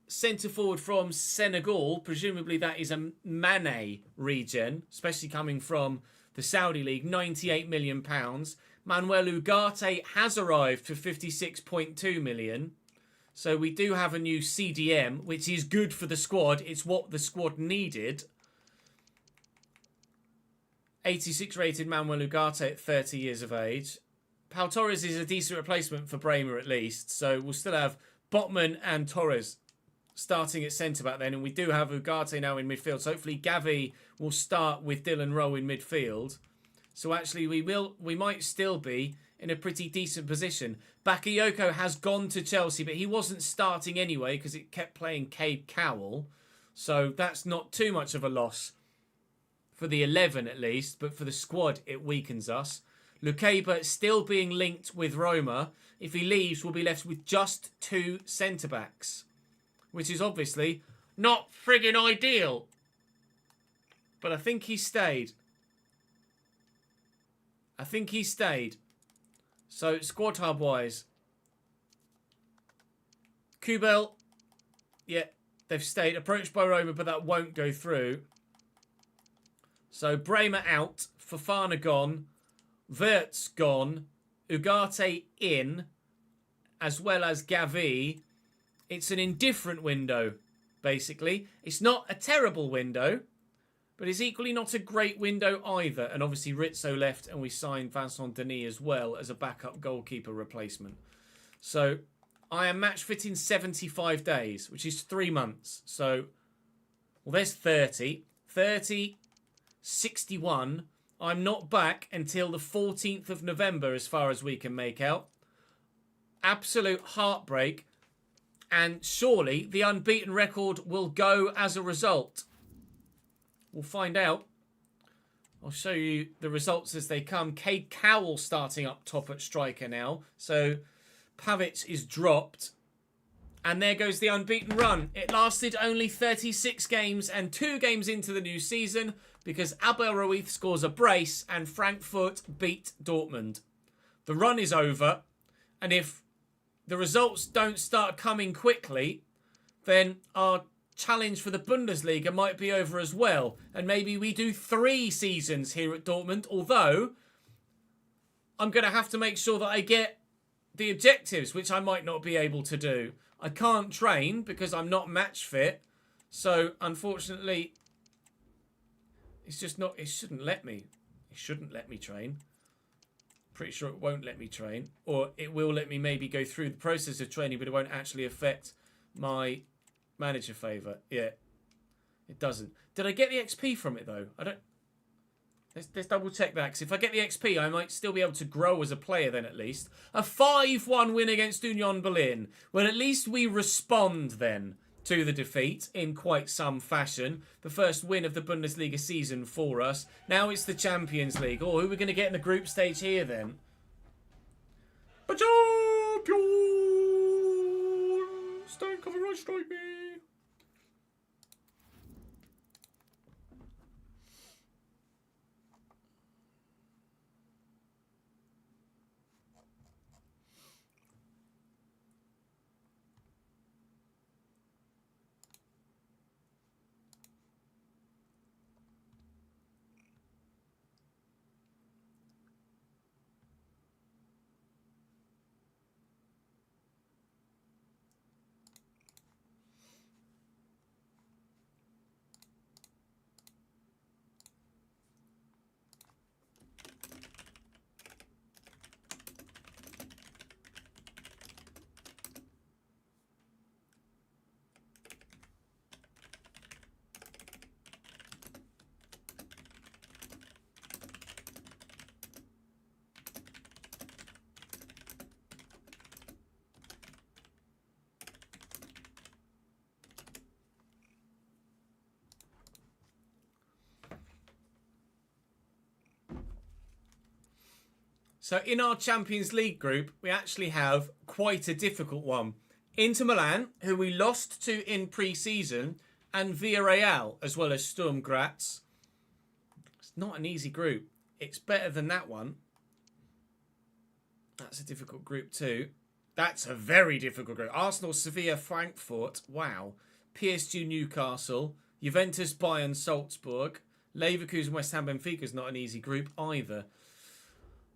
centre-forward from Senegal. Presumably that is a Mane regen, especially coming from the Saudi League. £98 million. Manuel Ugarte has arrived for £56.2 million. So we do have a new CDM, which is good for the squad. It's what the squad needed. 86 rated Manuel Ugarte at 30 years of age. Pau Torres is a decent replacement for Bremer at least. So we'll still have Botman and Torres starting at centre-back then. And we do have Ugarte now in midfield. So hopefully Gavi will start with Dylan Rowe in midfield. So actually we might still be in a pretty decent position. Bakayoko has gone to Chelsea, but he wasn't starting anyway because it kept playing Cade Cowell. So that's not too much of a loss for the 11 at least, but for the squad it weakens us. Lukeba still being linked with Roma. If he leaves, we'll be left with just 2 centre-backs, which is obviously not friggin' ideal. But I think he stayed. So, squad hub-wise. Kubel. Yeah, they've stayed. Approached by Roma, but that won't go through. So, Bremer out. Fofana gone. Wirtz gone. Ugarte in. As well as Gavi. It's an indifferent window, basically. It's not a terrible window. But it's equally not a great window either. And obviously Rizzo left and we signed Vincent Denis as well as a backup goalkeeper replacement. So I am match fit in 75 days, which is 3 months. So, well, there's 30. 30, 61. I'm not back until the 14th of November as far as we can make out. Absolute heartbreak. And surely the unbeaten record will go as a result. We'll find out. I'll show you the results as they come. Cade Cowell starting up top at striker now. So Pavic is dropped. And there goes the unbeaten run. It lasted only 36 games and 2 games into the new season because Abel Ruiz scores a brace and Frankfurt beat Dortmund. The run is over, and if the results don't start coming quickly, then our challenge for the Bundesliga might be over as well. And maybe we do 3 seasons here at Dortmund, although I'm going to have to make sure that I get the objectives, which I might not be able to do. I can't train because I'm not match fit. So, unfortunately, it's just not... It shouldn't let me. It shouldn't let me train. Pretty sure it won't let me train. Or it will let me maybe go through the process of training, but it won't actually affect my manager favour. Yeah, it doesn't. Did I get the XP from it, though? I don't... Let's double check that, because if I get the XP, I might still be able to grow as a player then at least. A 5-1 win against Union Berlin. Well, at least we respond then to the defeat in quite some fashion. The first win of the Bundesliga season for us. Now it's the Champions League. Oh, who are we going to get in the group stage here then? A champion! Don't cover right, strike me! So in our Champions League group, we actually have quite a difficult one. Inter Milan, who we lost to in pre-season, and Villarreal, as well as Sturm Graz. It's not an easy group. It's better than that one. That's a difficult group too. That's a very difficult group. Arsenal, Sevilla, Frankfurt. Wow. PSG, Newcastle. Juventus, Bayern, Salzburg. Leverkusen, West Ham, Benfica is not an easy group either.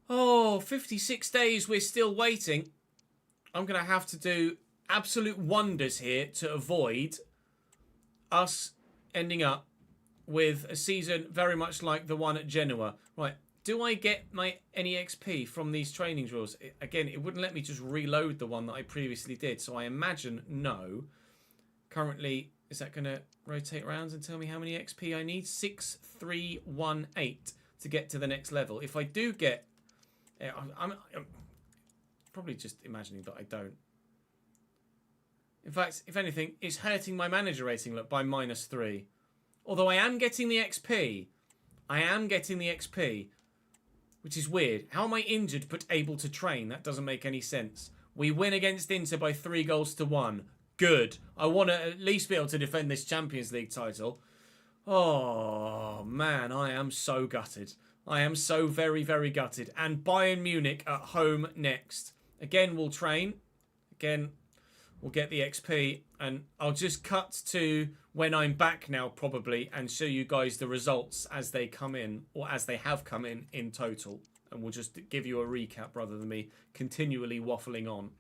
Oh, 56 days, we're still waiting. I'm going to have to do absolute wonders here to avoid us ending up with a season very much like the one at Genoa. Right, do I get any XP from these training drills? Again, it wouldn't let me just reload the one that I previously did, so I imagine no. Currently, is that going to rotate around and tell me how many XP I need? 6318 to get to the next level. If I do get... I'm probably just imagining that I don't. In fact, if anything, it's hurting my manager rating, look, by -3. Although I am getting the XP. I am getting the XP. Which is weird. How am I injured but able to train? That doesn't make any sense. We win against Inter by 3-1. Good. I want to at least be able to defend this Champions League title. Oh, man, I am so gutted. I am so very, very gutted. And Bayern Munich at home next. Again, we'll train. Again, we'll get the XP. And I'll just cut to when I'm back now, probably, and show you guys the results as they come in, or as they have come in total. And we'll just give you a recap rather than me continually waffling on.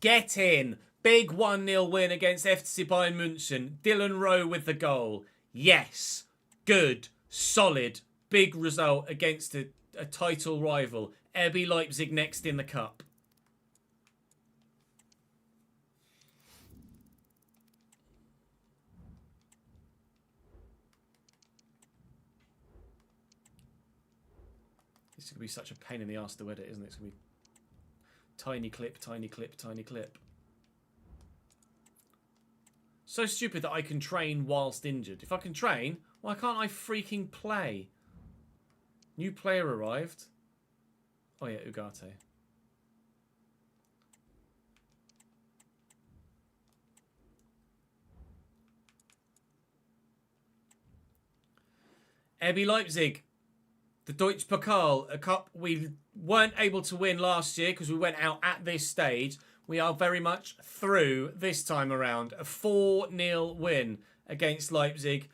Get in! Big 1-0 win against FC Bayern München. Dylan Rowe with the goal. Yes. Good. Solid. Big result against a title rival. RB Leipzig next in the cup. This is going to be such a pain in the arse to edit, isn't it? It's going to be tiny clip, tiny clip, tiny clip. So stupid that I can train whilst injured. If I can train, why can't I freaking play? New player arrived. Oh yeah, Ugarte. RB Leipzig, the Deutsche Pokal, a cup we weren't able to win last year because we went out at this stage. We are very much through this time around. A 4-0 win against Leipzig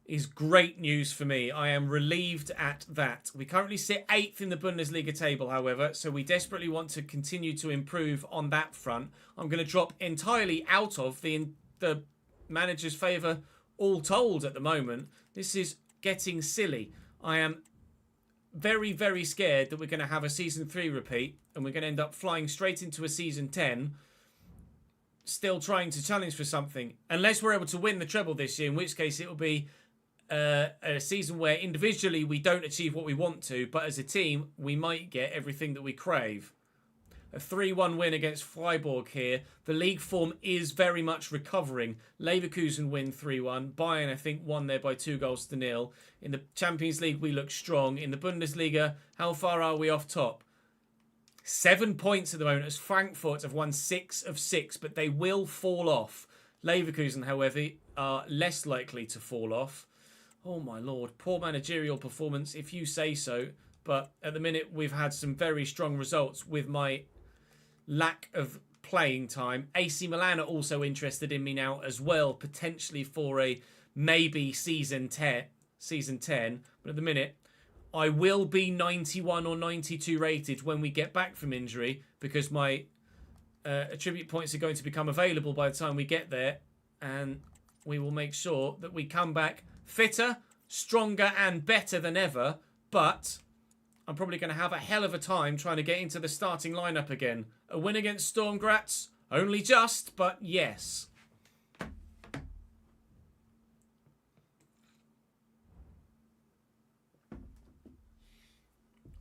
is great news for me. I am relieved at that. We currently sit 8th in the Bundesliga table, however, so we desperately want to continue to improve on that front. I'm going to drop entirely out of the manager's favour all told at the moment. This is getting silly. I am very, very scared that we're going to have a Season 3 repeat and we're going to end up flying straight into a Season 10 still trying to challenge for something. Unless we're able to win the treble this year, in which case it will be a season where individually we don't achieve what we want to, but as a team we might get everything that we crave. A 3-1 win against Freiburg here. The league form is very much recovering. Leverkusen win 3-1. Bayern, I think, won there by 2-0. In the Champions League, we look strong. In the Bundesliga, how far are we off top? 7 points at the moment as Frankfurt have won 6 of 6, but they will fall off. Leverkusen, however, are less likely to fall off. Oh my lord, poor managerial performance if you say so. But at the minute, we've had some very strong results with my lack of playing time. AC Milan are also interested in me now as well, potentially for a maybe season 10. But at the minute, I will be 91 or 92 rated when we get back from injury because my attribute points are going to become available by the time we get there, and we will make sure that we come back fitter, stronger and better than ever. But I'm probably going to have a hell of a time trying to get into the starting lineup again. A win against Sturm Graz? Only just, but yes.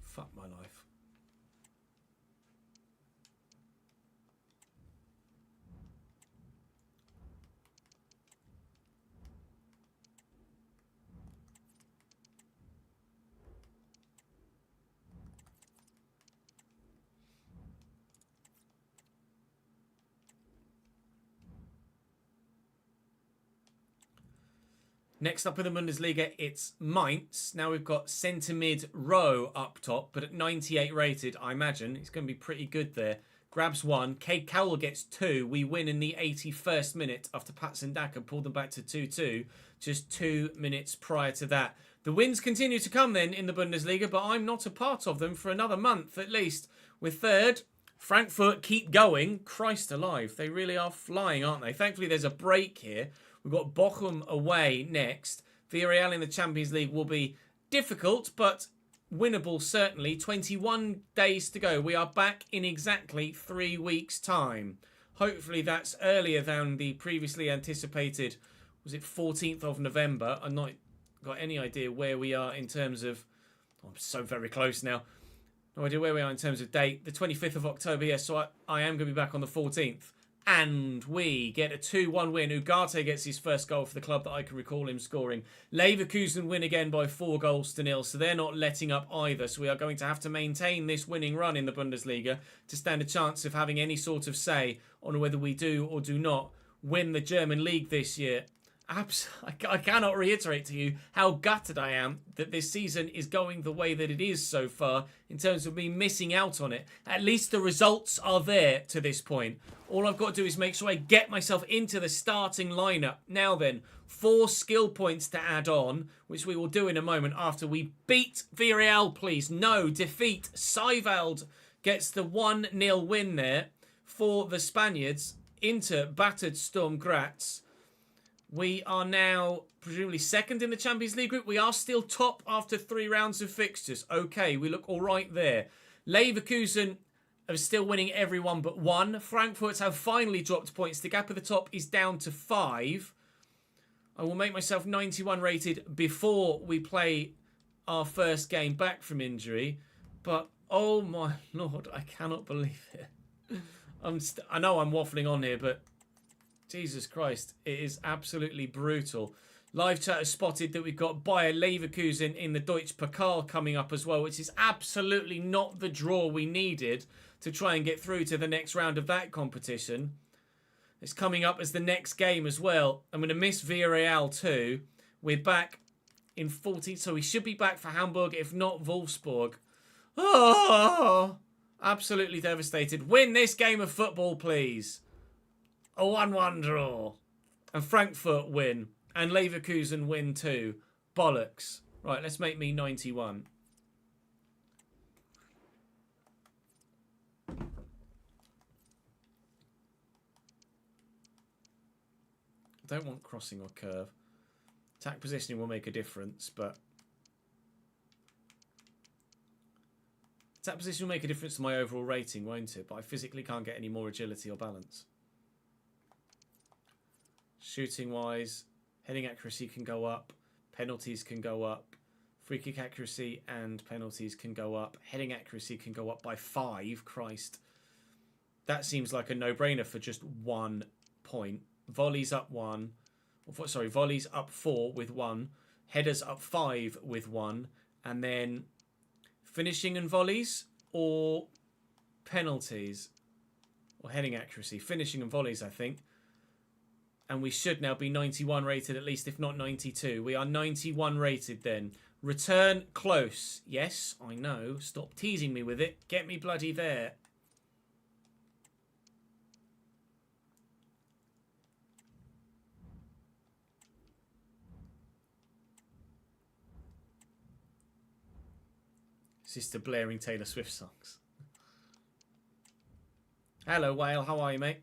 Fuck my life. Next up in the Bundesliga, it's Mainz. Now we've got centre mid Rowe up top, but at 98 rated, I imagine it's going to be pretty good there. Grabs 1. Cade Cowell gets 2. We win in the 81st minute after Patsendaka pulled them back to 2-2 just 2 minutes prior to that. The wins continue to come then in the Bundesliga, but I'm not a part of them for another month at least. We're third. Frankfurt keep going. Christ alive. They really are flying, aren't they? Thankfully, there's a break here. We've got Bochum away next. Villarreal in the Champions League will be difficult, but winnable certainly. 21 days to go. We are back in exactly 3 weeks' time. Hopefully that's earlier than the previously anticipated, was it 14th of November? I've not got any idea where we are in terms of... I'm so very close now. No idea where we are in terms of date. The 25th of October, yes, so I am going to be back on the 14th. And we get a 2-1 win. Ugarte gets his first goal for the club that I can recall him scoring. Leverkusen win again by 4-0, so they're not letting up either. So we are going to have to maintain this winning run in the Bundesliga to stand a chance of having any sort of say on whether we do or do not win the German league this year. I cannot reiterate to you how gutted I am that this season is going the way that it is so far in terms of me missing out on it. At least the results are there to this point. All I've got to do is make sure I get myself into the starting lineup. Now then, 4 skill points to add on, which we will do in a moment after we beat Villarreal, please. No, defeat. Seiwald gets the 1-0 win there for the Spaniards into battered Sturm Graz. We are now presumably second in the Champions League group. We are still top after 3 rounds of fixtures. Okay, we look all right there. Leverkusen are still winning everyone but 1. Frankfurt have finally dropped points. The gap at the top is down to 5. I will make myself 91 rated before we play our first game back from injury. But, oh my lord, I cannot believe it. I know I'm waffling on here, but... Jesus Christ, it is absolutely brutal. Live chat has spotted that we've got Bayer Leverkusen in the Deutsche Pokal coming up as well, which is absolutely not the draw we needed to try and get through to the next round of that competition. It's coming up as the next game as well. I'm going to miss Villarreal too. We're back in 14, so we should be back for Hamburg, if not Wolfsburg. Oh, absolutely devastated. Win this game of football, please. A 1-1 draw. And Frankfurt win. And Leverkusen win too. Bollocks. Right, let's make me 91. I don't want crossing or curve. Attack positioning will make a difference, but... Attack position will make a difference to my overall rating, won't it? But I physically can't get any more agility or balance. Shooting-wise, heading accuracy can go up. Penalties can go up. Free kick accuracy and penalties can go up. Heading accuracy can go up by 5. Christ. That seems like a no-brainer for just 1 point. Volleys up 1. Sorry, volleys up 4 with 1. Headers up 5 with 1. And then finishing and volleys or penalties or heading accuracy. Finishing and volleys, I think. And we should now be 91 rated at least, if not 92. We are 91 rated then. Return close. Yes, I know. Stop teasing me with it. Get me bloody there. It's just the blaring Taylor Swift songs. Hello, Whale. How are you, mate?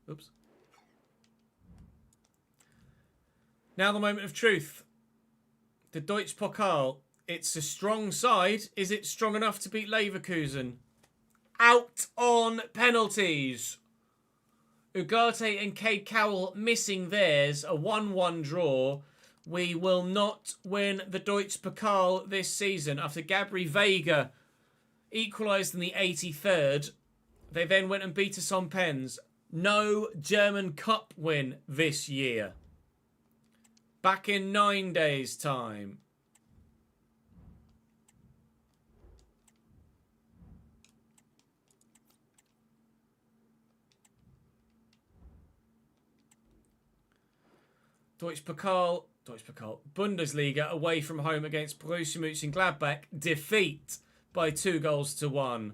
Oops. Now the moment of truth. The Deutsche Pokal. It's a strong side. Is it strong enough to beat Leverkusen? Out on penalties. Ugarte and Cade Cowell missing theirs. A 1-1 draw. We will not win the Deutsche Pokal this season. After Gabri Vega equalised in the 83rd, they then went and beat us on pens. No German Cup win this year. Back in 9 days' time. Deutsche Pokal, Bundesliga away from home against Borussia Mönchengladbach. Defeat by 2-1.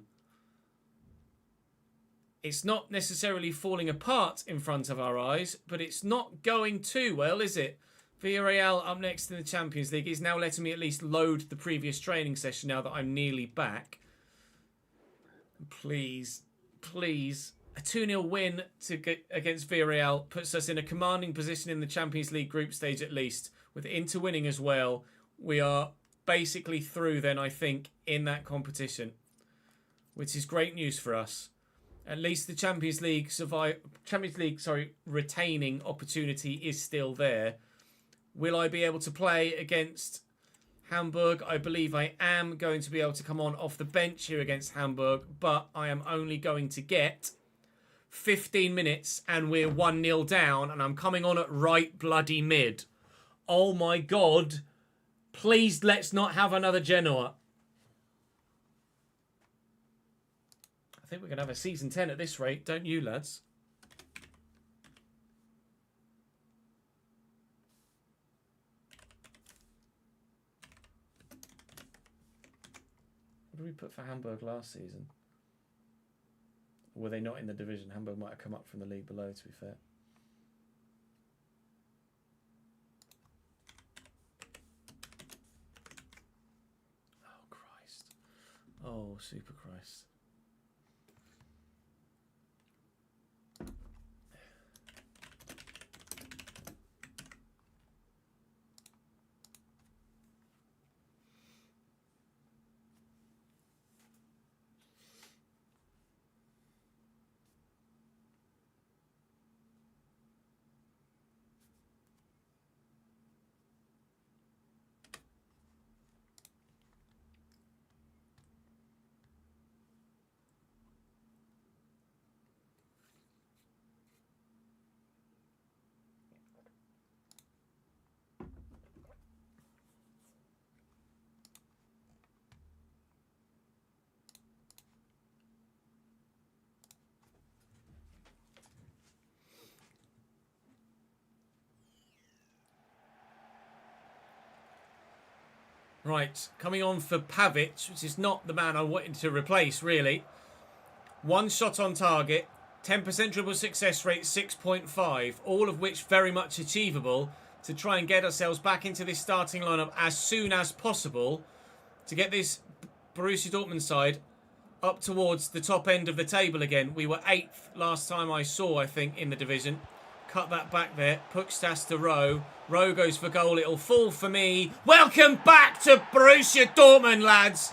It's not necessarily falling apart in front of our eyes, but it's not going too well, is it? Villarreal up next in the Champions League is now letting me at least load the previous training session now that I'm nearly back. Please, please. A 2-0 win against Villarreal puts us in a commanding position in the Champions League group stage at least. With Inter winning as well, we are basically through then, I think, in that competition. Which is great news for us. At least the Champions League retaining opportunity is still there. Will I be able to play against Hamburg? I believe I am going to be able to come on off the bench here against Hamburg, but I am only going to get 15 minutes and we're 1-0 down and I'm coming on at right bloody mid. Oh my God. Please let's not have another Genoa. I think we're going to have a season 10 at this rate, don't you, lads? What did we put for Hamburg last season? Were they not in the division? Hamburg might have come up from the league below, to be fair. Oh, Christ. Oh, Super Christ. Right, coming on for Pavic, which is not the man I wanted to replace, really. 1 shot on target, 10% dribble success rate, 6.5, all of which very much achievable to try and get ourselves back into this starting lineup as soon as possible to get this Borussia Dortmund side up towards the top end of the table again. We were 8th last time I saw, I think, in the division. Cut that back there. Pukstas to Rowe. Rowe goes for goal. It'll fall for me. Welcome back to Borussia Dortmund, lads.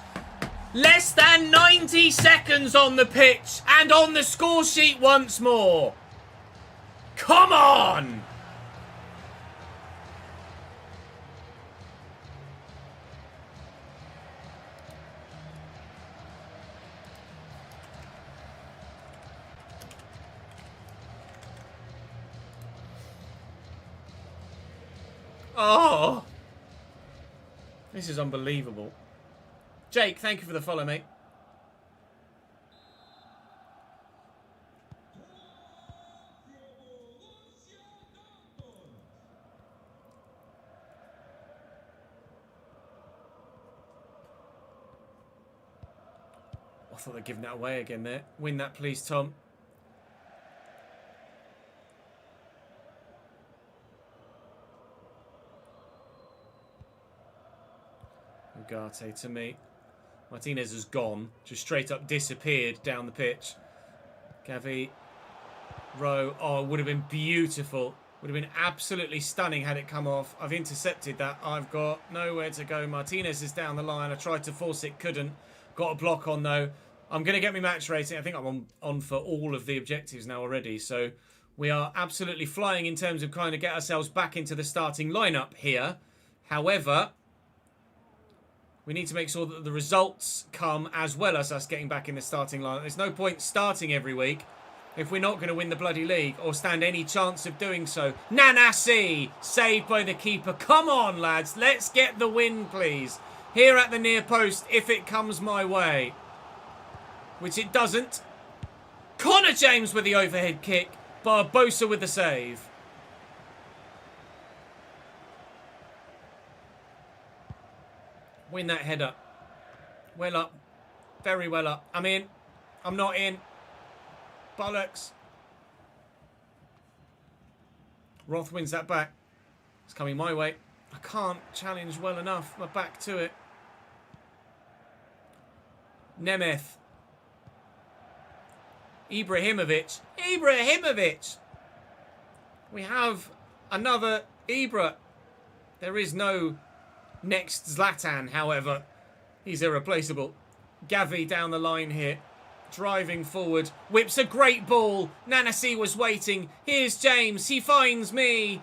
Less than 90 seconds on the pitch and on the score sheet once more. Come on! Oh, this is unbelievable. Jake, thank you for the follow, mate. I thought they'd given that away again there. Win that, please, Tom. Ugarte to me. Martinez has gone. Just straight up disappeared down the pitch. Gavi. Rowe. Oh, it would have been beautiful. Would have been absolutely stunning had it come off. I've intercepted that. I've got nowhere to go. Martinez is down the line. I tried to force it. Couldn't. Got a block on, though. I'm going to get my match rating. I think I'm on for all of the objectives now already. So we are absolutely flying in terms of trying to get ourselves back into the starting lineup here. However, we need to make sure that the results come as well as us getting back in the starting lineup. There's no point starting every week if we're not going to win the bloody league or stand any chance of doing so. Nanasi, saved by the keeper. Come on, lads. Let's get the win, please. Here at the near post, if it comes my way. Which it doesn't. Connor James with the overhead kick. Barbosa with the save. Win that header. Well up. Very well up. I'm in. I'm not in. Bollocks. Roth wins that back. It's coming my way. I can't challenge well enough. My back to it. Nemeth. Ibrahimovic. Ibrahimovic. We have another Ibra. There is no next Zlatan, however. He's irreplaceable. Gavi down the line here. Driving forward. Whips a great ball. Nanasi was waiting. Here's James. He finds me.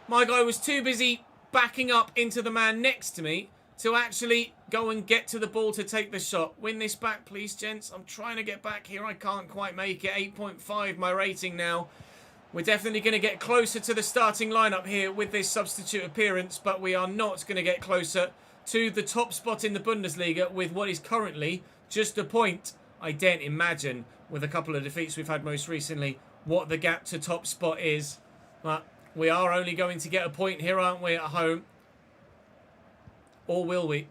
My guy was too busy backing up into the man next to me to actually go and get to the ball to take the shot. Win this back, please, gents. I'm trying to get back here. I can't quite make it. 8.5 my rating now. We're definitely going to get closer to the starting lineup here with this substitute appearance, but we are not going to get closer to the top spot in the Bundesliga with what is currently just a point. I daren't imagine, with a couple of defeats we've had most recently, what the gap to top spot is. But we are only going to get a point here, aren't we, at home? Or will we?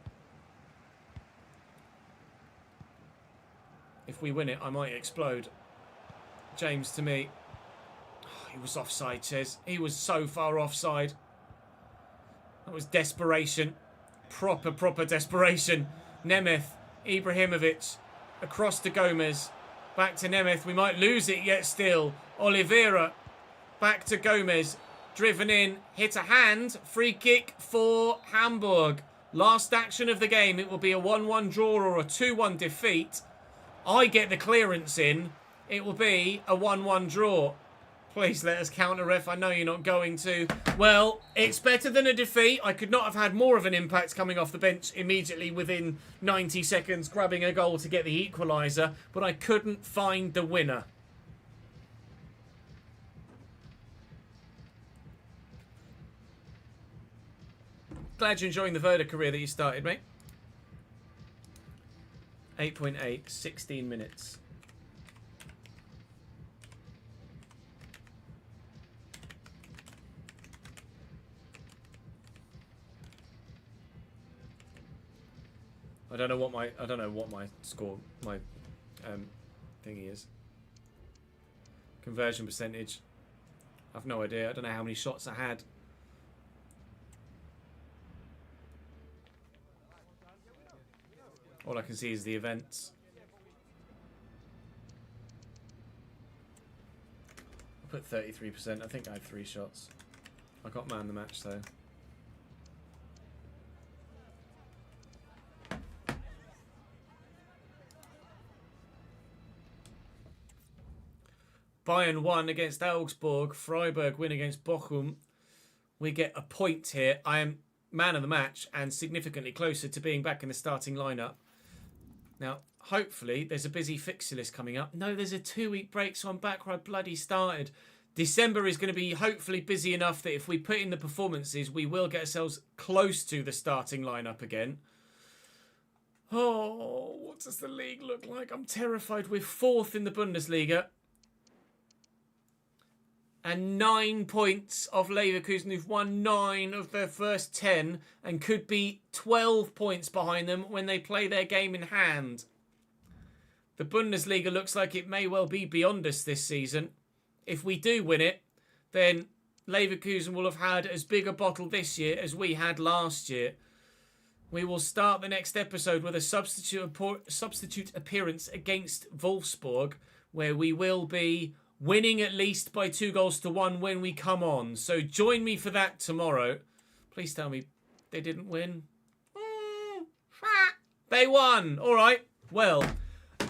If we win it, I might explode. James to me. He was offside, Ches. He was so far offside. That was desperation. Proper desperation. Nemeth. Ibrahimovic. Across to Gomez. Back to Nemeth. We might lose it yet still. Oliveira. Back to Gomez. Driven in. Hit a hand. Free kick for Hamburg. Last action of the game. It will be a 1-1 draw or a 2-1 defeat. I get the clearance in. It will be a 1-1 draw. Please let us counter, ref. I know you're not going to. Well, it's better than a defeat. I could not have had more of an impact coming off the bench immediately within 90 seconds, grabbing a goal to get the equaliser, but I couldn't find the winner. Glad you're enjoying the Verda career that you started, mate. 8.8, 16 minutes. I don't know what my score, my thingy is. Conversion percentage. I've no idea. I don't know how many shots I had. All I can see is the events. I put 33%. I think I had 3 shots. I got man the match though. Bayern won against Augsburg. Freiburg win against Bochum. We get a point here. I am man of the match and significantly closer to being back in the starting lineup. Now, hopefully, there's a busy fixture list coming up. No, there's a 2-week break, so I'm back where I bloody started. December is going to be hopefully busy enough that if we put in the performances, we will get ourselves close to the starting lineup again. Oh, what does the league look like? I'm terrified. We're 4th in the Bundesliga. And 9 points off Leverkusen, who've won 9 of their first 10 and could be 12 points behind them when they play their game in hand. The Bundesliga looks like it may well be beyond us this season. If we do win it, then Leverkusen will have had as big a bottle this year as we had last year. We will start the next episode with a substitute appearance against Wolfsburg, where we will be winning at least by 2-1 when we come on. So join me for that tomorrow. Please tell me they didn't win. They won. All right. Well,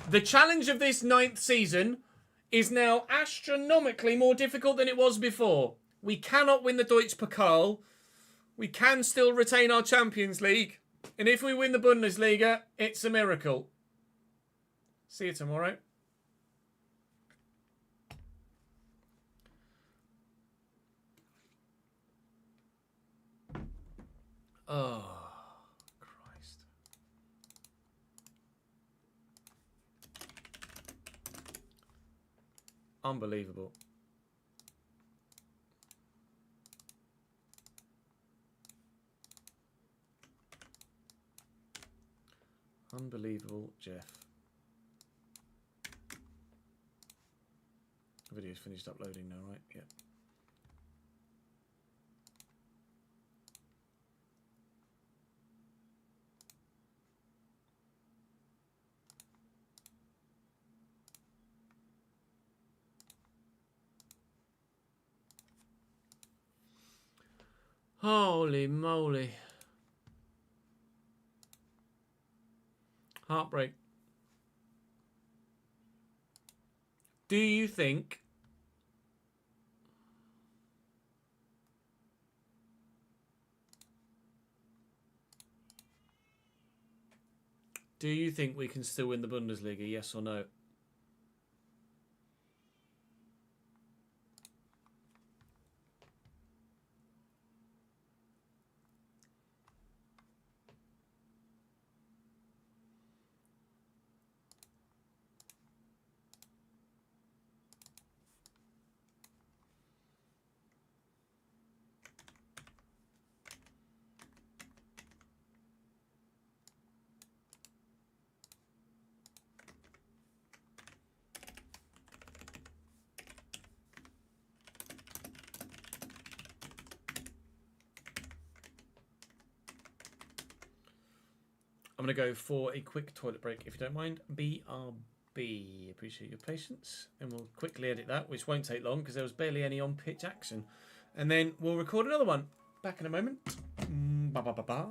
the challenge of this 9th season is now astronomically more difficult than it was before. We cannot win the Deutsche Pokal. We can still retain our Champions League. And if we win the Bundesliga, it's a miracle. See you tomorrow. Oh, Christ. Unbelievable. Unbelievable, Jeff. The video's finished uploading now, right? Yeah. Holy moly. Heartbreak. Do you think we can still win the Bundesliga, yes or no? I'm going to go for a quick toilet break, if you don't mind. BRB. Appreciate your patience. And we'll quickly edit that, which won't take long because there was barely any on-pitch action. And then we'll record another one. Back in a moment. Ba-ba-ba-ba.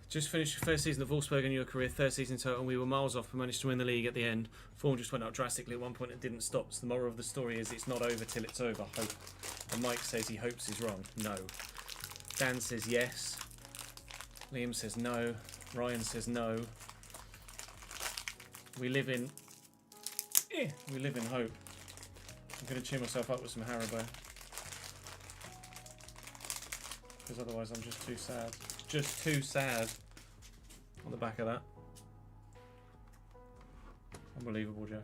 Just finished your first season of Wolfsburg in your career, third season total, and we were miles off but managed to win the league at the end. Form just went up drastically at one point and didn't stop. So the moral of the story is it's not over till it's over. Hope. And Mike says he hopes he's wrong. No. Dan says yes. Liam says no. Ryan says no. We live in hope. I'm going to cheer myself up with some Haribo. Because otherwise I'm just too sad. Just too sad. On the back of that. Unbelievable, Jeff.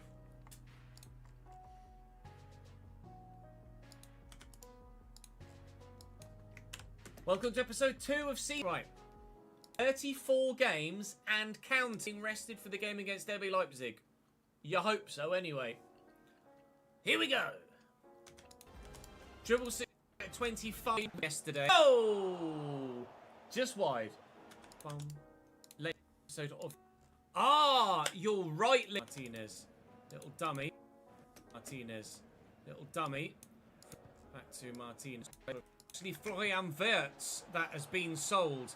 Welcome to episode 2 of season. Right. 34 games and counting rested for the game against RB Leipzig. You hope so, anyway. Here we go. Dribble 25 yesterday. Oh! Just wide. Late episode of. Ah! You're right, Martinez. Little dummy. Martinez. Little dummy. Back to Martinez. Actually, Florian Wirtz that has been sold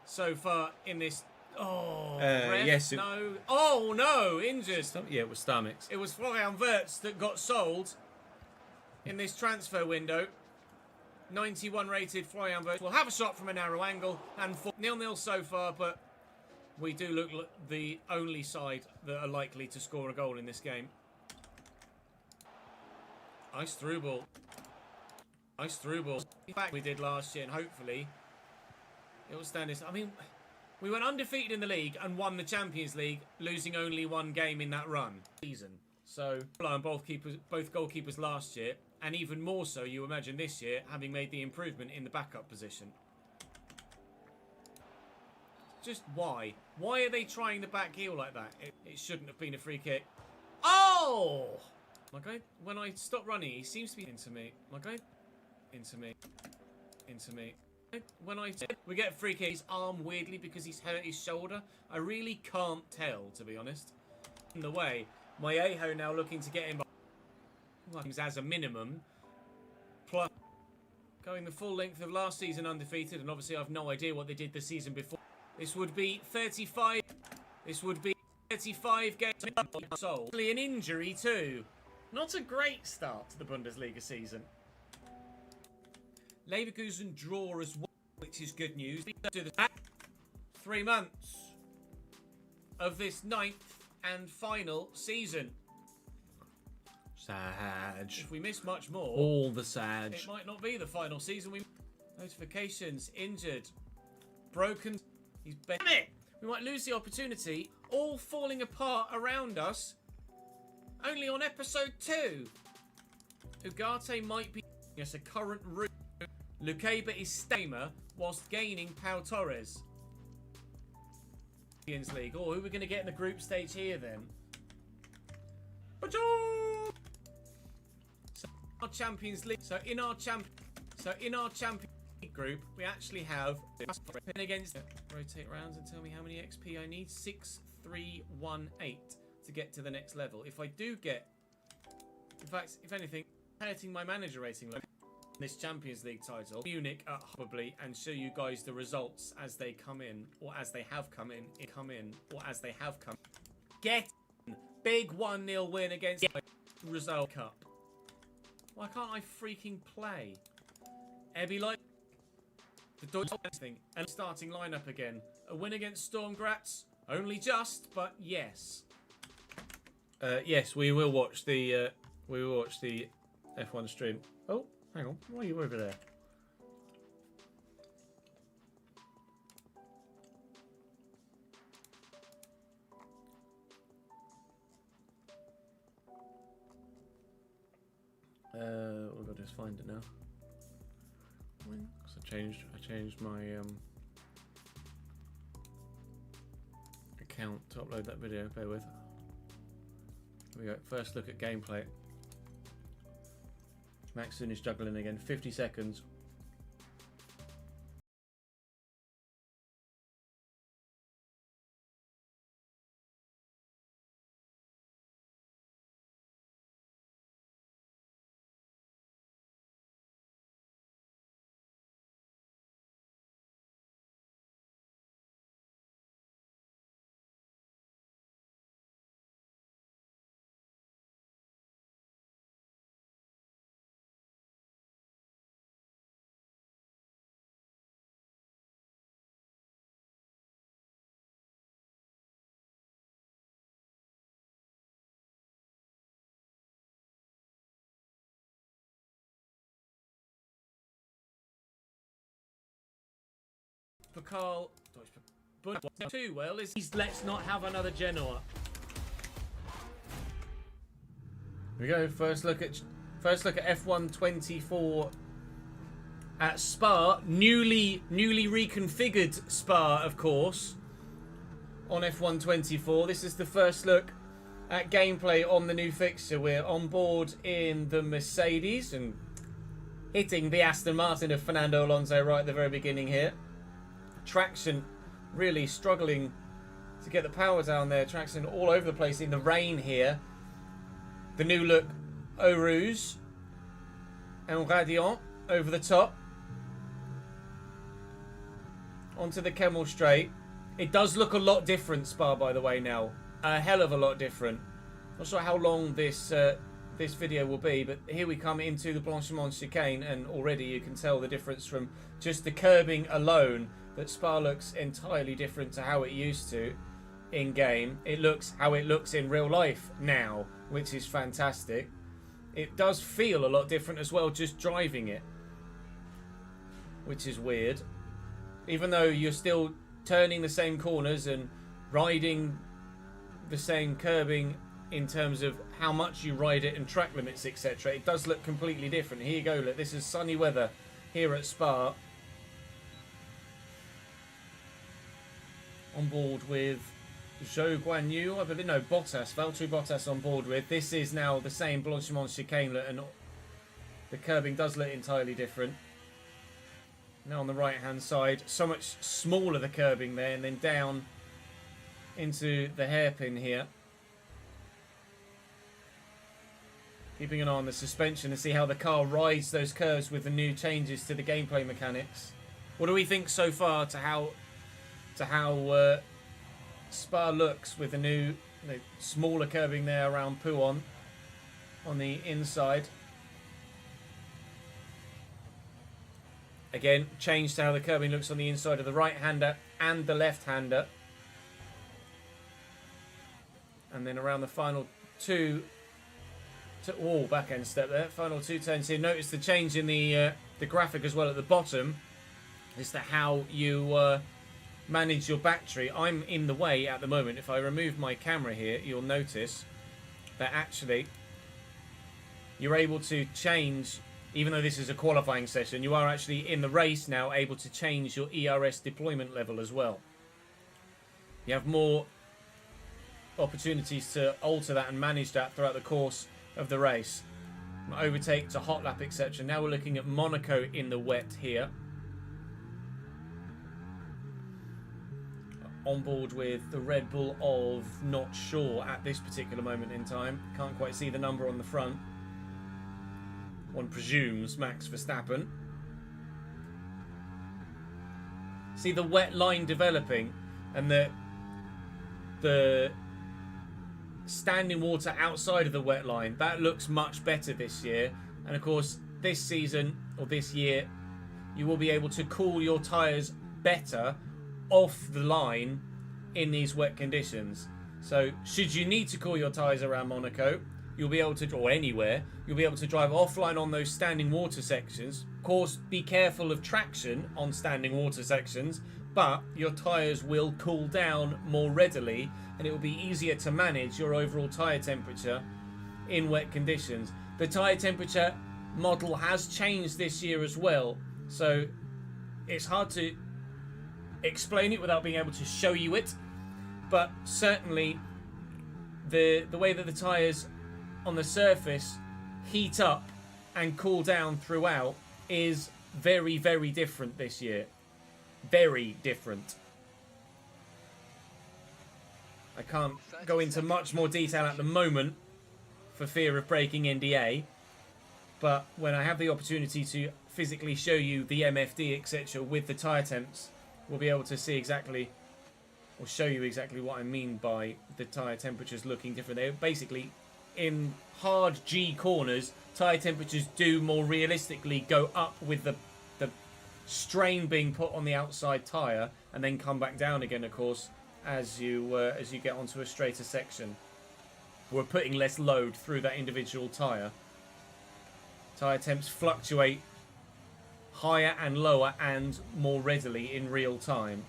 so far in this. Oh, yes. No. Oh, no. Injured. Yeah, it was stomachs. It was Florian Wirtz that got sold in this transfer window. 91 rated Florian Wirtz will have a shot from a narrow angle and 0-0 so far, but we do look like the only side that are likely to score a goal in this game. Nice through ball. Nice through ball. In fact, we did last year, and hopefully it will stand this. I mean, we went undefeated in the league and won the Champions League, losing only one game in that run season. So, both goalkeepers last year, and even more so, you imagine this year, having made the improvement in the backup position. Just why? Why are they trying the back heel like that? It shouldn't have been a free kick. Oh! My guy, when I stop running, he seems to be into me. My guy, into me. Into me. When we get a free kick, his arm weirdly because he's hurt his shoulder. I really can't tell, to be honest. In the way, my Aho now looking to get him as a minimum. Plus, going the full length of last season undefeated, and obviously I've no idea what they did the season before. This would be 35. This would be 35 games sold. An injury too. Not a great start to the Bundesliga season. Leverkusen draw as well, which is good news. 3 months of this 9th and final season. Sag. If we miss much more, All the Sag. it might not be the final season. Notifications, injured, broken. He's damn it! We might lose the opportunity. All falling apart around us. Only on episode 2. Ugarte might be yes, a current route. Lukeba is Stamer whilst gaining Pau Torres. Champions League. Oh, who are we going to get in the group stage here then? So our Champions League. So in our Champions League group, we actually have against rotate rounds and tell me how many XP I need. 6318 to get to the next level. If I do get, in fact, if anything, hurting my manager rating level. This Champions League title, Munich at probably, and show you guys the results as they come in, or as they have come in, or as they have come. Get in. Big 1-0 win against Result Cup. Why can't I freaking play? Ebby like the Deutsch thing and starting lineup again. A win against Storm Graz, only just, but yes. Yes, we will watch the F1 stream. Oh. Hang on, why are you over there? We've got to just find it now. So I changed my account to upload that video. Bear with. Here we go. First look at gameplay. Max soon is juggling again. 50 seconds. Pokal. Too well is let's not have another Genoa. Here we go. First look at F1 24 at Spa. Newly reconfigured Spa, of course, on F1 24. This is the first look at gameplay on the new fixture. We're on board in the Mercedes and hitting the Aston Martin of Fernando Alonso right at the very beginning here. Traction really struggling to get the power down there. Traction all over the place in the rain here. The new look Eau Rouge and Radiant over the top. Onto the Kemmel Straight. It does look a lot different, Spa, by the way, now. A hell of a lot different. Not sure how long this video will be, but here we come into the Blanchiment chicane, and already you can tell the difference from just the curbing alone, that Spa looks entirely different to how it used to in game. It looks how it looks in real life now, which is fantastic. It does feel a lot different as well just driving it, which is weird. Even though you're still turning the same corners and riding the same curbing in terms of how much you ride it and track limits, etc., it does look completely different. Here you go, look, this is sunny weather here at Spa. On board with Zhou Guanyu, I believe, no, Bottas, Valtteri Bottas on board with. This is now the same Blanchiment chicane, and the curbing does look entirely different. Now on the right hand side, so much smaller the curbing there, and then down into the hairpin here. Keeping an eye on the suspension to see how the car rides those curves with the new changes to the gameplay mechanics. What do we think so far to how Spa looks with the new smaller curbing there around Pouhon on the inside? Again, change to how the curbing looks on the inside of the right-hander and the left-hander. And then around the final two, back-end step there. Final two turns here. Notice the change in the graphic as well at the bottom as to how you manage your battery. I'm in the way at the moment. If I remove my camera here, you'll notice that actually you're able to change, even though this is a qualifying session, you are actually in the race now able to change your ERS deployment level as well. You have more opportunities to alter that and manage that throughout the course of the race. From overtake to hot lap, etc. Now we're looking at Monaco in the wet here. On board with the Red Bull of not sure at this particular moment in time. Can't quite see the number on the front. One presumes Max Verstappen. See the wet line developing and the standing water outside of the wet line. That looks much better this year. And of course, this season or this year, you will be able to cool your tyres better off the line in these wet conditions. So should you need to cool your tyres around Monaco, you'll be able to, or anywhere, you'll be able to drive offline on those standing water sections. Of course, be careful of traction on standing water sections, but your tyres will cool down more readily and it will be easier to manage your overall tyre temperature in wet conditions. The tyre temperature model has changed this year as well, so it's hard to explain it without being able to show you it, but certainly the way that the tyres on the surface heat up and cool down throughout is very, very different this year. Very different. I can't go into much more detail at the moment for fear of breaking NDA, but when I have the opportunity to physically show you the MFD, etc. with the tyre temps, we'll be able to see exactly, or show you exactly what I mean by the tyre temperatures looking different. They're basically, in hard G corners, tyre temperatures do more realistically go up with the strain being put on the outside tyre and then come back down again, of course, as you get onto a straighter section. We're putting less load through that individual tyre. Tyre temps fluctuate higher and lower and more readily in real time.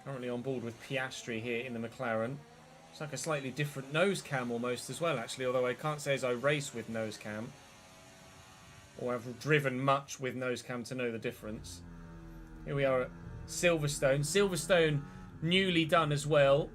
Currently on board with Piastri here in the McLaren. It's like a slightly different nose cam almost as well, actually, although I can't say as I race with nose cam. Or I've driven much with nose cam to know the difference. Here we are at Silverstone. Silverstone newly done as well.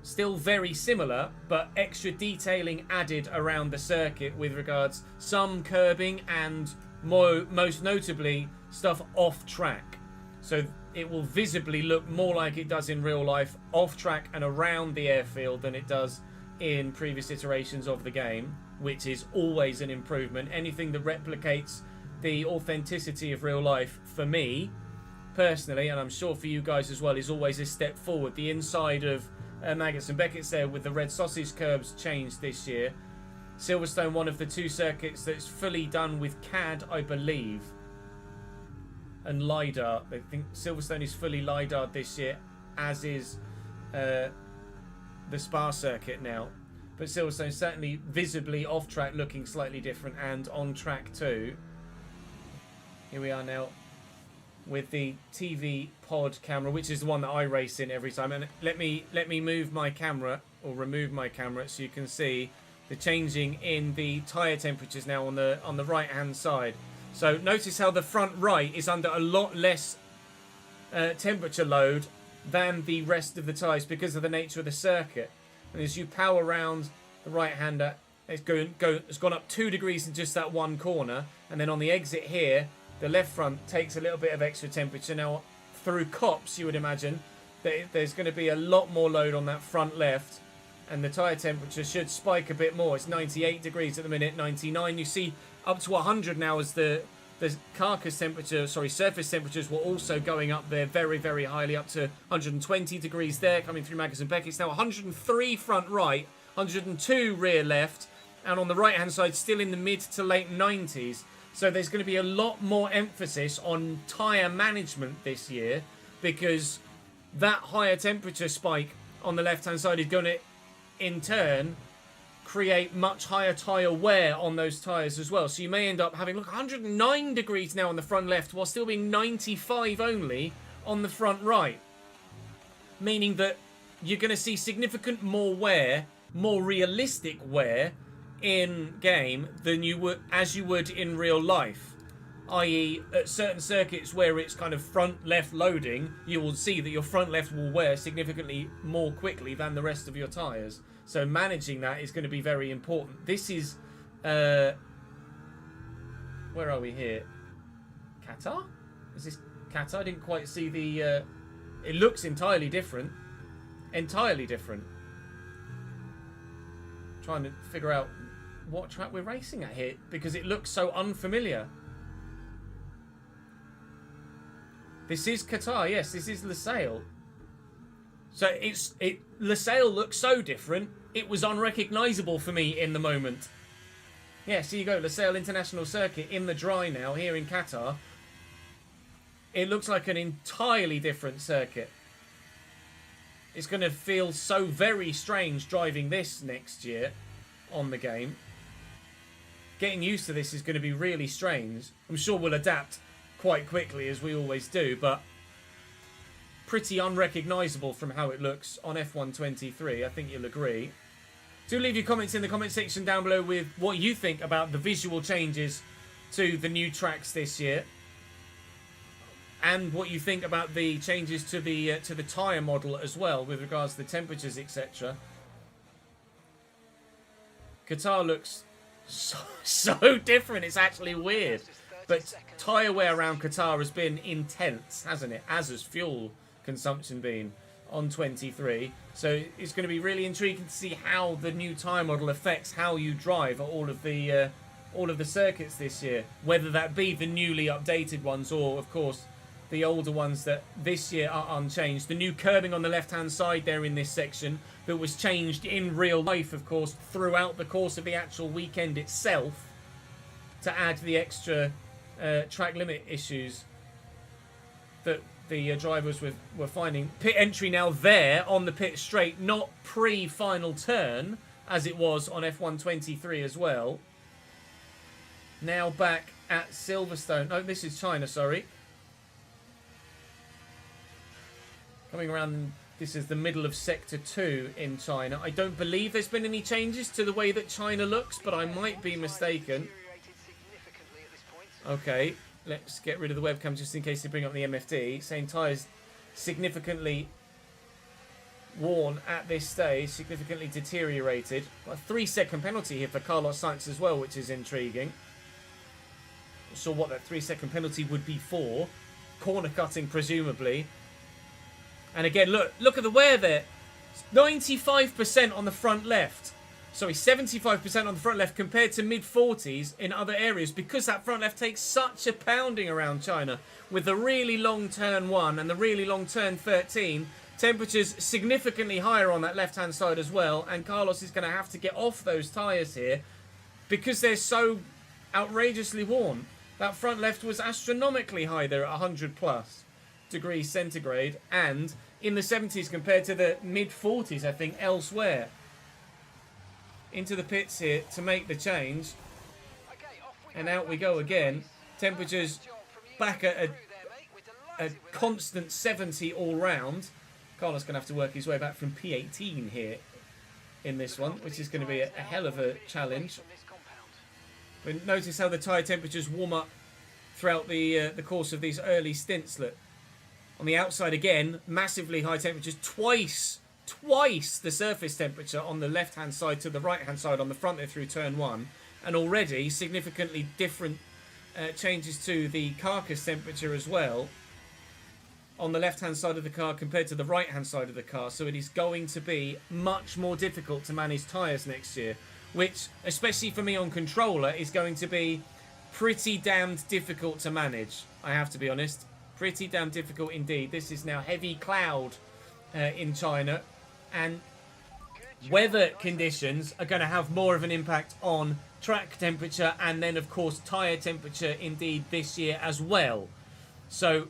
Still very similar, but extra detailing added around the circuit with regards some curbing and most notably stuff off track. So it will visibly look more like it does in real life off track and around the airfield than it does in previous iterations of the game, which is always an improvement. Anything that replicates the authenticity of real life, for me personally, and I'm sure for you guys as well, is always a step forward. The inside of Maggots and Beckett's there with the red sausage curbs changed this year. Silverstone, one of the two circuits that's fully done with CAD, I believe, and LiDAR. I think Silverstone is fully LiDAR this year, as is the Spa circuit now. But Silverstone certainly visibly off track looking slightly different, and on track too. Here we are now with the TV pod camera, which is the one that I race in every time. And let me move my camera, or remove my camera, so you can see the changing in the tyre temperatures now on the right hand side. So notice how the front right is under a lot less temperature load than the rest of the tyres because of the nature of the circuit. And as you power around the right hander, it's gone up 2 degrees in just that one corner, and then on the exit here, the left front takes a little bit of extra temperature. Now, through cops, you would imagine that there's going to be a lot more load on that front left, and the tyre temperature should spike a bit more. It's 98 degrees at the minute, 99. You see up to 100 now as the surface temperatures were also going up there very, very highly, up to 120 degrees there, coming through Maggots and Beckett's. Now 103 front right, 102 rear left, and on the right-hand side, still in the mid to late 90s. So there's going to be a lot more emphasis on tyre management this year, because that higher temperature spike on the left-hand side is going to, in turn, create much higher tyre wear on those tyres as well. So you may end up having, look, 109 degrees now on the front left, while still being 95 only on the front right. Meaning that you're going to see significant more wear, more realistic wear, in game than you would in real life, i.e. at certain circuits where it's kind of front left loading, you will see that your front left will wear significantly more quickly than the rest of your tyres. So managing that is going to be very important. This is where are we here? Qatar? Is this Qatar? I didn't quite see the it looks entirely different. Trying to figure out what track we're racing at here, because it looks so unfamiliar. This is Qatar, yes, this is Losail. So Losail looks so different, it was unrecognisable for me in the moment. Yeah, so you go, Losail International Circuit in the dry now, here in Qatar. It looks like an entirely different circuit. It's going to feel so very strange driving this next year on the game. Getting used to this is going to be really strange. I'm sure we'll adapt quite quickly, as we always do, but pretty unrecognisable from how it looks on F1 23. I think you'll agree. Do leave your comments in the comment section down below with what you think about the visual changes to the new tracks this year, and what you think about the changes to the tyre model as well, with regards to the temperatures, etc. Qatar looks so different, it's actually weird. But tyre wear around Qatar has been intense, hasn't it? As has fuel consumption been on 23. So it's going to be really intriguing to see how the new tyre model affects how you drive at all of the circuits this year. Whether that be the newly updated ones, or of course the older ones that this year are unchanged. The new curbing on the left-hand side there in this section that was changed in real life, of course, throughout the course of the actual weekend itself, to add the extra track limit issues that the drivers were finding. Pit entry now there on the pit straight, not pre-final turn, as it was on F1 23 as well. now back at Silverstone. Oh, this is China, sorry. Coming around, this is the middle of Sector 2 in China. I don't believe there's been any changes to the way that China looks, but I might be mistaken. Okay, let's get rid of the webcam just in case they bring up the MFD. Saying tyres significantly worn at this stage, significantly deteriorated. A 3-second penalty here for Carlos Sainz as well, which is intriguing. Saw what that 3-second penalty would be for. Corner cutting, presumably. And again, look at the wear there. 95% on the front left. Sorry, 75% on the front left compared to mid-40s in other areas, because that front left takes such a pounding around China with the really long turn 1 and the really long turn 13. Temperatures significantly higher on that left-hand side as well, and Carlos is going to have to get off those tyres here because they're so outrageously worn. That front left was astronomically high there at 100 plus degrees centigrade, and in the 70s compared to the mid-40s, I think, elsewhere. Into the pits here to make the change, and out we go again. Temperatures back at a constant 70 all round. Carlos going to have to work his way back from P18 here in this one, which is going to be a hell of a challenge. But notice how the tyre temperatures warm up throughout the course of these early stints. Look, on the outside again, massively high temperatures, twice the surface temperature on the left-hand side to the right-hand side on the front there through turn 1, and already significantly different changes to the carcass temperature as well on the left-hand side of the car compared to the right-hand side of the car. So it is going to be much more difficult to manage tyres next year, which, especially for me on controller, is going to be pretty damned difficult to manage. I have to be honest. Pretty damn difficult indeed. This is now heavy cloud in China, and weather conditions are going to have more of an impact on track temperature and then, of course, tyre temperature indeed this year as well. So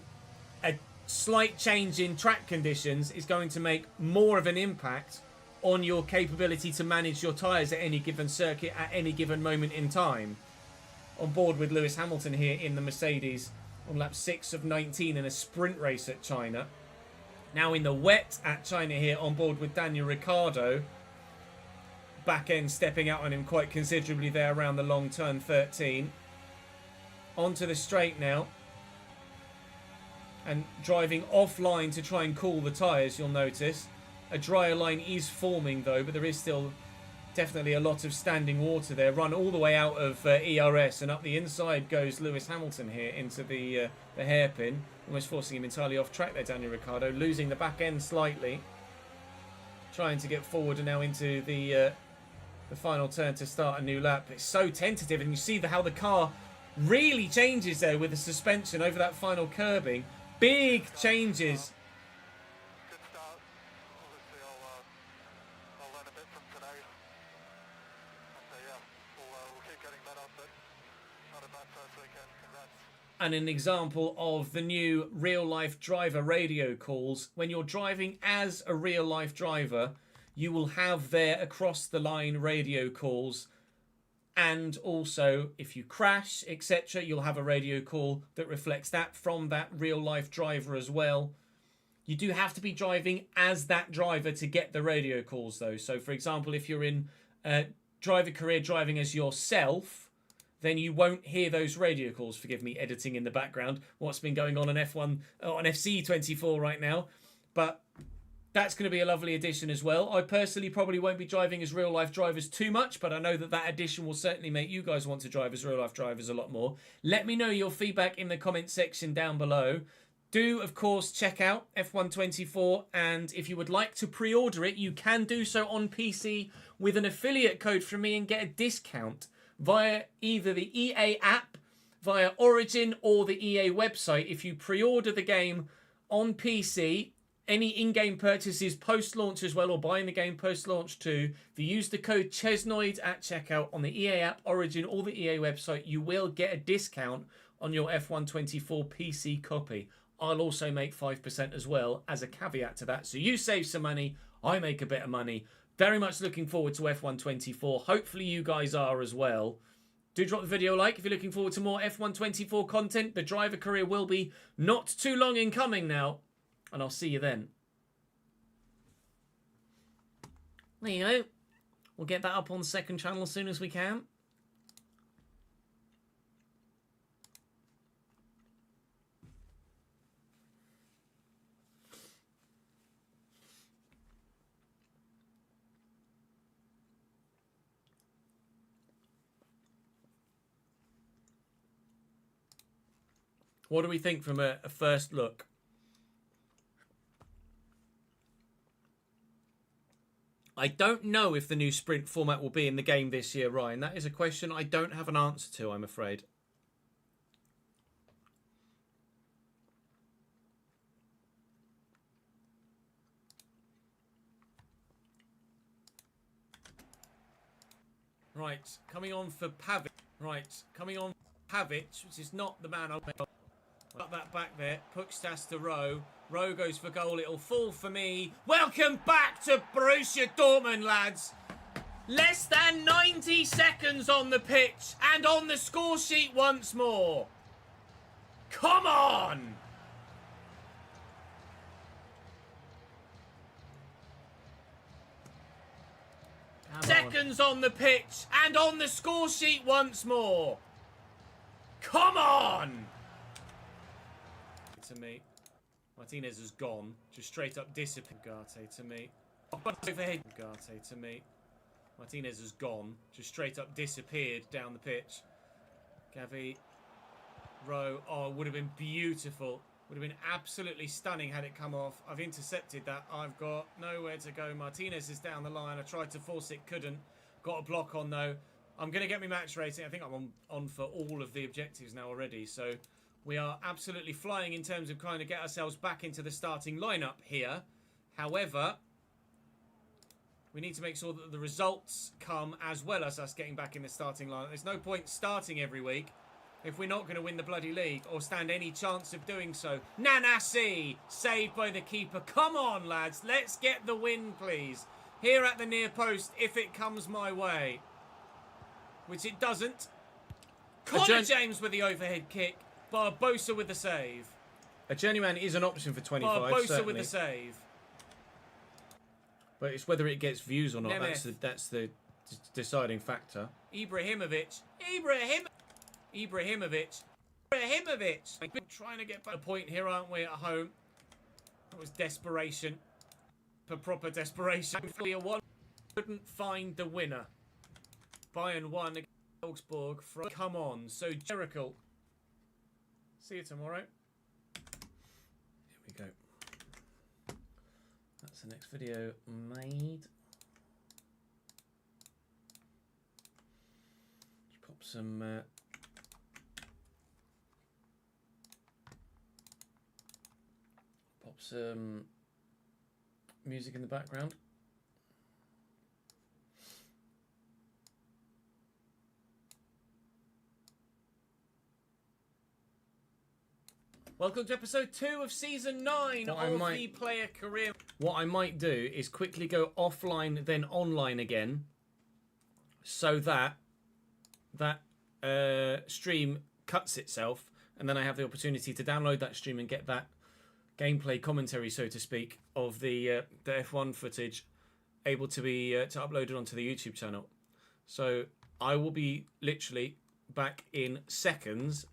a slight change in track conditions is going to make more of an impact on your capability to manage your tyres at any given circuit at any given moment in time. On board with Lewis Hamilton here in the Mercedes on lap 6 of 19 in a sprint race at China. Now in the wet at China here on board with Daniel Ricciardo. Back end stepping out on him quite considerably there around the long turn 13. Onto the straight now. And driving offline to try and cool the tyres, you'll notice. A drier line is forming though, but there is still definitely a lot of standing water there. Run all the way out of ERS, and up the inside goes Lewis Hamilton here into the hairpin. Almost forcing him entirely off track there, Daniel Ricciardo. Losing the back end slightly. Trying to get forward and now into the final turn to start a new lap. It's so tentative, and you see how the car really changes there with the suspension over that final curbing. Big changes. Good start. Obviously, I'll learn a bit from today. So yeah, we'll keep getting better, but not a bad first weekend. Congrats. And an example of the new real-life driver radio calls. When you're driving as a real-life driver, you will have their across-the-line radio calls. And also, if you crash, etc., you'll have a radio call that reflects that from that real-life driver as well. You do have to be driving as that driver to get the radio calls, though. So, for example, if you're in driver career driving as yourself, then you won't hear those radio calls. Forgive me, editing in the background. What's been going on F1, on FC24 right now. But that's going to be a lovely addition as well. I personally probably won't be driving as real-life drivers too much, but I know that that addition will certainly make you guys want to drive as real-life drivers a lot more. Let me know your feedback in the comment section down below. Do, of course, check out F124, and if you would like to pre-order it, you can do so on PC with an affiliate code from me and get a discount via either the EA app, via Origin, or the EA website. If you pre-order the game on PC, any in-game purchases post-launch as well, or buying the game post-launch too, if you use the code Chesnoid at checkout on the EA app, Origin, or the EA website, you will get a discount on your F124 PC copy. I'll also make 5% as well as a caveat to that. So you save some money, I make a bit of money. Very much looking forward to F124. Hopefully you guys are as well. Do drop the video a like if you're looking forward to more F124 content. The driver career will be not too long in coming now. And I'll see you then. There you go. We'll get that up on the second channel as soon as we can. What do we think from a first look? I don't know if the new sprint format will be in the game this year, Ryan. That is a question I don't have an answer to, I'm afraid. Right, coming on for Pavic. Right, coming on for Pavic, which is not the man I'll make. Got that back there. Pukstas to Rowe. Rowe goes for goal. It'll fall for me. Welcome back to Borussia Dortmund, lads. Less than 90 seconds on the pitch and on the score sheet once more. Come on! Seconds on the pitch and on the score sheet once more. Come on! To me. Martinez has gone. Just straight up disappeared. Garte to me. Overhead. Garte to me. Martinez has gone. Just straight up disappeared down the pitch. Gavi. Rowe. Oh, it would have been beautiful. Would have been absolutely stunning had it come off. I've intercepted that. I've got nowhere to go. Martinez is down the line. I tried to force it. Couldn't. Got a block on though. I'm going to get my match rating. I think I'm on for all of the objectives now already. So we are absolutely flying in terms of trying to get ourselves back into the starting lineup here. However, we need to make sure that the results come as well as us getting back in the starting lineup. There's no point starting every week if we're not going to win the bloody league or stand any chance of doing so. Nanasi, saved by the keeper. Come on, lads. Let's get the win, please. Here at the near post, if it comes my way. Which it doesn't. Connor James with the overhead kick. Barbosa with the save. A journeyman is an option for 25. Barbosa certainly. with the save. But it's whether it gets views or not. Nemeth. That's the deciding factor. Ibrahimovic. Ibrahimovic. We're trying to get back a point here, aren't we, at home? That was desperation. For proper desperation. One couldn't find the winner. Bayern won against Augsburg. Come on. So Jericho. See you tomorrow. Here we go. That's the next video made. Just pop some music in the background. Welcome to episode 2 of season 9 of the player career. What I might do is quickly go offline, then online again, so that stream cuts itself, and then I have the opportunity to download that stream and get that gameplay commentary, so to speak, of the F1 footage able to be to uploaded onto the YouTube channel. So I will be literally back in seconds